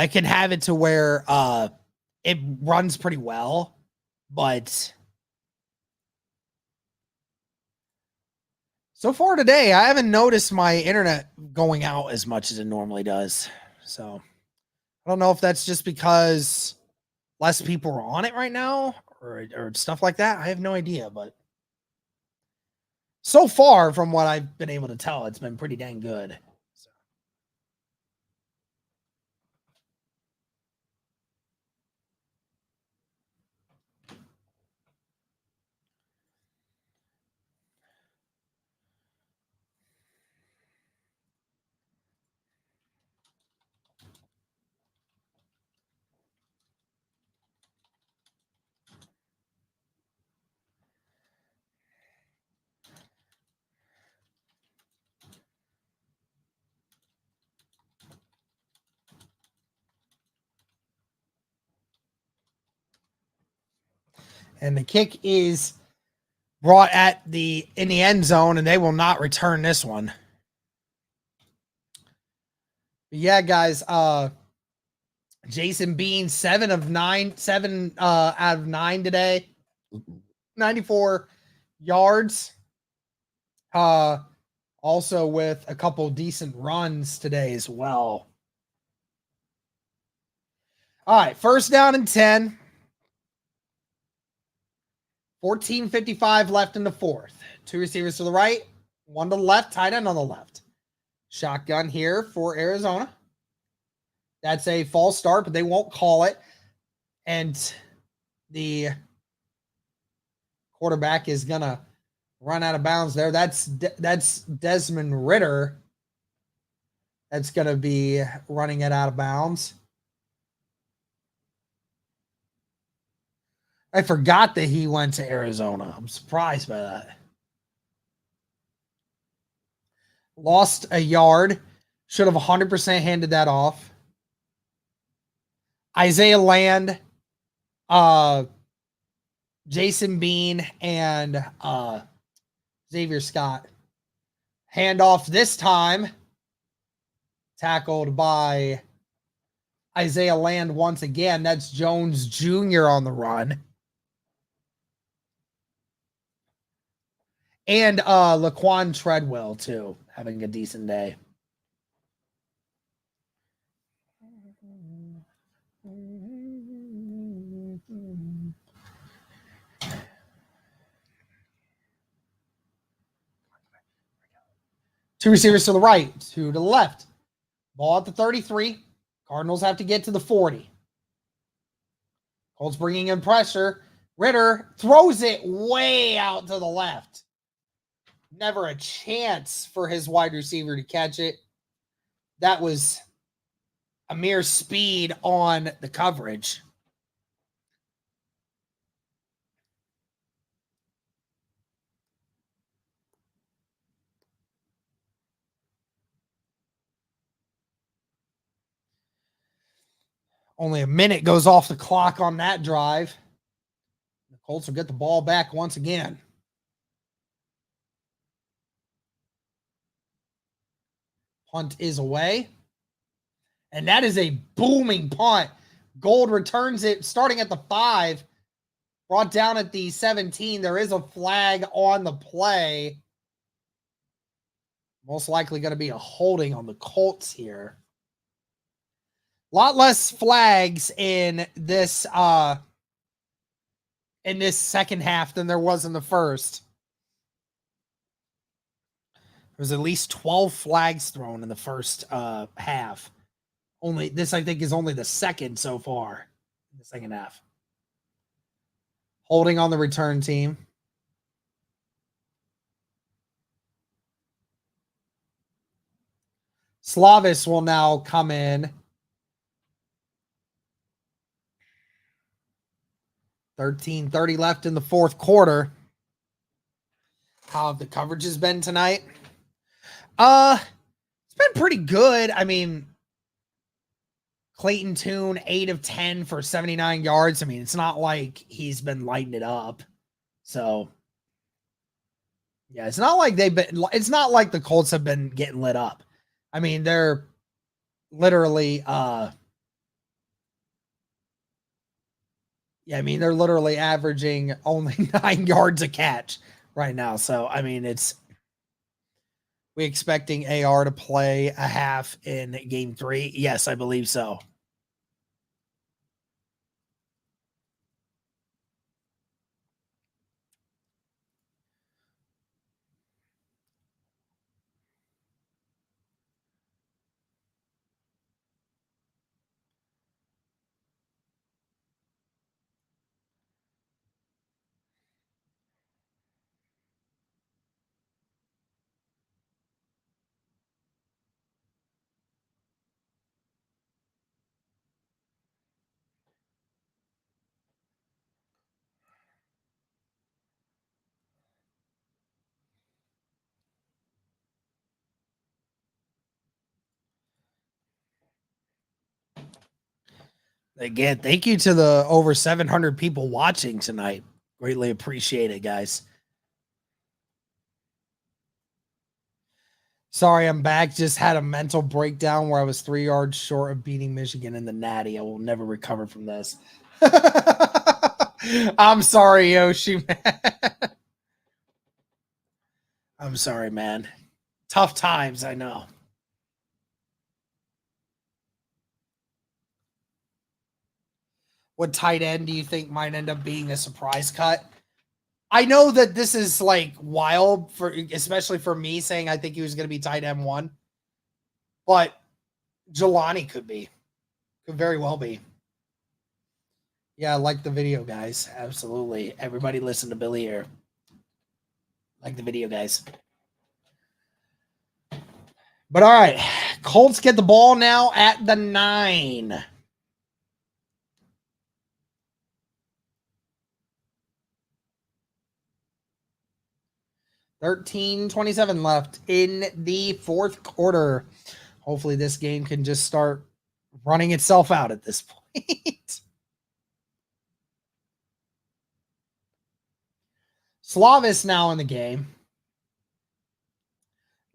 can have it to where it runs pretty well, but so far today, I haven't noticed my internet going out as much as it normally does. So I don't know if that's just because less people are on it right now or stuff like that. I have no idea, but so far from what I've been able to tell, it's been pretty dang good. And the kick is brought in the end zone, and they will not return this one. But yeah, guys, Jason Bean, 7 out of 9 today. 94 yards. Also with a couple decent runs today as well. All right, first down and 10. 14:55 left in the fourth. 2 receivers to the right, 1 to the left, tight end on the left. Shotgun here for Arizona. That's a false start, but they won't call it. And the quarterback is going to run out of bounds there. That's Desmond Ridder. That's going to be running it out of bounds. I forgot that he went to Arizona. I'm surprised by that. Lost a yard. Should have 100% handed that off. Isaiah Land, Jason Bean, and Xavier Scott. Handoff this time. Tackled by Isaiah Land once again. That's Jones Jr. on the run. And Laquan Treadwell, too, having a decent day. Two receivers to the right, 2 to the left. Ball at the 33. Cardinals have to get to the 40. Colts bringing in pressure. Ridder throws it way out to the left. Never a chance for his wide receiver to catch it. That was a mere speed on the coverage. Only a minute goes off the clock on that drive. The Colts will get the ball back once again. Punt is away. And that is a booming punt. Gold returns it starting at the 5. Brought down at the 17. There is a flag on the play. Most likely going to be a holding on the Colts here. A lot less flags in this second half than there was in the first. There was at least 12 flags thrown in the first half. This, I think, is only the second so far in the second half. Holding on the return team. Slavis will now come in. 13:30 left in the fourth quarter. How have the coverages been tonight? It's been pretty good. I mean, Clayton Tune, 8 of 10 for 79 yards. I mean, it's not like he's been lighting it up. So, yeah, it's not like it's not like the Colts have been getting lit up. I mean, they're literally, they're literally averaging only 9 yards a catch right now. So, I mean, we expecting AR to play a half in game 3? Yes, I believe so. Again, thank you to the over 700 people watching tonight. Greatly appreciate it, guys. Sorry, I'm back. Just had a mental breakdown where I was 3 yards short of beating Michigan in the Natty. I will never recover from this. I'm sorry, Yoshi, man. I'm sorry, man. Tough times, I know. What tight end do you think might end up being a surprise cut? I know that this is like wild especially for me saying I think he was going to be tight end 1, but Jelani could very well be. Yeah, like the video, guys. Absolutely. Everybody listen to Billy here. Like the video, guys. But all right, Colts get the ball now at the 9. $13:27 left in the fourth quarter. Hopefully this game can just start running itself out at this point. Slavis now in the game.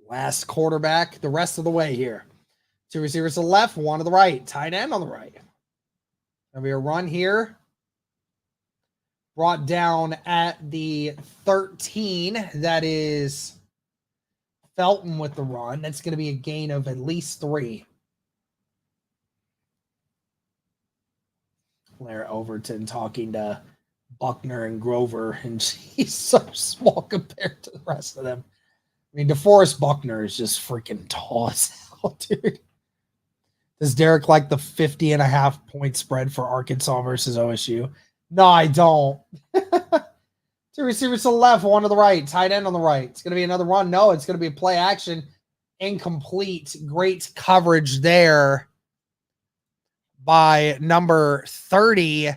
Last quarterback the rest of the way here. 2 receivers to the left, 1 to the right. Tight end on the right. There'll be a run here. Brought down at the 13. That is Felton with the run. That's going to be a gain of at least 3. Blair Overton talking to Buckner and Grover, and he's so small compared to the rest of them. I mean, DeForest Buckner is just freaking tall as hell, dude. Does Derek like the 50.5 point spread for Arkansas versus OSU? No, I don't. 2 receivers to the left, 1 to the right. Tight end on the right. It's going to be another run. No, it's going to be a play action. Incomplete. Great coverage there by number 30,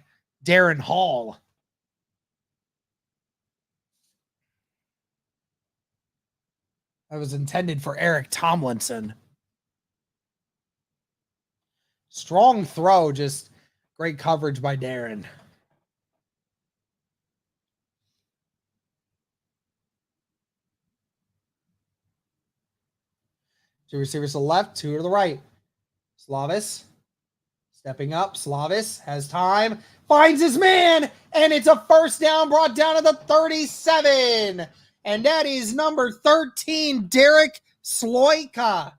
Darren Hall. That was intended for Eric Tomlinson. Strong throw, just great coverage by Darren. Two receivers to the left, 2 to the right. Slavis stepping up. Slavis has time, finds his man, and it's a first down brought down to the 37. And that is number 13, Derek Sloika.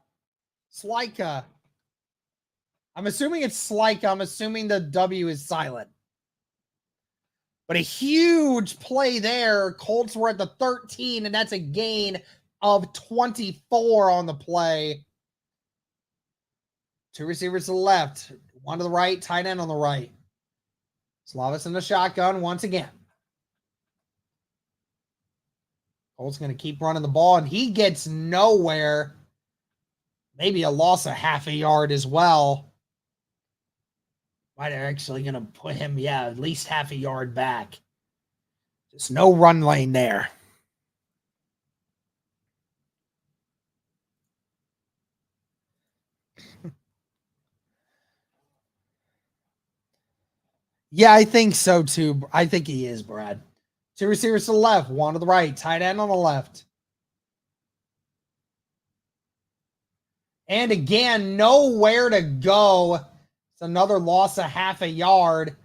I'm assuming it's Slika. I'm assuming the W is silent. But a huge play there. Colts were at the 13, and that's a gain of 24 on the play. 2 receivers to the left, 1 to the right, tight end on the right. Slavis in the shotgun once again. Colts going to keep running the ball, and he gets nowhere. Maybe a loss of half a yard as well. Might actually going to put him, at least half a yard back. Just no run lane there. Yeah, I think so too. I think he is, Brad. 2 receivers to the left, 1 to the right, tight end on the left. And again, nowhere to go. It's another loss of half a yard.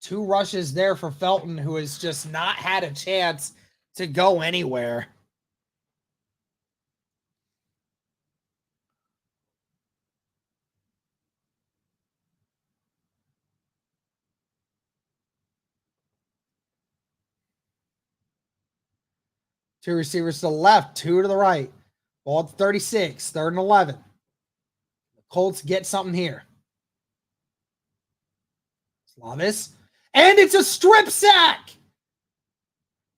2 rushes there for Felton, who has just not had a chance to go anywhere. Two receivers to the left, 2 to the right. Ball at 36, 3rd and 11. The Colts get something here. Slavis. And it's a strip sack.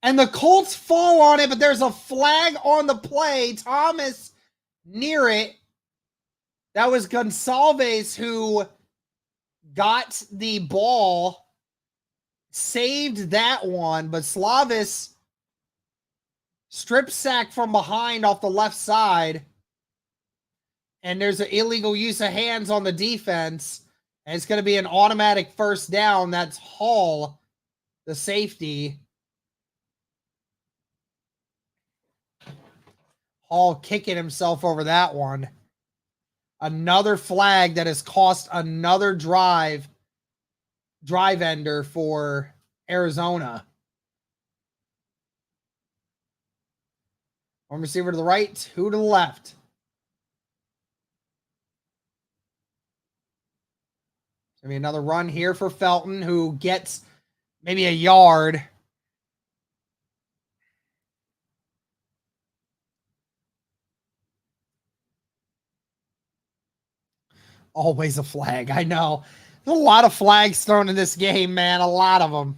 And the Colts fall on it, but there's a flag on the play. Thomas near it. That was Gonsalves who got the ball, saved that one, but Slavis strip sack from behind off the left side. And there's an illegal use of hands on the defense. And it's going to be an automatic first down. That's Hall, the safety. Hall kicking himself over that one. Another flag that has cost another drive ender for Arizona. 1 receiver to the right, 2 to the left. Gonna be another run here for Felton, who gets maybe a yard. Always a flag. I know. There's a lot of flags thrown in this game, man. A lot of them.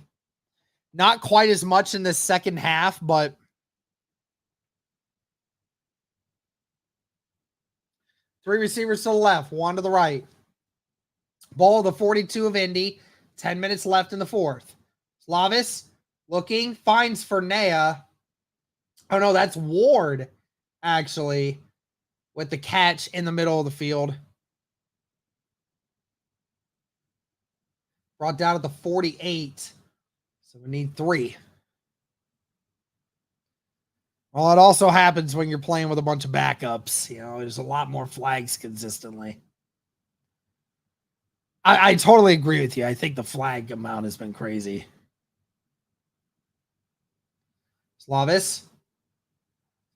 Not quite as much in the second half, but three receivers to the left, 1 to the right. Ball the 42 of Indy. 10 minutes left in the 4th. Slavis looking, finds Fernea. Oh, no, that's Ward, actually, with the catch in the middle of the field. Brought down at the 48. So we need 3. Well, it also happens when you're playing with a bunch of backups. You know, there's a lot more flags consistently. I totally agree with you. I think the flag amount has been crazy. Slavis.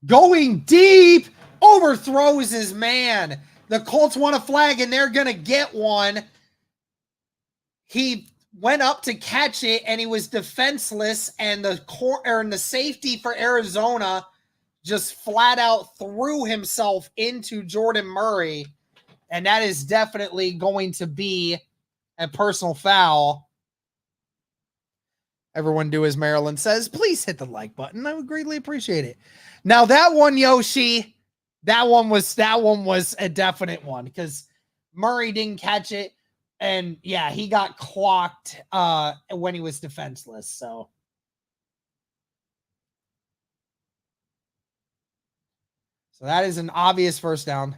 Going deep. Overthrows his man. The Colts want a flag, and they're going to get one. He went up to catch it, and he was defenseless, and the safety for Arizona just flat out threw himself into Jordan Murray, and that is definitely going to be a personal foul. Everyone do as Maryland says. Please hit the like button. I would greatly appreciate it. Now that one, Yoshi, that one was a definite one because Murray didn't catch it. And yeah, he got clocked when he was defenseless. So that is an obvious first down.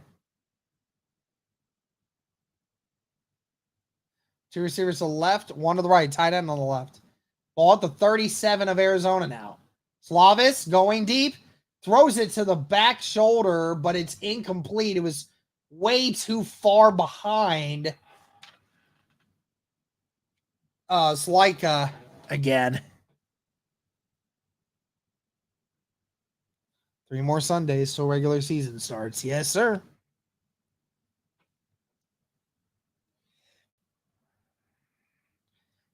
2 receivers to the left, 1 to the right, tight end on the left. Ball at the 37 of Arizona now. Slavis going deep, throws it to the back shoulder, but it's incomplete. It was way too far behind. Slika again. 3 more Sundays till regular season starts. Yes, sir.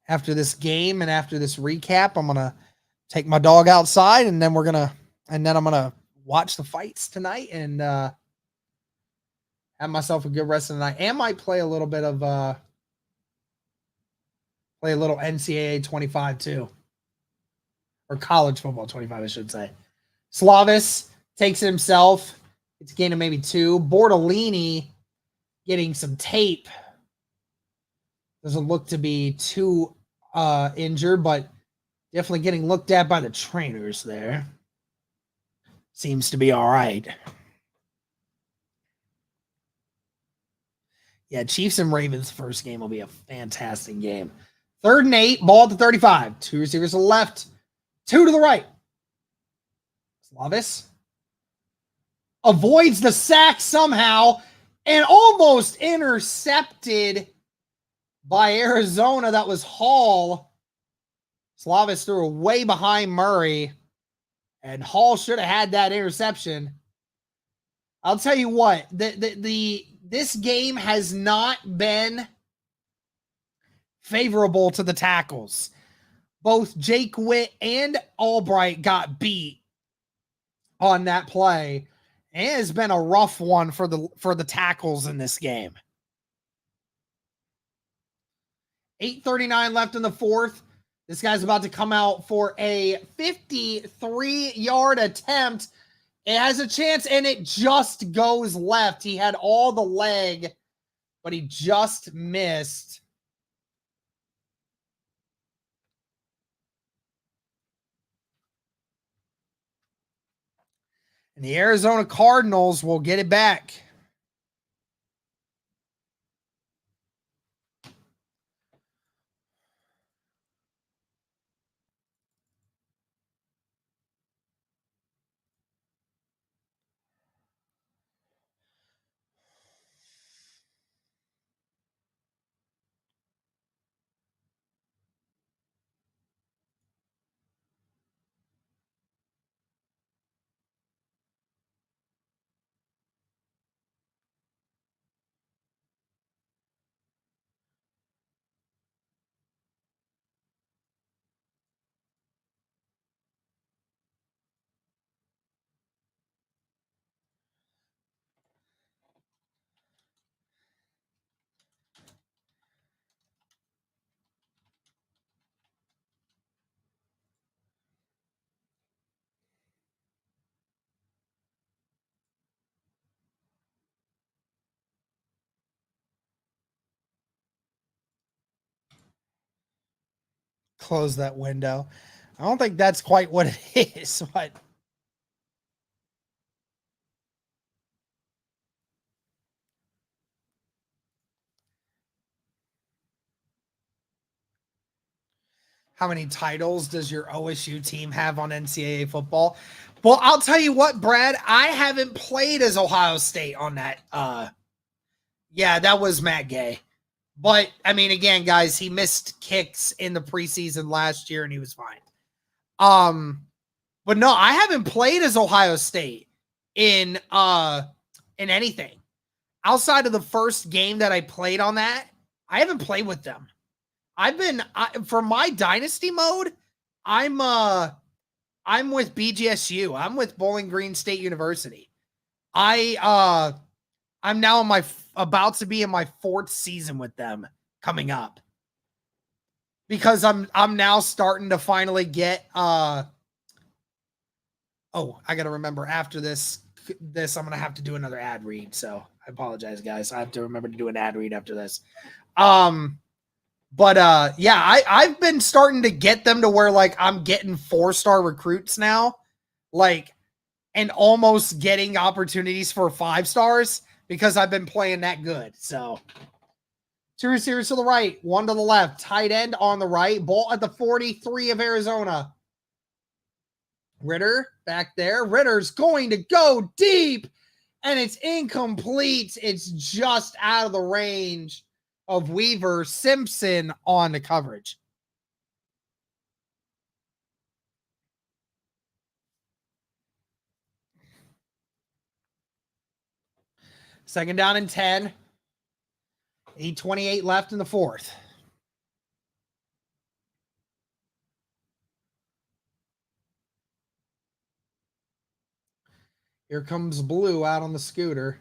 After this game and after this recap, I'm gonna take my dog outside, and then I'm gonna watch the fights tonight and have myself a good rest of the night. And might play a little bit of play a little NCAA 25 too, or college football 25, I should say. Slavis takes it himself. It's a gain of maybe 2. Bortolini getting some tape. Doesn't look to be too injured, but definitely getting looked at by the trainers there. Seems to be all right. Yeah, Chiefs and Ravens first game will be a fantastic game. 3rd and 8, ball at the 35. 2 receivers to the left, 2 to the right. Slavis avoids the sack somehow and almost intercepted by Arizona. That was Hall. Slavis threw way behind Murray, and Hall should have had that interception. I'll tell you what, this game has not been favorable to the tackles. Both Jake Witt and Albright got beat on that play. It has been a rough one for the tackles in this game. 8:39 left in the 4th. This guy's about to come out for a 53-yard attempt. It has a chance, and it just goes left. He had all the leg, but he just missed. And the Arizona Cardinals will get it back. Close that window. I don't think that's quite what it is, but how many titles does your OSU team have on NCAA football? Well, I'll tell you what, Brad, I haven't played as Ohio State on that. Yeah, that was Matt Gay. But, I mean, again, guys, he missed kicks in the preseason last year, and he was fine. But no, I haven't played as Ohio State in anything. Outside of the first game that I played on that, I haven't played with them. For my dynasty mode, I'm with BGSU. I'm with Bowling Green State University. I'm now about to be in my 4th season with them coming up. Because I'm now starting to finally get I got to remember after this I'm going to have to do another ad read. So I apologize, guys. I have to remember to do an ad read after this. But yeah, I've been starting to get them to where like I'm getting 4-star recruits now, like, and almost getting opportunities for 5 stars because I've been playing that good. So 2 receivers to the right, 1 to the left, tight end on the right, ball at the 43 of Arizona. Ritter back there. Ritter's going to go deep, and it's incomplete. It's just out of the range of Weaver. Simpson on the coverage. Second down and 10. 8:28 left in the 4th. Here comes Blue out on the scooter.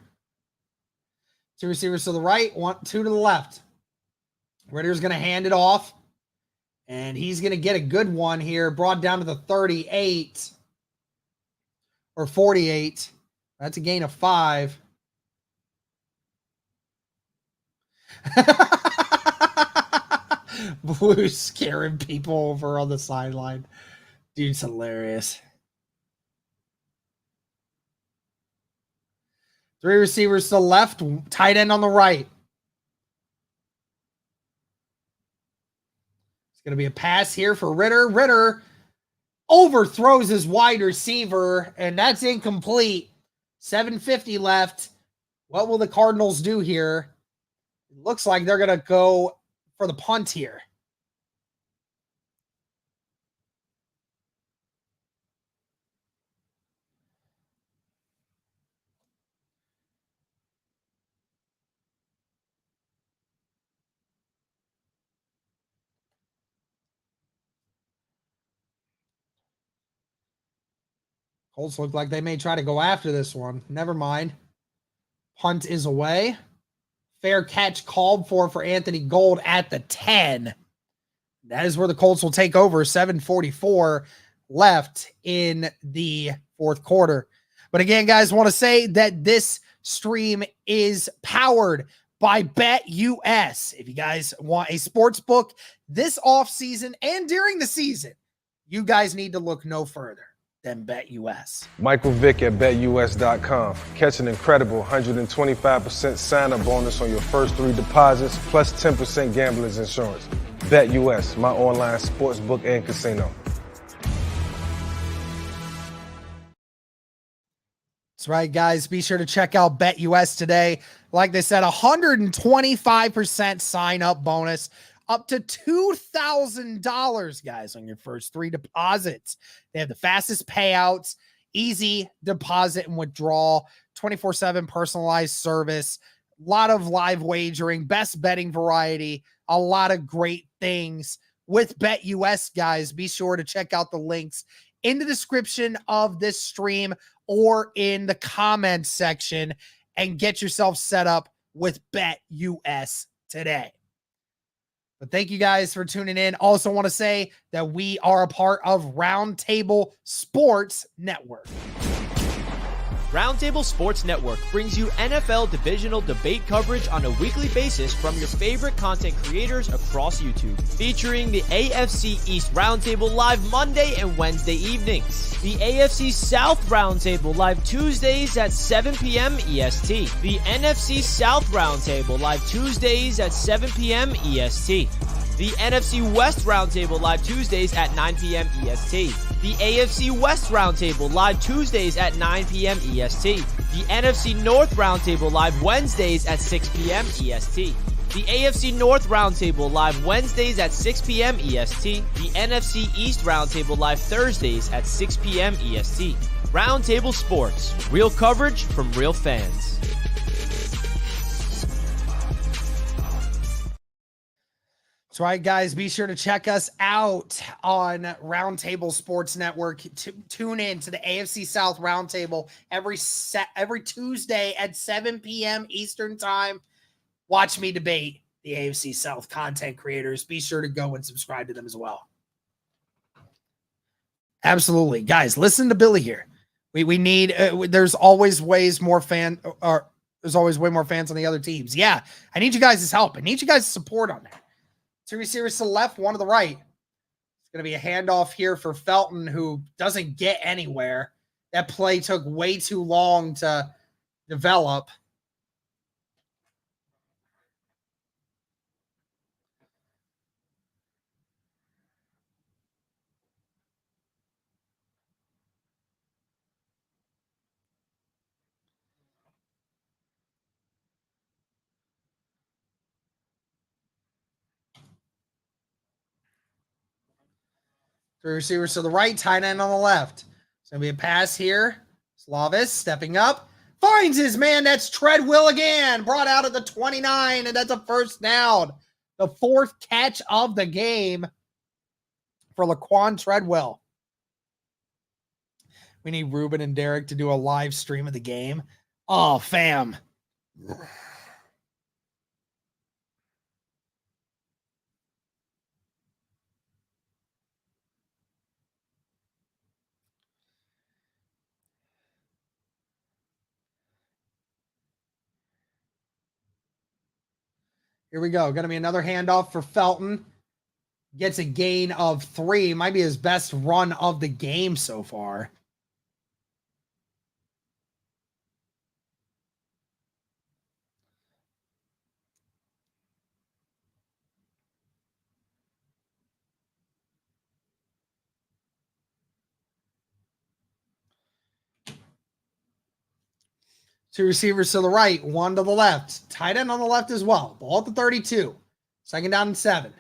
2 receivers to the right, 2 to the left. Ritter's going to hand it off, and he's going to get a good one here, brought down to the 38 or 48. That's a gain of 5. Blue's scaring people over on the sideline. Dude's hilarious. 3 receivers to the left, tight end on the right. going to be a pass here for Ritter. Ritter overthrows his wide receiver, and that's incomplete. 7:50 left. What will the Cardinals do here? It looks like they're going to go for the punt here. Colts look like they may try to go after this one. Never mind. Punt is away. Fair catch called for Anthony Gold at the 10. That is where the Colts will take over. 7:44 left in the fourth quarter. But again, guys, want to say that this stream is powered by BetUS. If you guys want a sports book this offseason and during the season, you guys need to look no further than BetUS. Michael Vick at BetUS.com. Catch an incredible 125% sign-up bonus on your first 3 deposits, plus 10% gambler's insurance. BetUS, my online sports book and casino. That's right, guys. Be sure to check out BetUS today. Like they said, 125% sign-up bonus. Up to $2,000, guys, on your first 3 deposits. They have the fastest payouts, easy deposit and withdrawal, 24/7 personalized service, a lot of live wagering, best betting variety, a lot of great things with BetUS, guys. Be sure to check out the links in the description of this stream or in the comments section and get yourself set up with BetUS today. But thank you guys for tuning in. Also want to say that we are a part of Roundtable Sports Network. Roundtable Sports Network brings you NFL divisional debate coverage on a weekly basis from your favorite content creators across YouTube, featuring the AFC East Roundtable live Monday and Wednesday evenings, the AFC South Roundtable live Tuesdays at 7 p.m. EST, the NFC South Roundtable live Tuesdays at 7 p.m. EST, the NFC West Roundtable live Tuesdays at 9 p.m. EST, the AFC West Roundtable live Tuesdays at 9 p.m. EST, the NFC North Roundtable live Wednesdays at 6 p.m. EST, the AFC North Roundtable live Wednesdays at 6 p.m. EST, the NFC East Roundtable live Thursdays at 6 p.m. EST. Roundtable Sports, real coverage from real fans. That's right, guys. Be sure to check us out on Roundtable Sports Network. Tune in to the AFC South Roundtable every Tuesday at 7 p.m. Eastern Time. Watch me debate the AFC South content creators. Be sure to go and subscribe to them as well. Absolutely, guys. Listen to Billy here. We need. There's always there's always way more fans on the other teams. Yeah, I need you guys' help. I need you guys' support on that. 2 receivers to the left, 1 to the right. It's going to be a handoff here for Felton, who doesn't get anywhere. That play took way too long to develop. Three receivers to the right, tight end on the left. It's going to be a pass here. Slavis stepping up. Finds his man. That's Treadwell again. Brought out at the 29, and that's a first down. The 4th catch of the game for Laquan Treadwell. We need Ruben and Derek to do a live stream of the game. Oh, fam. Here we go. Going to be another handoff for Felton. Gets a gain of 3. Might be his best run of the game so far. Two receivers to the right, one to the left. Tight end on the left as well. Ball at the 32. Second down and 7.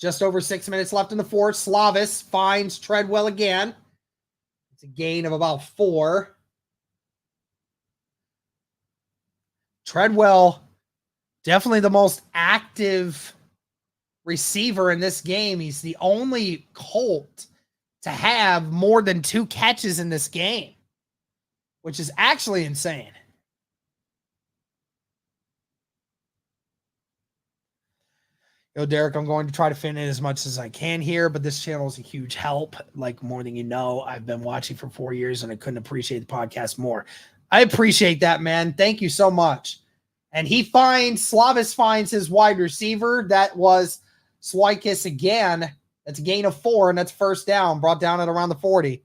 Just over 6 minutes left in the fourth. Slavis finds Treadwell again. It's a gain of about 4. Treadwell, definitely the most active receiver in this game. He's the only Colt to have more than 2 catches in this game, which is actually insane. Yo, Derek, I'm going to try to fit in as much as I can here, but this channel is a huge help. Like, more than you know, I've been watching for 4 years and I couldn't appreciate the podcast more. I appreciate that, man. Thank you so much. And Slavis finds his wide receiver. That was Swikis again. That's a gain of 4, and that's first down, brought down at around the 40.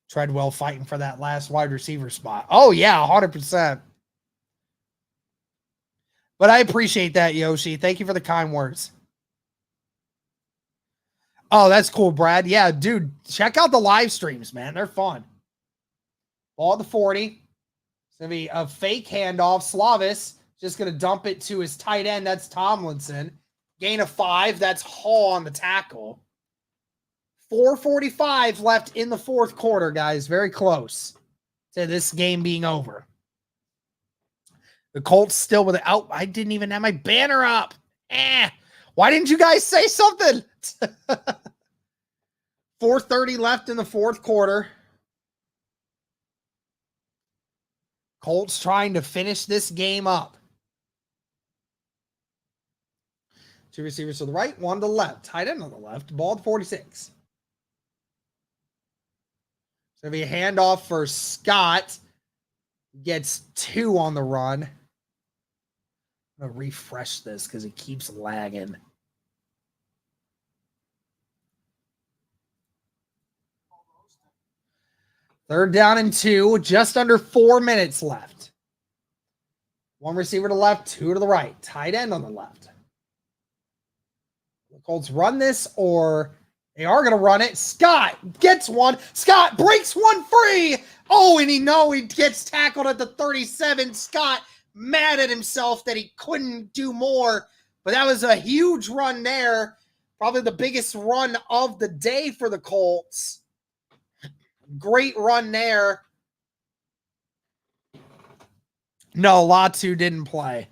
Treadwell fighting for that last wide receiver spot. Oh, yeah, 100%. But I appreciate that, Yoshi. Thank you for the kind words. Oh, that's cool, Brad. Yeah, dude, check out the live streams, man. They're fun. Ball at the 40. It's going to be a fake handoff. Slavis just going to dump it to his tight end. That's Tomlinson. Gain of 5. That's Hall on the tackle. 4:45 left in the fourth quarter, guys. Very close to this game being over. The Colts still with it. Oh, I didn't even have my banner up. Why didn't you guys say something? 4:30 left in the fourth quarter. Colts trying to finish this game up. 2 receivers to the right, 1 to the left. Tight end on the left. Ball at 46. It's going to be a handoff for Scott. Gets 2 on the run. I'm going to refresh this because it keeps lagging. Third down and 2. Just under 4 minutes left. 1 receiver to the left, 2 to the right. Tight end on the left. The Colts run this, or they are going to run it. Scott gets one. Scott breaks one free. Oh, and he gets tackled at the 37. Scott mad at himself that he couldn't do more. But that was a huge run there. Probably the biggest run of the day for the Colts. Great run there. No, Latu didn't play.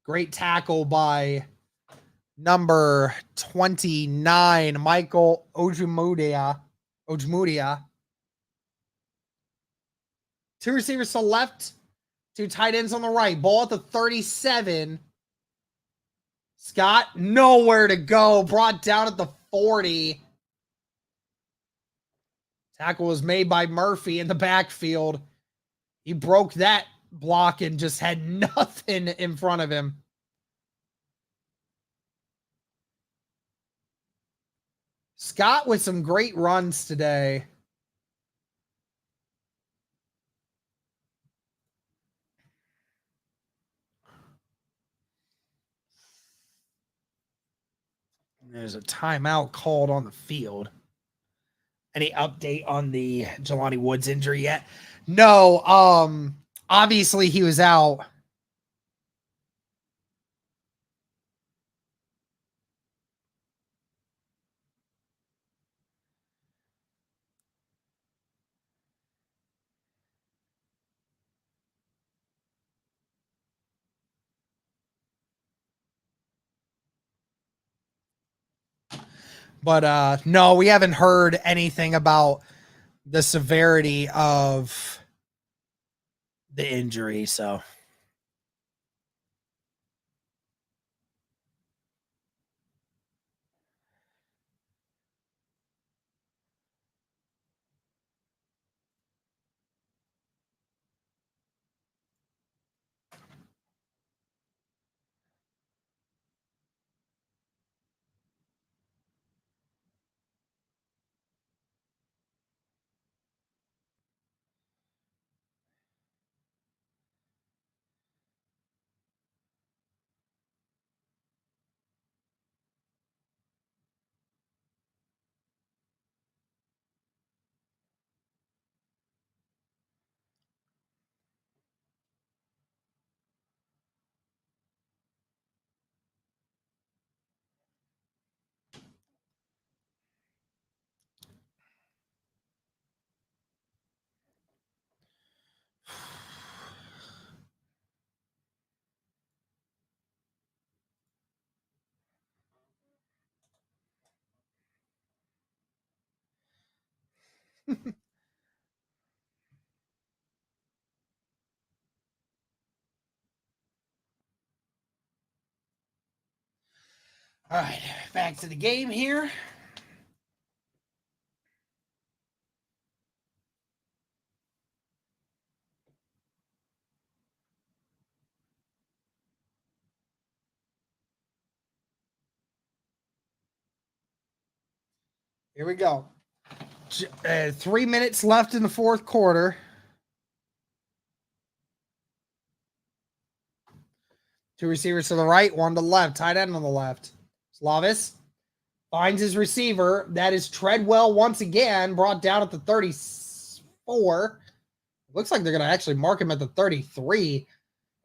Great tackle by number 29, Michael Ojumudia. 2 receivers to the left, 2 tight ends on the right. Ball at the 37. Scott, nowhere to go. Brought down at the 40. Tackle was made by Murphy in the backfield. He broke that block and just had nothing in front of him. Scott with some great runs today. There's a timeout called on the field. Any update on the Jelani Woods injury yet? No. Obviously he was out. But no, we haven't heard anything about the severity of the injury, so All right, back to the game here. Here we go. 3 minutes left in the fourth quarter. Two receivers to the right, one to the left. Tight end on the left. Slavis finds his receiver. That is Treadwell once again, brought down at the 34. Looks like they're going to actually mark him at the 33.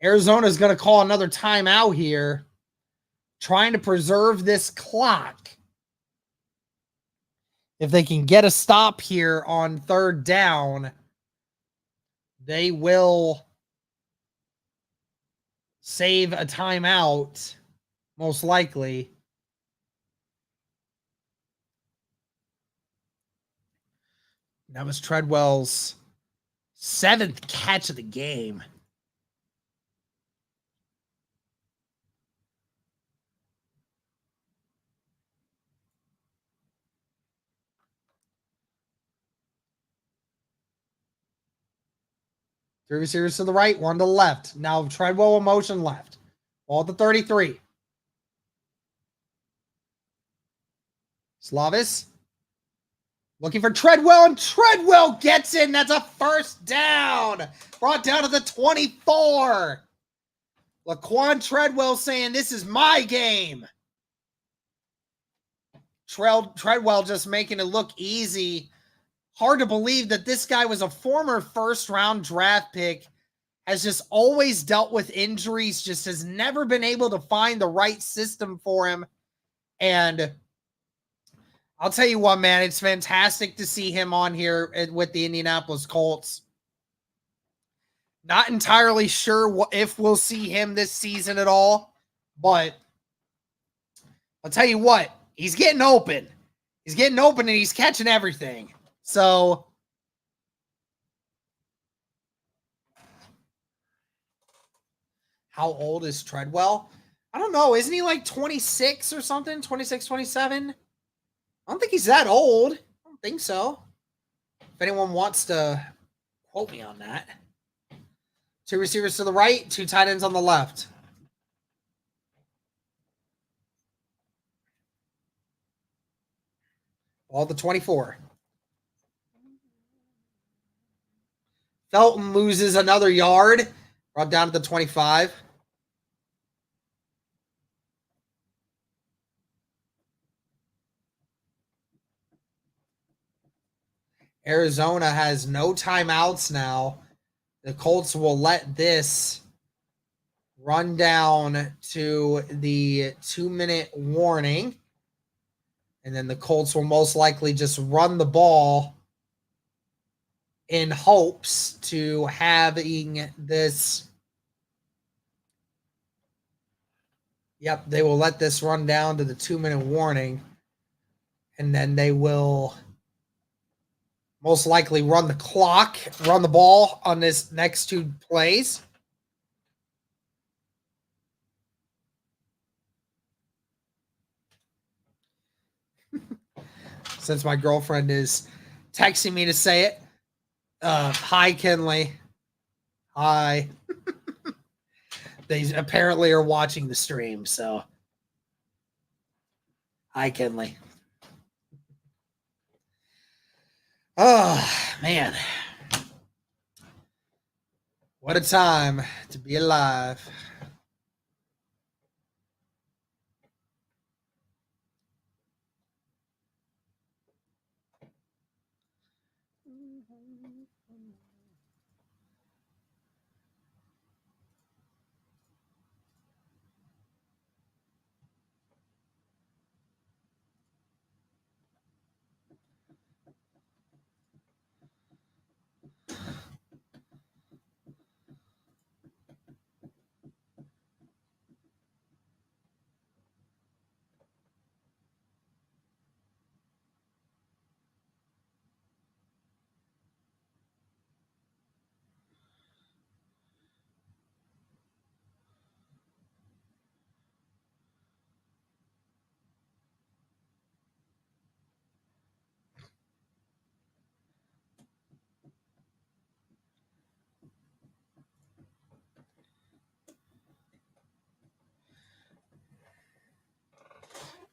Arizona's going to call another timeout here, trying to preserve this clock. If they can get a stop here on third down, they will save a timeout, most likely. That was Treadwell's 7th catch of the game. Three receivers to the right, one to the left. Now Treadwell in motion left. Ball at the 33. Slavis looking for Treadwell, and Treadwell gets in. That's a first down. Brought down to the 24. Laquan Treadwell saying, this is my game. Treadwell just making it look easy. Hard to believe that this guy was a former first-round draft pick, has just always dealt with injuries, just has never been able to find the right system for him. And I'll tell you what, man, it's fantastic to see him on here with the Indianapolis Colts. Not entirely sure if we'll see him this season at all, but I'll tell you what, he's getting open. He's getting open and he's catching everything. So how old is Treadwell? I don't know. Isn't he like 26 or something? 26, 27? I don't think he's that old. I don't think so. If anyone wants to quote me on that. Two receivers to the right, two tight ends on the left. All the 24. Felton loses another yard. Brought down to the 25. Arizona has no timeouts now. The Colts will let this run down to the 2-minute warning. And then the Colts will most likely just run the ball in hopes to having this. Yep, they will let this run down to the 2-minute warning. And then they will most likely run the clock, run the ball on this next two plays. Since my girlfriend is texting me to say it. Hi, Kenley. Hi. They apparently are watching the stream, so. Hi, Kenley. Oh, man. What a time to be alive.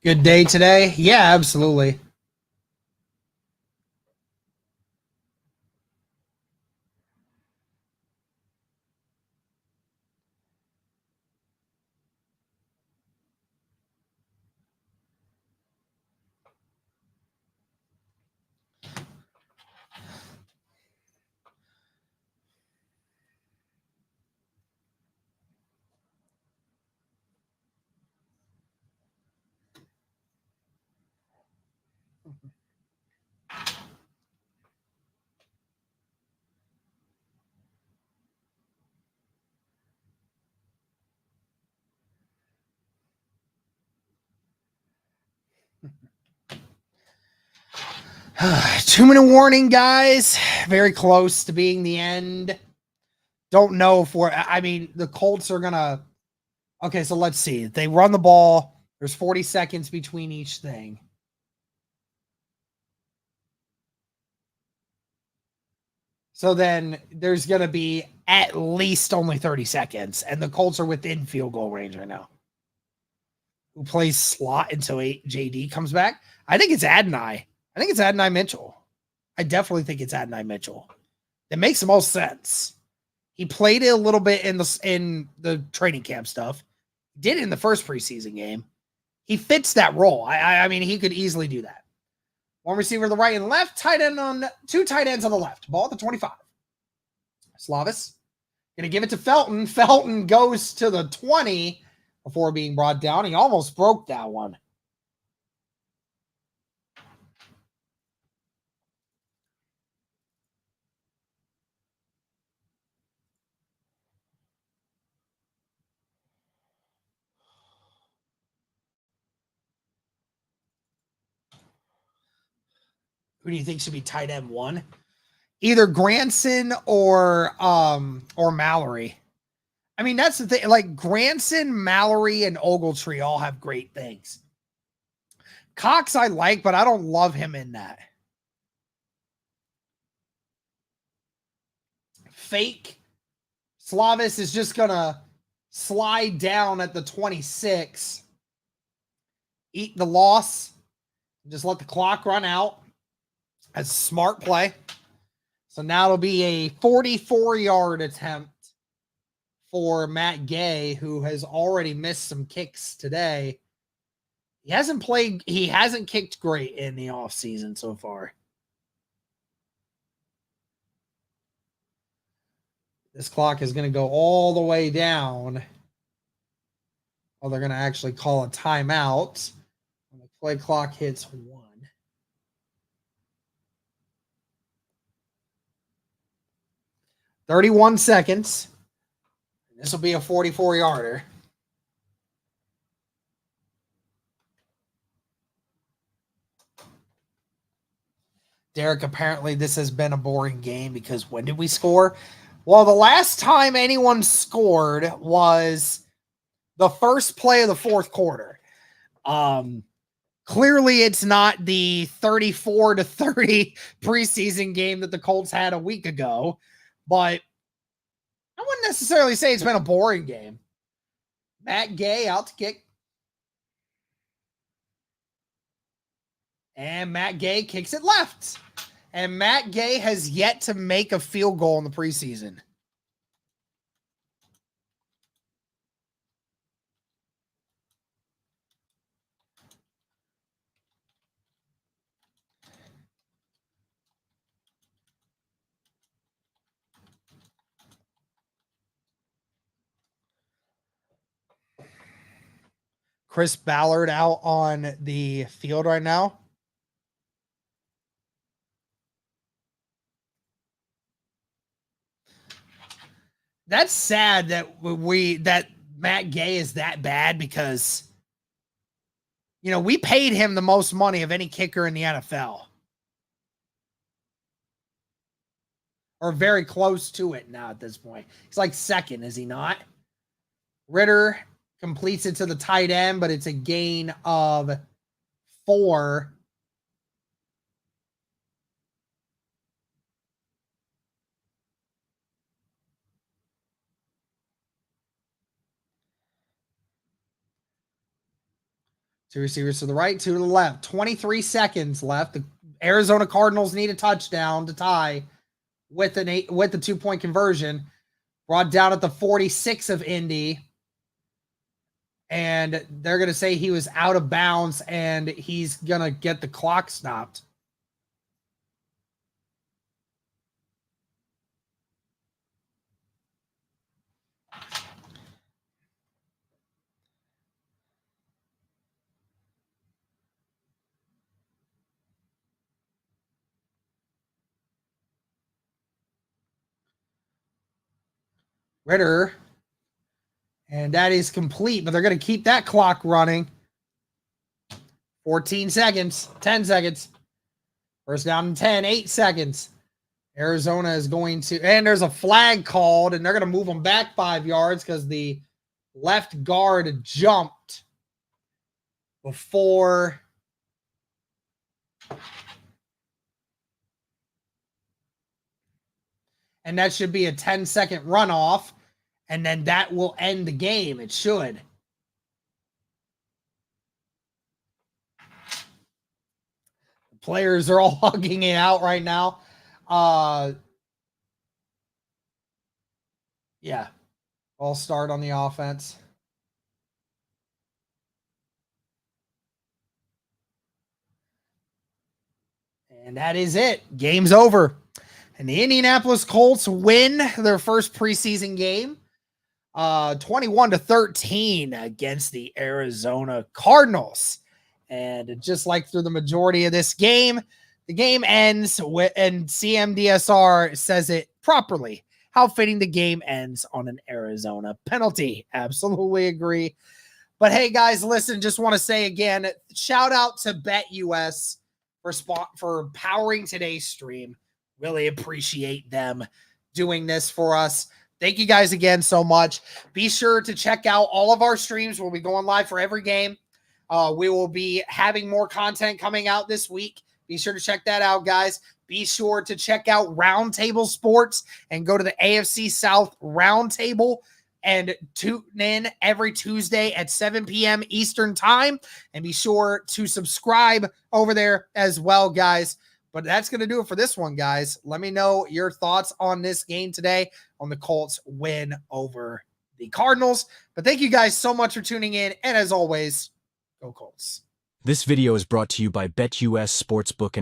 Good day today? Yeah, absolutely. Two-minute warning, guys. Very close to being the end. Don't know if I mean, the Colts are going to. Okay, so let's see. They run the ball. There's 40 seconds between each thing. So then there's going to be at least only 30 seconds. And the Colts are within field goal range right now. Who plays slot until JD comes back? I think it's Adonai. I think it's Adonai Mitchell. I definitely think it's Adonai Mitchell. That makes the most sense. He played it a little bit in the training camp stuff. Did it in the first preseason game. He fits that role. I mean, he could easily do that. One receiver to the right and left, tight end on two tight ends on the left. Ball at the 25. Slavis gonna give it to Felton. Felton goes to the 20 before being brought down. He almost broke that one. Who do you think should be tight end one? Either Granson or Mallory. I mean, that's the thing. Like Granson, Mallory, and Ogletree all have great things. Cox I like, but I don't love him in that. Fake. Slavis is just going to slide down at the 26. Eat the loss. Just let the clock run out. That's a smart play. So now it'll be a 44-yard attempt for Matt Gay, who has already missed some kicks today. He hasn't kicked great in the offseason so far. This clock is going to go all the way down. Well, they're going to actually call a timeout when the play clock hits 1. "31 seconds. This will be a 44-yarder. Derek, apparently this has been a boring game because when did we score? Well, the last time anyone scored was the first play of the fourth quarter. Clearly it's not the 34-30 preseason game that the Colts had a week ago, but I wouldn't necessarily say it's been a boring game. Matt Gay out to kick. And Matt Gay kicks it left. And Matt Gay has yet to make a field goal in the preseason. Chris Ballard out on the field right now. That's sad that that Matt Gay is that bad because, you know, we paid him the most money of any kicker in the NFL. Or very close to it now at this point. He's like second, is he not? Ritter completes it to the tight end, but it's a gain of 4. Two receivers to the right, two to the left. 23 seconds left. The Arizona Cardinals need a touchdown to tie with the 2-point conversion. Brought down at the 46 of Indy. And they're going to say he was out of bounds and he's going to get the clock stopped. Ritter. And that is complete, but they're going to keep that clock running. 14 seconds, 10 seconds. First down and 10, 8 seconds. Arizona is going to, and there's a flag called, and they're going to move them back 5 yards because the left guard jumped before. And that should be a 10-second runoff. And then that will end the game. It should. The players are all hugging it out right now. Yeah. All start on the offense. And that is it. Game's over. And the Indianapolis Colts win their first preseason game. 21-13 against the Arizona Cardinals. And just like through the majority of this game, the game ends with, and CMDSR says it properly, how fitting the game ends on an Arizona penalty. Absolutely agree. But hey, guys, listen, just want to say again, shout out to BetUS for powering today's stream. Really appreciate them doing this for us. Thank you guys again so much. Be sure to check out all of our streams. We'll be going live for every game. We will be having more content coming out this week. Be sure to check that out, guys. Be sure to check out Roundtable Sports and go to the AFC South Roundtable and tune in every Tuesday at 7 p.m. Eastern Time. And be sure to subscribe over there as well, guys. But that's going to do it for this one, guys. Let me know your thoughts on this game today on the Colts win over the Cardinals. But thank you guys so much for tuning in. And as always, go Colts. This video is brought to you by BetUS Sportsbook and